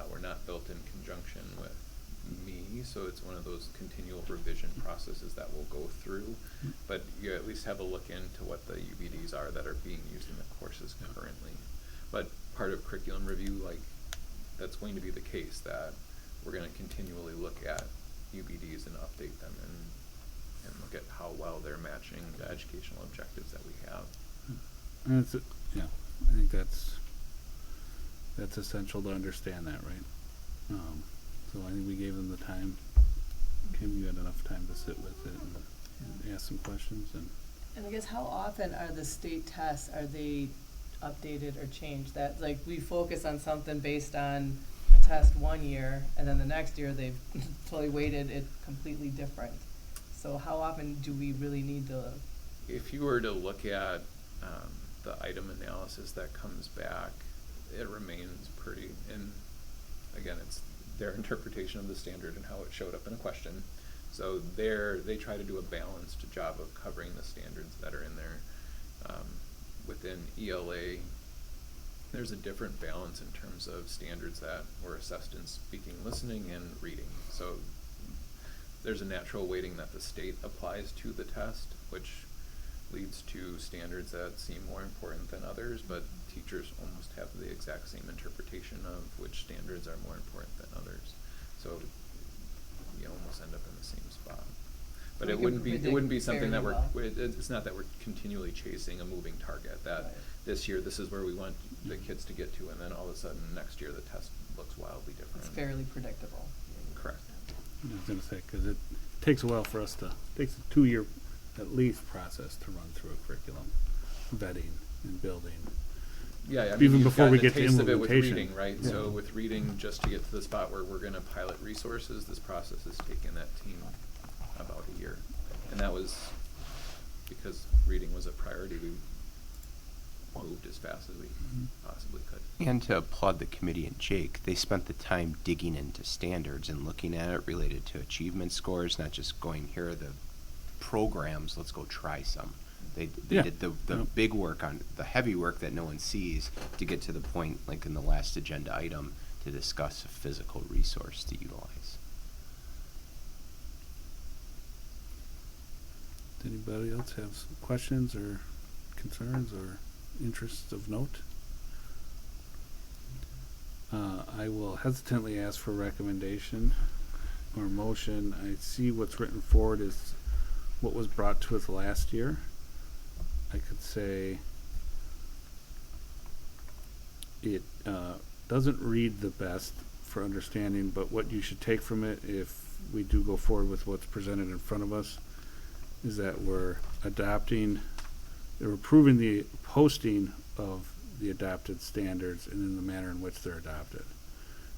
were not built in conjunction with me, so it's one of those continual revision processes that we'll go through. But you at least have a look into what the UBDs are that are being used in the courses currently. But part of curriculum review, like, that's going to be the case, that we're gonna continually look at UBDs and update them and look at how well they're matching the educational objectives that we have. And it's, yeah, I think that's essential to understand that, right? So I think we gave them the time. Kim, you had enough time to sit with it and ask some questions And I guess how often are the state tests, are they updated or changed? That, like, we focus on something based on a test one year, and then the next year they've totally weighted it completely different. So how often do we really need to? If you were to look at the item analysis that comes back, it remains pretty, and again, it's their interpretation of the standard and how it showed up in a question. So they try to do a balanced job of covering the standards that are in there. Within ELA, there's a different balance in terms of standards that were assessed in speaking, listening, and reading. So there's a natural weighting that the state applies to the test, which leads to standards that seem more important than others, but teachers almost have the exact same interpretation of which standards are more important than others. So you almost end up in the same spot. But So it we can wouldn't be predict something that fairly well. it's not that we're continually chasing a moving target, that Right. this year this is where we want the kids to get to, and then all of a sudden next year the test looks wildly different. It's fairly predictable. Correct. I was gonna say, cause it takes a while for us takes a 2-year at least process to run through a curriculum, vetting and building. Yeah, I mean, Even you've before we gotten a get to taste of it with implementation. reading, right? Yeah. So with reading, just to get to the spot where we're gonna pilot resources, this process has taken that team about a year. And that was because reading was a priority. We moved as fast as we possibly could. And to applaud the committee and Jake, they spent the time digging into standards and looking at it related to achievement scores, not just going, here are the programs, let's go try some. They Yeah. did the Yep. big work on, the heavy work that no one sees, to get to the point, like in the last agenda item, to discuss a physical resource to utilize. Does anybody else have some questions or concerns or interests of note? I will hesitantly ask for recommendation or motion. I see what's written forward is what was brought to us last year. I could say it doesn't read the best for understanding, but what you should take from it if we do go forward with what's presented in front of us is that we're approving the posting of the adopted standards and in the manner in which they're adopted.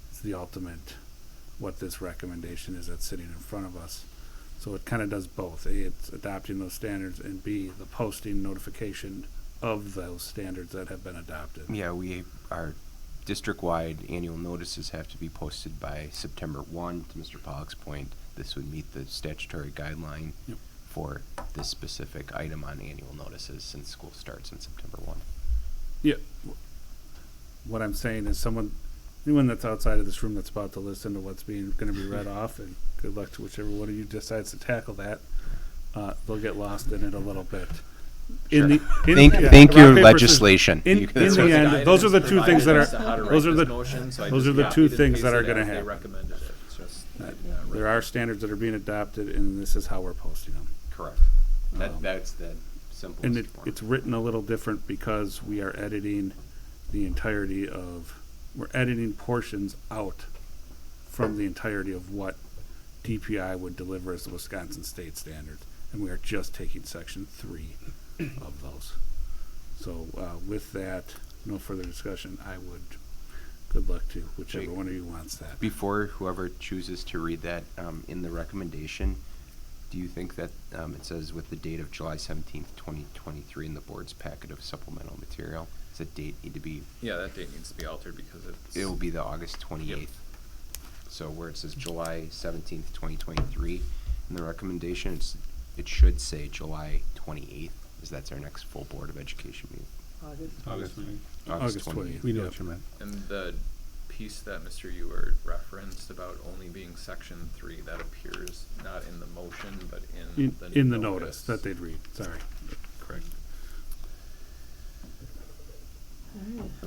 It's the ultimate, what this recommendation is that's sitting in front of us. So it kind of does both. A, it's adopting those standards, and B, the posting notification of those standards that have been adopted. Yeah, our district-wide annual notices have to be posted by September 1. To Mr. Pollock's point, this would meet the statutory guideline Yep. for this specific item on annual notices since school starts on September 1. Yeah. What I'm saying is anyone that's outside of this room that's about to listen to what's going to be read off, and good luck to whichever one of you decides to tackle that, they'll get lost in it a little bit. Sure. Yeah, Thank rock, you, paper, scissors. legislation. In You the can- That's what end, those are the guidance two things that provided as to how to are, write those are this the, motion, so I those just are the copied two and things that are pasted gonna as they happen. recommended it. It's just That not there written. are standards that are being adopted, and this is how we're posting them. Correct. That's the simplest And form. it's written a little different because we are editing we're editing portions out from the entirety of what DPI would deliver as the Wisconsin state standards. And we are just taking section 3 of those. So, with that, no further discussion, good luck to whichever Jake, one of you wants that. Before whoever chooses to read that, in the recommendation, do you think that it says with the date of July 17th, 2023 in the board's packet of supplemental material, does that date need to be, Yeah, that date needs to be altered because it's. it will be the August 28th. Yep. So where it says July 17th, 2023, in the recommendation, it should say July 28th, as that's our next full Board of Education meeting. August. August 20th. We know Yep. what you meant. And the piece that Mr. Ewart referenced about about only being section 3. That appears not in the motion, but in the In the notice that they'd read, sorry, correct.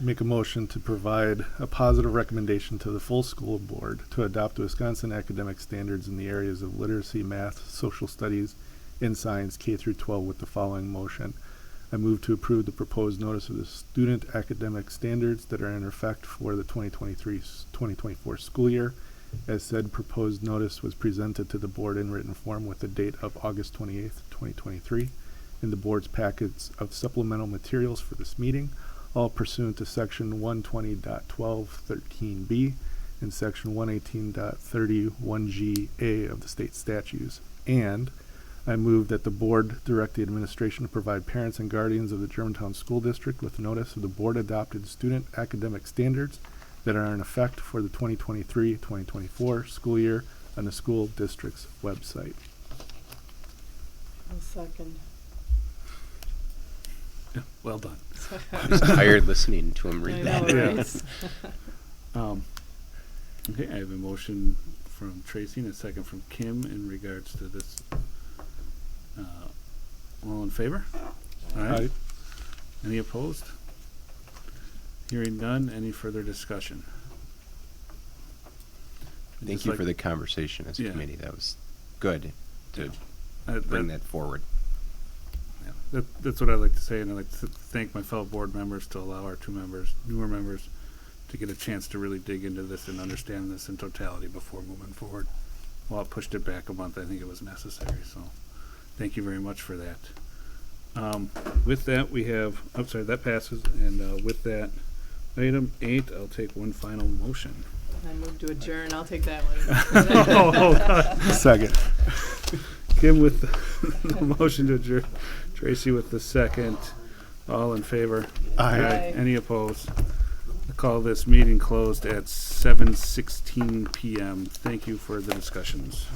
Make a motion to provide a positive recommendation to the full school board to adopt Wisconsin academic standards in the areas of literacy, math, social studies, and science K through 12 with the following motion. I move to approve the proposed notice of the student academic standards that are in effect for the 2023-2024 school year, as said proposed notice was presented to the board in written form with the date of August 28th, 2023, in the board's packets of supplemental materials for this meeting, all pursuant to section 120.1213B and section 118.31GA of the state statutes. And I move that the board direct the administration to provide parents and guardians of the Germantown School District with notice of the board-adopted student academic standards that are in effect for the 2023-2024 school year on the school district's website. I'll second. Yeah, well done. I was tired listening to him I read know, that. right? Okay, I have a motion from Tracy and a second from Kim in regards to this. All in favor? Aye. Any opposed? Hearing none, any further discussion? Thank you for the conversation as a Yeah. committee. That was good to Yeah. bring that forward. Yeah, that's what I'd like to say, and I'd like to thank my fellow board members to allow our newer members, to get a chance to really dig into this and understand this in totality before moving forward. While it pushed it back a month, I think it was necessary, so thank you very much for that. With that, we have, I'm sorry, that passes, and with that, item 8, I'll take one final motion. I move to adjourn. I'll take that one. Second. Kim with the motion to adjourn, Tracy with the second. All in favor? Aye. Aye. Any opposed? I call this meeting closed at 7:16 PM. Thank you for the discussions.